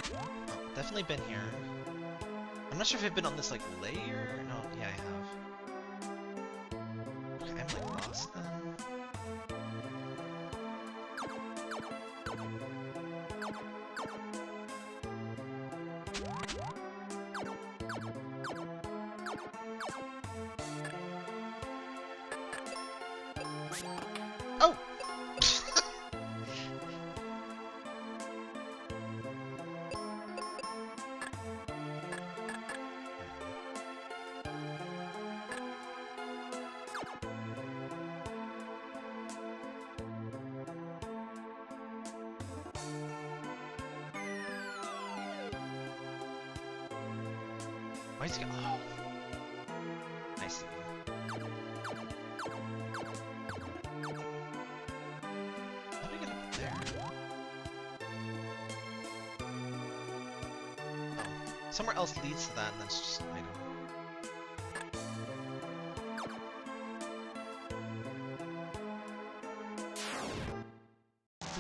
Oh, definitely been here. I'm not sure if I've been on this, like, layer? No, yeah, I have. Okay, I'm, like, lost then. Oh! Why is he going? Oh. I see. How do I get up there? Oh. Somewhere else leads to that, and that's just an item.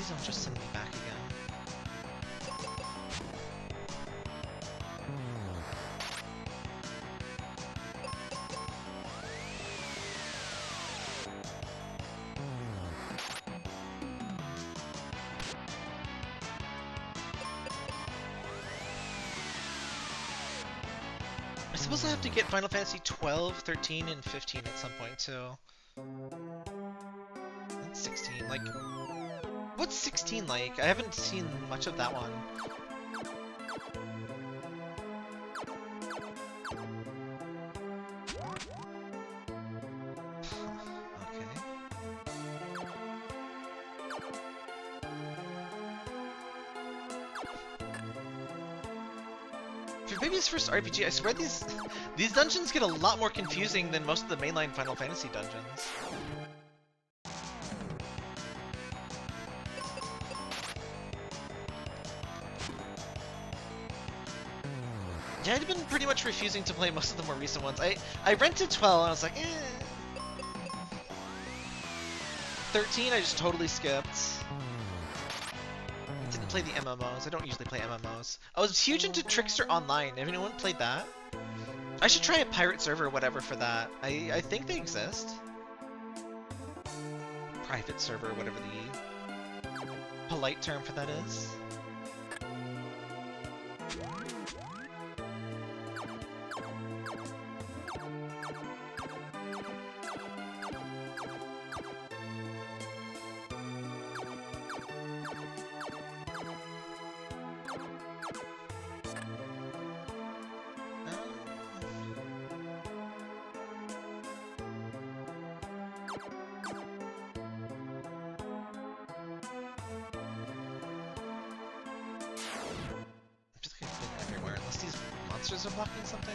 Please don't just send me back again. I suppose I have to get Final Fantasy 12, 13, and 15 at some point too. And 16, like... What's 16 like? I haven't seen much of that one. Okay. For Baby's first RPG, I swear these dungeons get a lot more confusing than most of the mainline Final Fantasy dungeons. Yeah, I'd been pretty much refusing to play most of the more recent ones. I rented 12 and I was like, eh. 13 I just totally skipped. I didn't play the MMOs. I don't usually play MMOs. I was huge into Trickster Online. Have anyone played that? I should try a pirate server or whatever for that. I think they exist. Private server, whatever the polite term for that is. Are blocking something?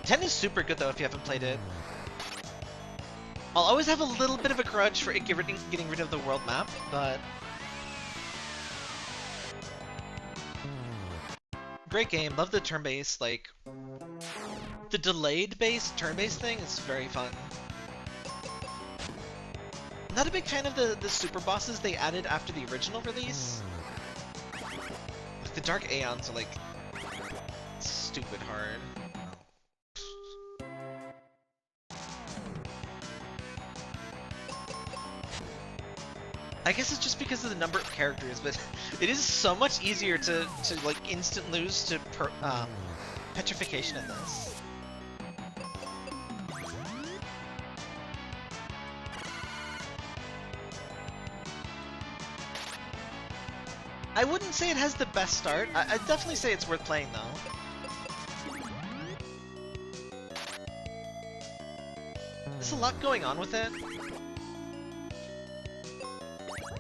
10 is super good though if you haven't played it. I'll always have a little bit of a grudge for it getting rid of the world map, but great game. Love the turn-based, like the delayed-based turn-based thing is very fun. Not a big fan of the super bosses they added after the original release. Like the Dark Aeons are like stupid hard. I guess it's just because of the number of characters, but it is so much easier to like instant lose to petrification in this. I wouldn't say it has the best start. I'd definitely say it's worth playing though. There's a lot going on with it.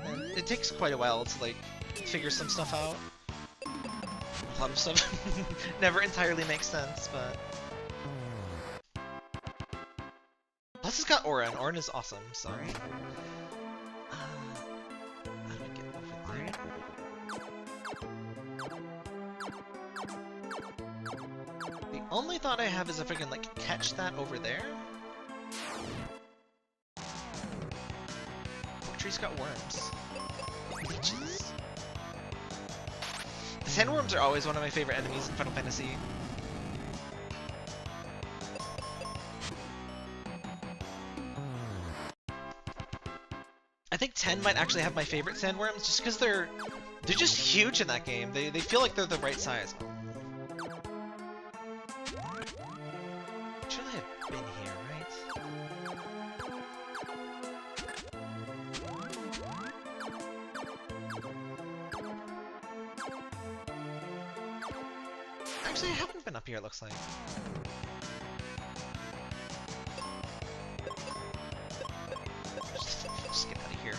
And it takes quite a while to like figure some stuff out. A lot of stuff never entirely makes sense, but... Plus it's got Aura, and Aura is awesome, sorry. How do we get over there? The only thought I have is if I can, like, catch that over there. Tree's got worms. Leeches. The sandworms are always one of my favorite enemies in Final Fantasy. I think 10 might actually have my favorite sandworms just because they're just huge in that game. They feel like they're the right size. Surely I've been here, right? Actually, I haven't been up here, it looks like. Just get out of here.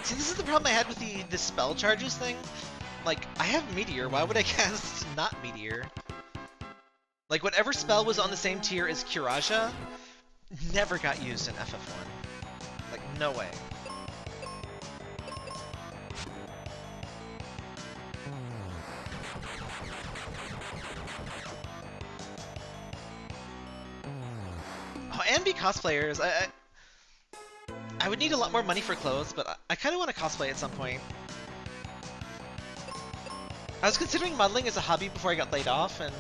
See, this is the problem I had with the spell charges thing. Like, I have Meteor, why would I cast not Meteor? Like, whatever spell was on the same tier as Kiraja never got used in FF1. Like, no way. be cosplayers. I would need a lot more money for clothes, but I kind of want to cosplay at some point. I was considering modeling as a hobby before I got laid off, and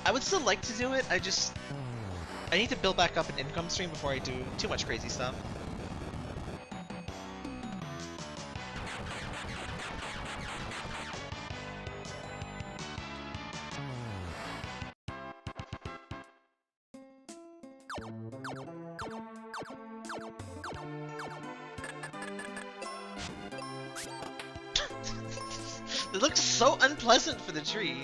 I would still like to do it. I need to build back up an income stream before I do too much crazy stuff. It looks so unpleasant for the tree.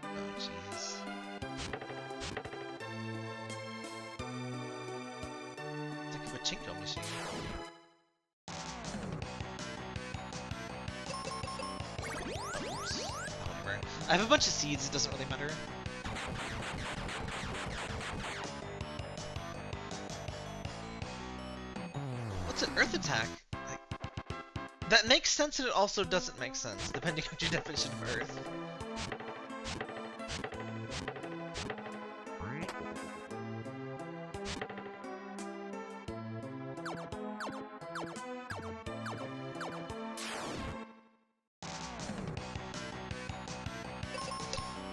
Oh, jeez. It's like a pachinko machine. Oops. Oh, whatever. I have a bunch of seeds, it doesn't really matter. What's an earth attack? That makes sense and it also doesn't make sense, depending on your definition of earth.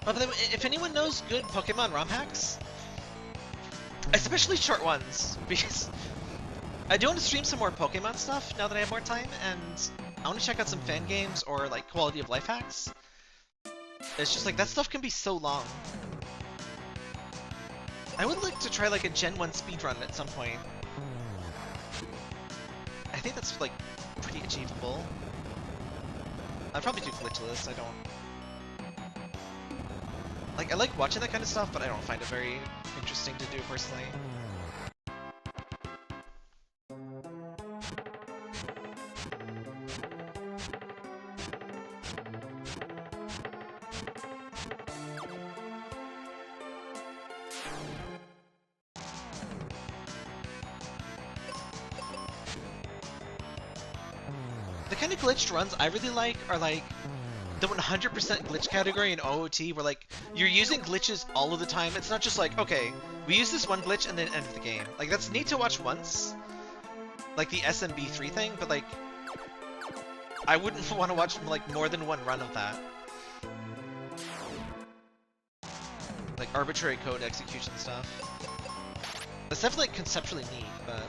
By the way, if anyone knows good Pokemon ROM hacks, especially short ones, because I do want to stream some more Pokemon stuff now that I have more time, and I want to check out some fan games or like quality of life hacks. It's just like that stuff can be so long. I would like to try like a Gen 1 speedrun at some point. I think that's like pretty achievable. I'd probably do glitchless, I don't... Like, I like watching that kind of stuff, but I don't find it very interesting to do personally. The kind of glitched runs I really like are like the 100% glitch category in OOT, where like you're using glitches all of the time. It's not just like, okay, we use this one glitch and then end the game. Like that's neat to watch once, like the SMB3 thing, but like I wouldn't want to watch like more than one run of that. Like arbitrary code execution stuff. That's definitely like, conceptually neat, but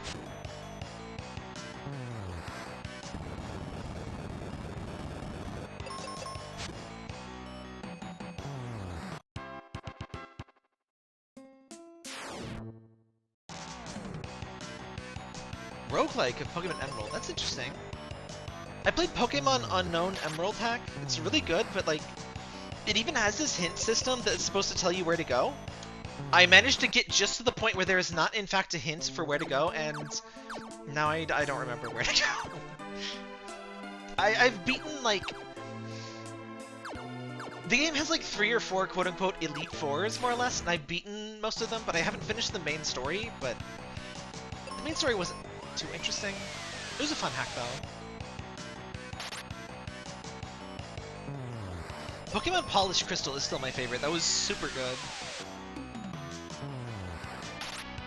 roguelike of Pokemon Emerald. That's interesting. I played Pokemon Unknown Emerald hack. It's really good, but like, it even has this hint system that's supposed to tell you where to go. I managed to get just to the point where there is not, in fact, a hint for where to go, and now I don't remember where to go. I've beaten, like... The game has like 3 or 4 quote-unquote Elite Fours, more or less, and I've beaten most of them, but I haven't finished the main story, but... The main story wasn't too interesting. It was a fun hack, though. Pokemon Polished Crystal is still my favorite. That was super good.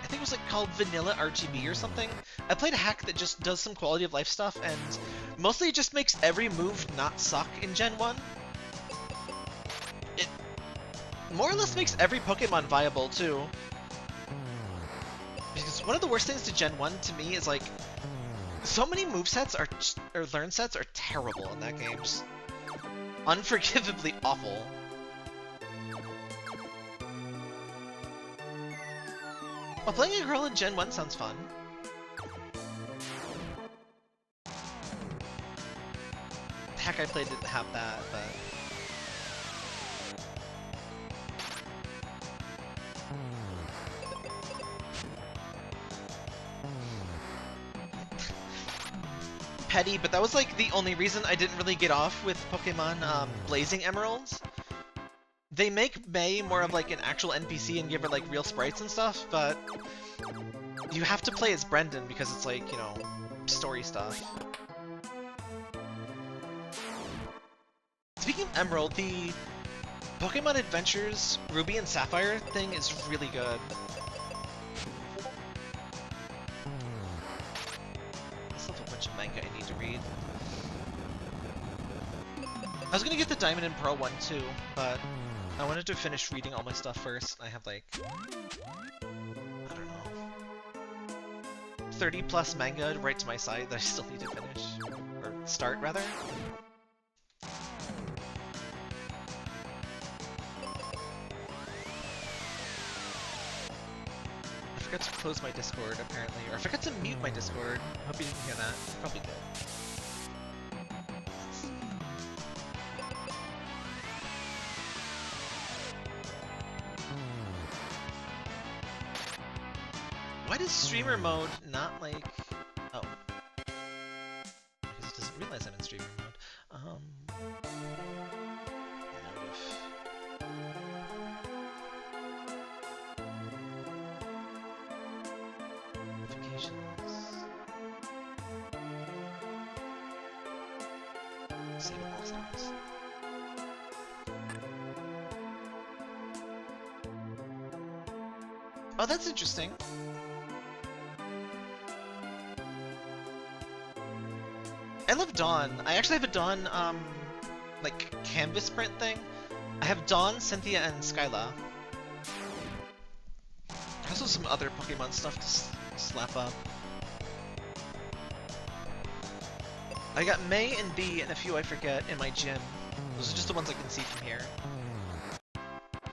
I think it was like called Vanilla RGB or something. I played a hack that just does some quality of life stuff, and mostly it just makes every move not suck in Gen 1. It more or less makes every Pokemon viable, too. Because one of the worst things to Gen 1 to me is like, so many movesets or learn sets are terrible in that game. Just unforgivably awful. Well, playing a girl in Gen 1 sounds fun. The hack I played didn't have that, but... petty, but that was like the only reason I didn't really get off with Pokemon Blazing Emeralds. They make May more of like an actual NPC and give her like real sprites and stuff, but you have to play as Brendan because it's like, you know, story stuff. Speaking of Emerald, Pokemon Adventures Ruby and Sapphire thing is really good. I still have a bunch of manga I need to read. I was gonna get the Diamond and Pearl one too, but I wanted to finish reading all my stuff first. I have like, I don't know, 30 plus manga right to my side that I still need to finish. Or start, rather. I forgot to close my Discord, apparently. Or I forgot to mute my Discord. Hope you didn't hear that. Probably did. Why does streamer mode not like... Oh. Because it doesn't realize I'm in streamer mode. Notifications. Save all stars. Oh, that's interesting. I love Dawn. I actually have a Dawn, like, canvas print thing. I have Dawn, Cynthia, and Skyla. Also some other Pokemon stuff to slap up. I got May and B and a few I forget in my gym. Those are just the ones I can see from here.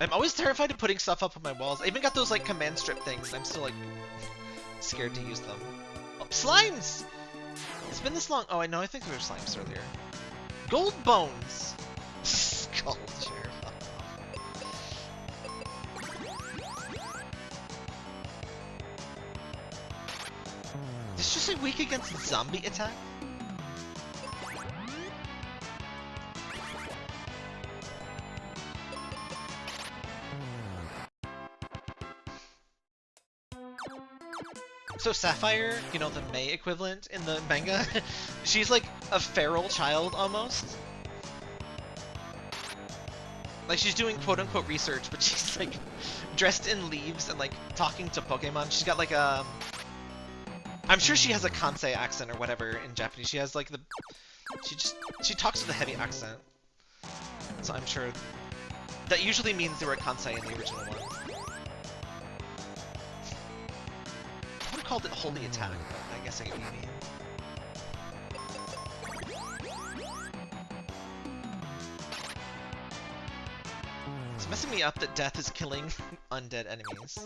I'm always terrified of putting stuff up on my walls. I even got those, like, command strip things, and I'm still, like, scared to use them. Oh, slimes! It's been this long. Oh, I know. I think there were slimes earlier. Gold bones. Skull chair. Did you say weak against zombie attack? So Sapphire, you know, the May equivalent in the manga, she's like a feral child almost. Like she's doing quote-unquote research, but she's like dressed in leaves and like talking to Pokemon. She's got like a... I'm sure she has a Kansei accent or whatever in Japanese. She has like the... She talks with a heavy accent. So I'm sure... That usually means there were Kansei in the original one. I would have called it Holy Attack, but I guess I get what you mean. It's messing me up that death is killing undead enemies.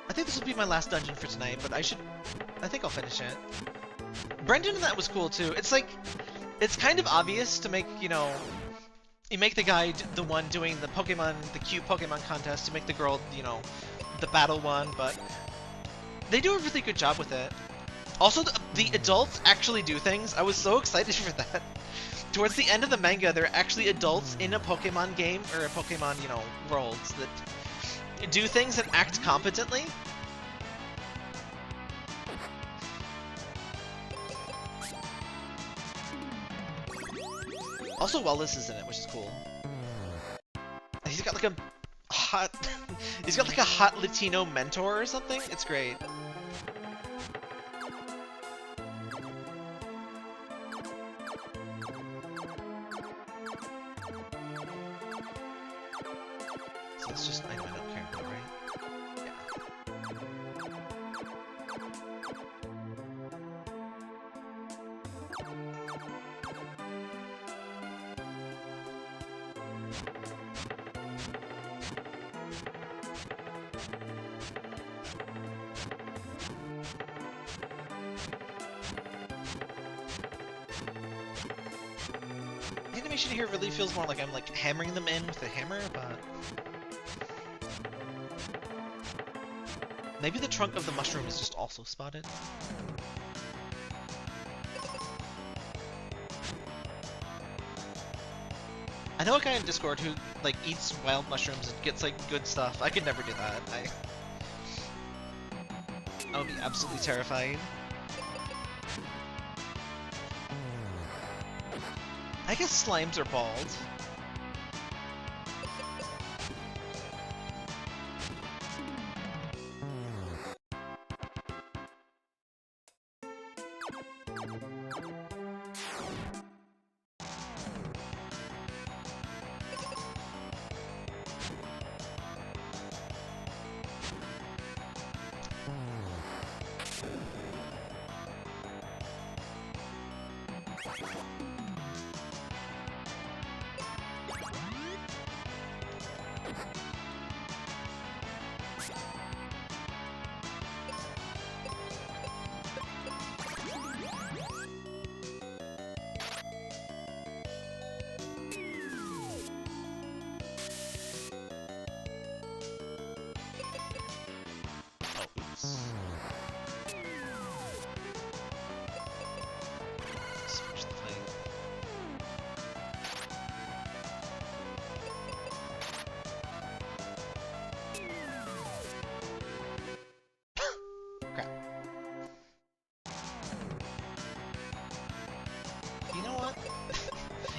I think this will be my last dungeon for tonight, but I think I'll finish it. Brendan and that was cool too. It's like, it's kind of obvious to make, you know, you make the guy the one doing the Pokemon, the cute Pokemon contest, to make the girl, you know, the battle one, but they do a really good job with it. Also, the adults actually do things. I was so excited for that. Towards the end of the manga, there are actually adults in a Pokemon game, or a Pokemon, you know, worlds that do things and act competently. Also, Wallace is in it, which is cool. He's got like a hot... he's got like a hot Latino mentor or something. It's great. So it's just... I know I don't care about, right? Yeah. The animation here really feels more like I'm like hammering them in with a hammer, but maybe the trunk of the mushroom is just also spotted. I know a guy in Discord who like eats wild mushrooms and gets like good stuff. I could never do that. I would be absolutely terrified. I guess slimes are bald.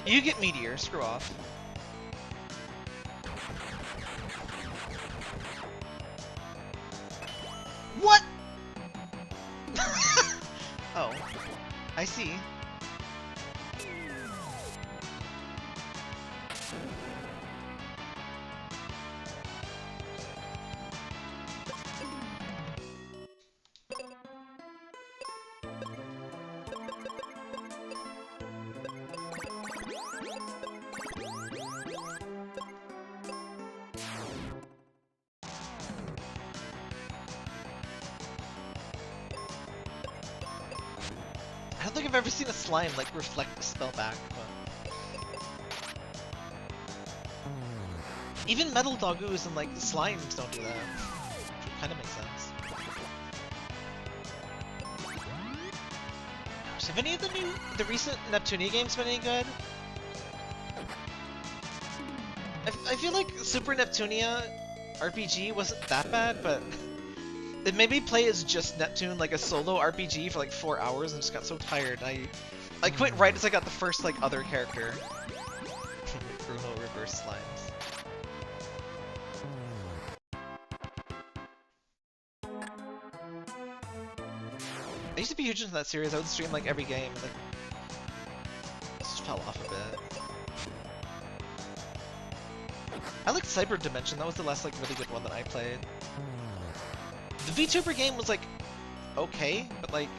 You get Meteor, screw off. What? Oh, I see. I don't think I've ever seen a slime like reflect the spell back, but even metal doggoos and like slimes don't do that. Which kind of makes sense. Gosh, have any of the recent Neptunia games been any good? I feel like Super Neptunia RPG wasn't that bad, but it made me play as just Neptune, like a solo RPG for like 4 hours and just got so tired. I quit right as I got the first like other character. Bruno reverse slimes. I used to be huge into that series. I would stream like every game. Like, it just fell off a bit. I liked Cyber Dimension. That was the last like really good one that I played. The VTuber game was like okay, but like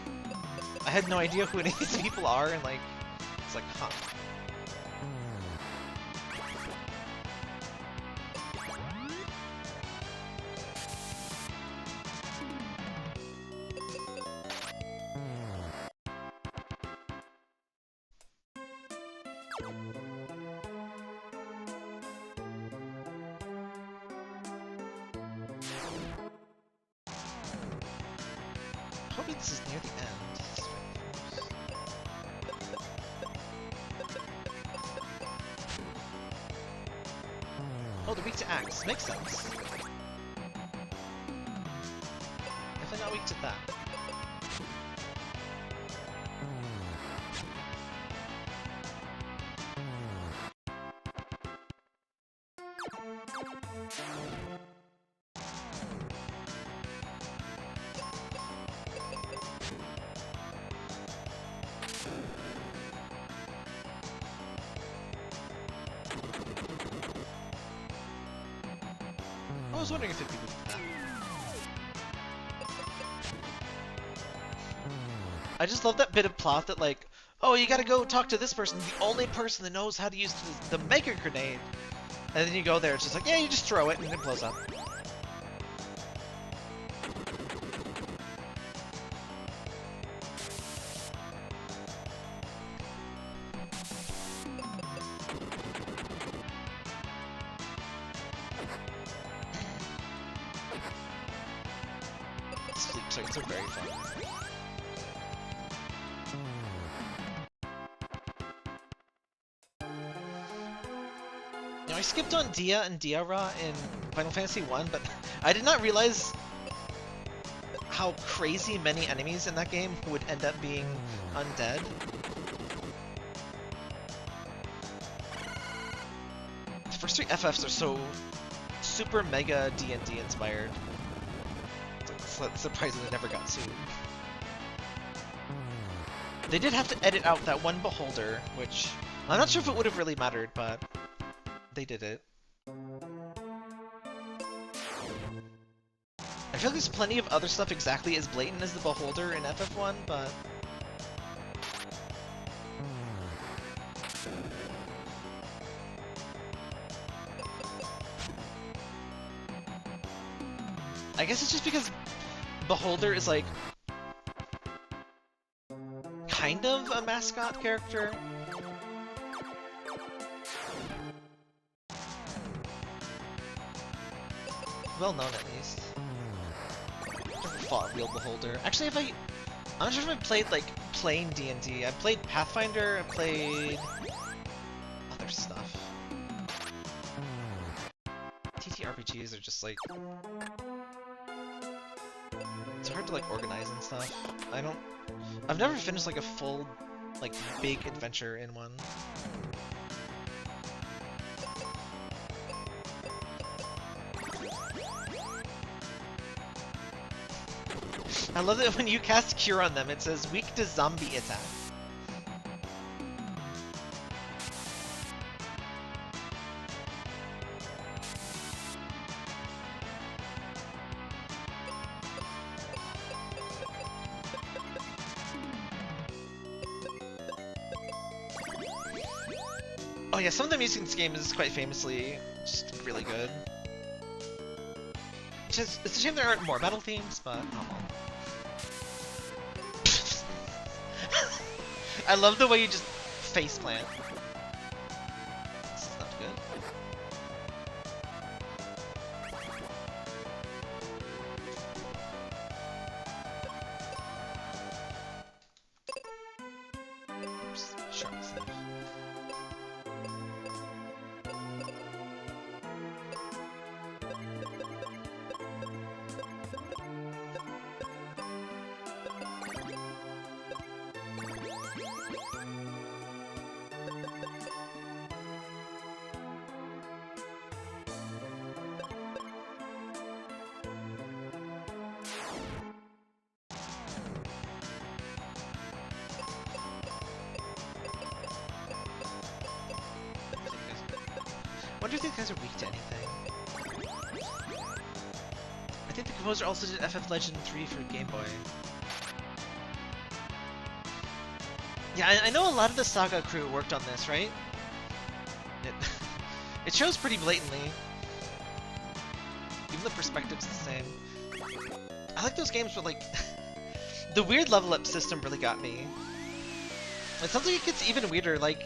I had no idea who any of these people are, and like it's like, huh. Hoping this is near the end. Oh, they're weak to axe. Makes sense. Definitely not weak to that. I was wondering if it'd be weak to that. I just love that bit of plot that like, oh, you gotta go talk to this person, the only person that knows how to use the Mega Grenade. And then you go there, it's just like, yeah, you just throw it and it blows up. Sleep circuits are very fun. I skipped on Dia and Diara in Final Fantasy 1, but I did not realize how crazy many enemies in that game would end up being undead. first 3 FFs are so super mega D&D inspired. It's like surprising they never got sued. They did have to edit out that one beholder, which I'm not sure if it would have really mattered, but they did it. I feel like there's plenty of other stuff exactly as blatant as the beholder in FF1, but I guess it's just because beholder is like kind of a mascot character. Well known at least. I've never fought real beholder. Actually, I'm not sure if I've played like plain D&D. I've played Pathfinder, I've played other stuff. TTRPGs are just like, it's hard to like organize and stuff. I've never finished like a full like big adventure in one. I love that when you cast Cure on them, it says weak to zombie attack. Oh yeah, some of the music in this game is quite famously just really good. It's a shame there aren't more battle themes, but oh well. I love the way you just faceplant. This is not good. Oops, sure. I wonder if these guys are weak to anything. I think the composer also did FF Legend 3 for Game Boy. Yeah, I know a lot of the Saga crew worked on this, right? It shows pretty blatantly. Even the perspective's the same. I like those games where, like, the weird level up system really got me. It sounds like it gets even weirder, like,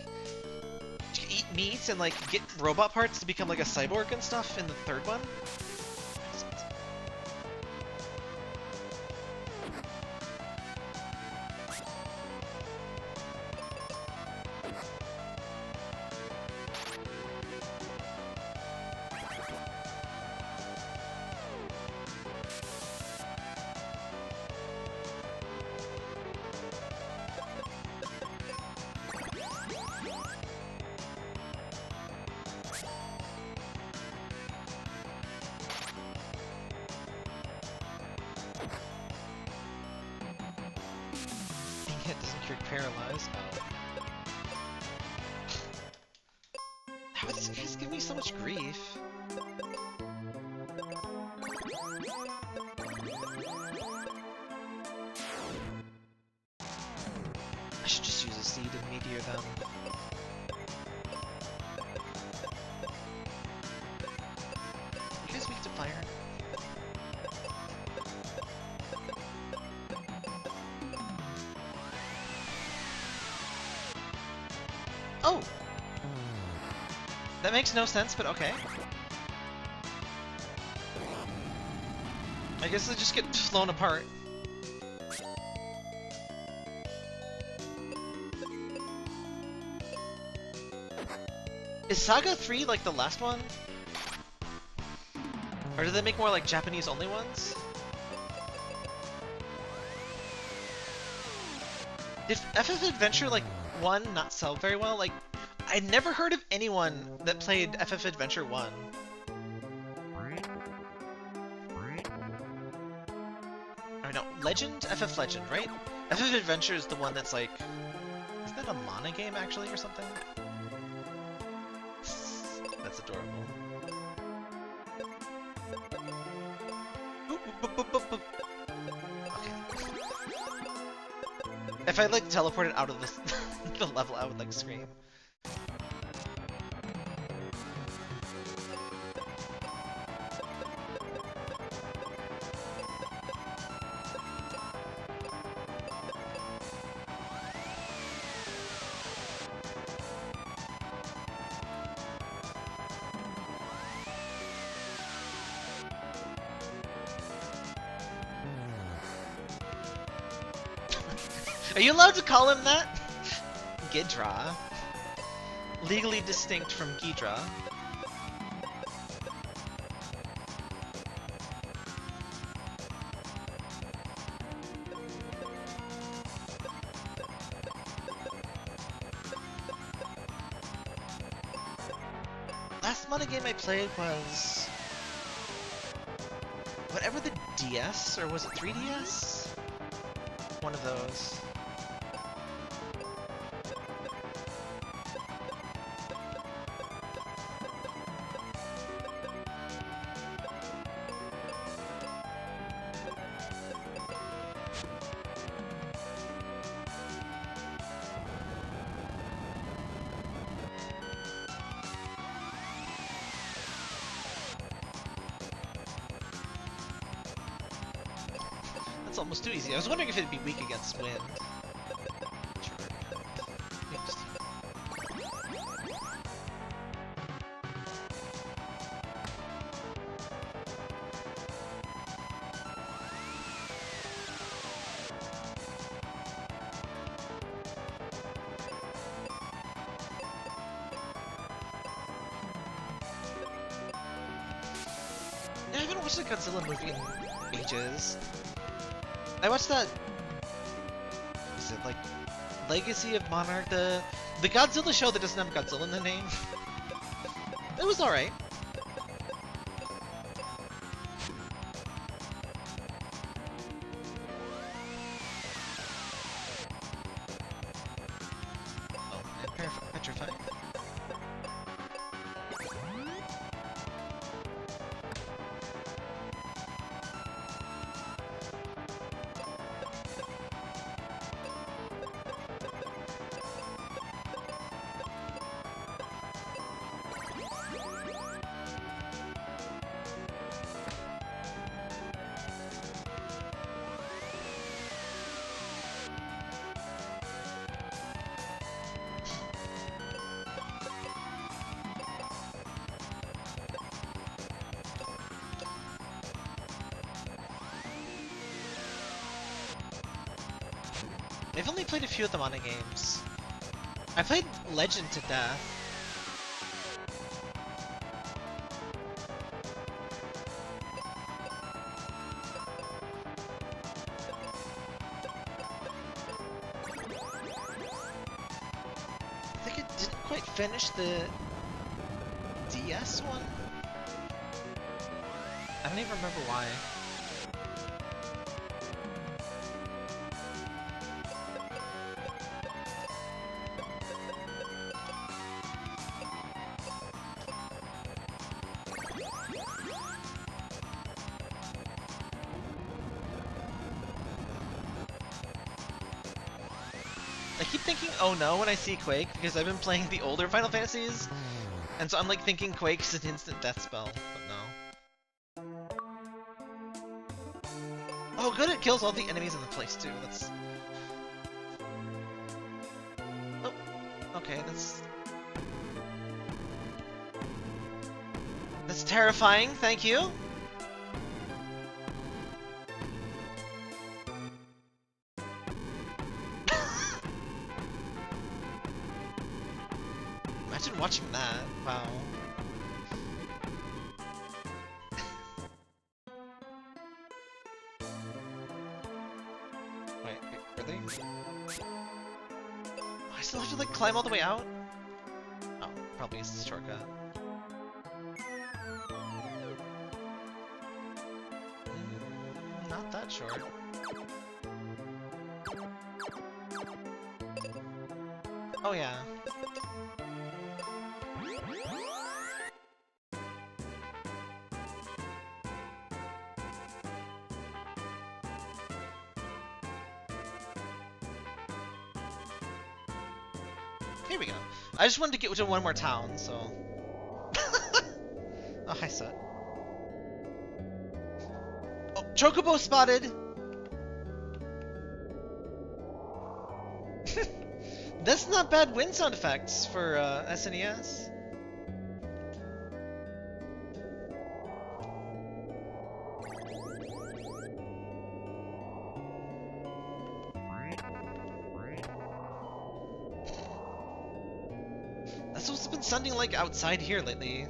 you can eat meat and, like, get robot parts to become, like, a cyborg and stuff in the third one. How are these guys giving me so much grief? I should just use a seed and meteor them. You guys weak to fire? Oh! That makes no sense, but okay. I guess they just get flown apart. Is Saga 3 like the last one? Or do they make more like Japanese only ones? Did FF Adventure like 1 not sell very well? Like, I'd never heard of anyone that played FF Adventure 1. Or no, Legend? FF Legend, right? FF Adventure is the one that's like... Isn't that a mana game, actually, or something? That's adorable. Okay. If I, like, teleported out of this the level, I would, like, scream. Are you allowed to call him that? Gidra. Legally distinct from Ghidra. Last mana game I played was... whatever the DS, or was it 3DS? One of those. That's almost too easy. I was wondering if it'd be weak against wind. I haven't watched a Godzilla movie in ages. I watched that... is it like... Legacy of Monarch? The Godzilla show that doesn't have Godzilla in the name? It was alright. Oh, I'm petrified. I've only played a few of the mana games. I played Legend to death. I think it didn't quite finish the DS one. I don't even remember why. I keep thinking, oh no, when I see Quake, because I've been playing the older Final Fantasies, and so I'm like thinking Quake is an instant death spell, but no. Oh good, it kills all the enemies in the place too, that's... Oh, okay, that's... That's terrifying, thank you! Imagine watching that. Wow. Wait, really? Oh, I still have to like climb all the way out? default-based shortcut. Not that short. Oh yeah. Here we go. I just wanted to get to one more town, so... Oh, hi, Sut. Oh, Chocobo spotted! That's not bad wind sound effects for SNES. That's what's been sounding like outside here lately.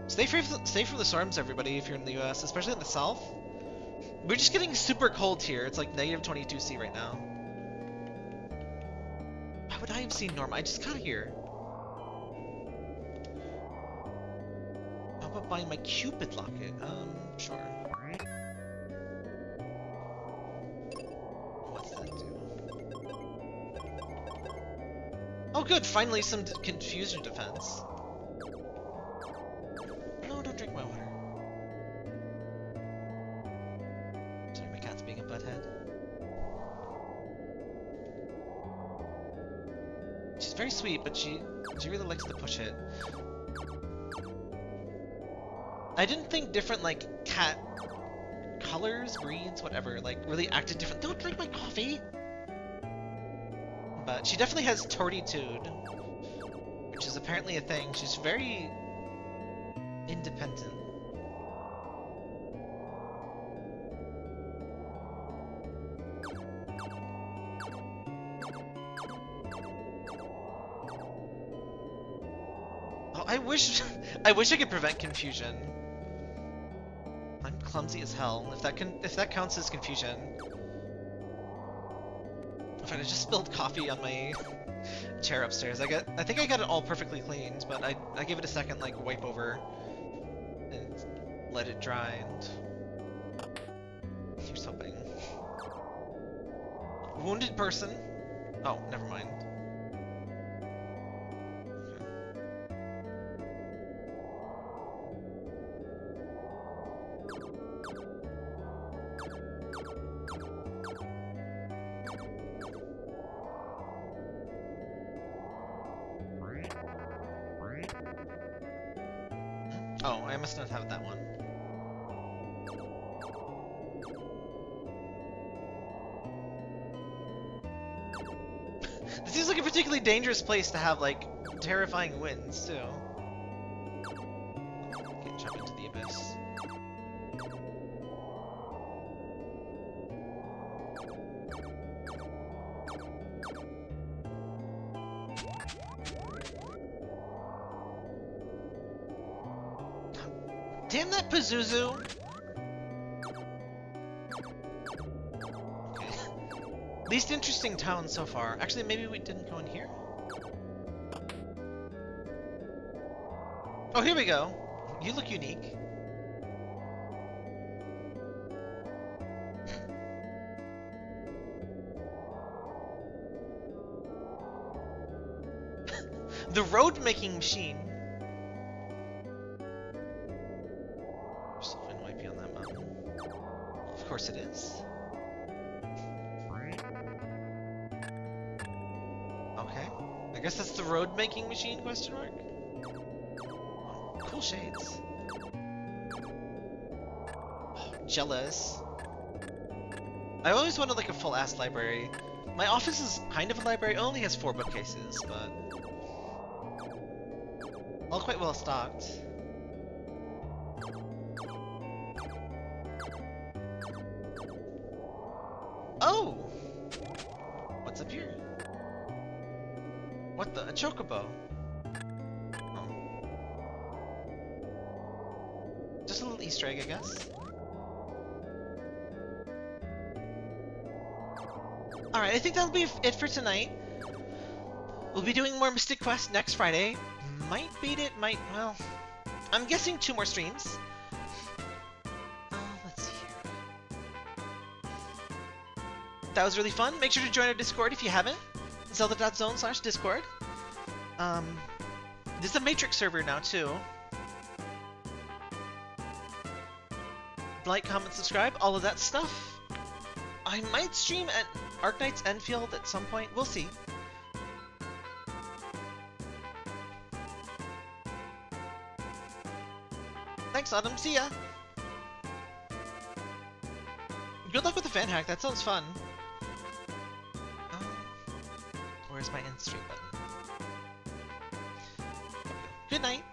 Stay from the storms, everybody, if you're in the US, especially in the south. We're just getting super cold here. It's like negative 22°C right now. Why would I have seen Norma? I just got here. How about buying my Cupid locket? Sure. What's that do? Oh good, finally some confusion defense. No, don't drink my water. Sorry, my cat's being a butthead. She's very sweet, but she really likes to push it. I didn't think different, like, cat colors, breeds, whatever, like, really acted different. Don't drink my coffee! But she definitely has tortitude, which is apparently a thing. She's very independent. Oh, I wish I could prevent confusion. I'm clumsy as hell. If that counts as confusion. Fine, I just spilled coffee on my chair upstairs. I think I got it all perfectly cleaned, but I gave it a second, like, wipe over and let it dry, and here's hoping. Wounded person? Oh, never mind. Oh, I must not have that one. This seems like a particularly dangerous place to have, like, terrifying winds, too. Okay, jump into the abyss. Damn that Pazuzu! Okay. Least interesting town so far. Actually, maybe we didn't go in here? Oh, here we go. You look unique. The road-making machine. Of course it is. Okay. I guess that's the road-making machine, question mark? Oh, cool shades. Oh, jealous. I always wanted, like, a full-ass library. My office is kind of a library. It only has 4 bookcases, but all quite well stocked. Oh! What's up here? What the? A chocobo? Oh. Just a little Easter egg, I guess. Alright, I think that'll be it for tonight. We'll be doing more Mystic Quest next Friday. might beat it, well, I'm guessing 2 more streams. Let's see here. That was really fun. Make sure to join our Discord if you haven't. Zelda.zone/Discord. This is a Matrix server now, too. Like, comment, subscribe, all of that stuff. I might stream at Arknight's Enfield at some point. We'll see. Thanks, Autumn. See ya. Good luck with the fan hack. That sounds fun. Where's my end stream button? Good night.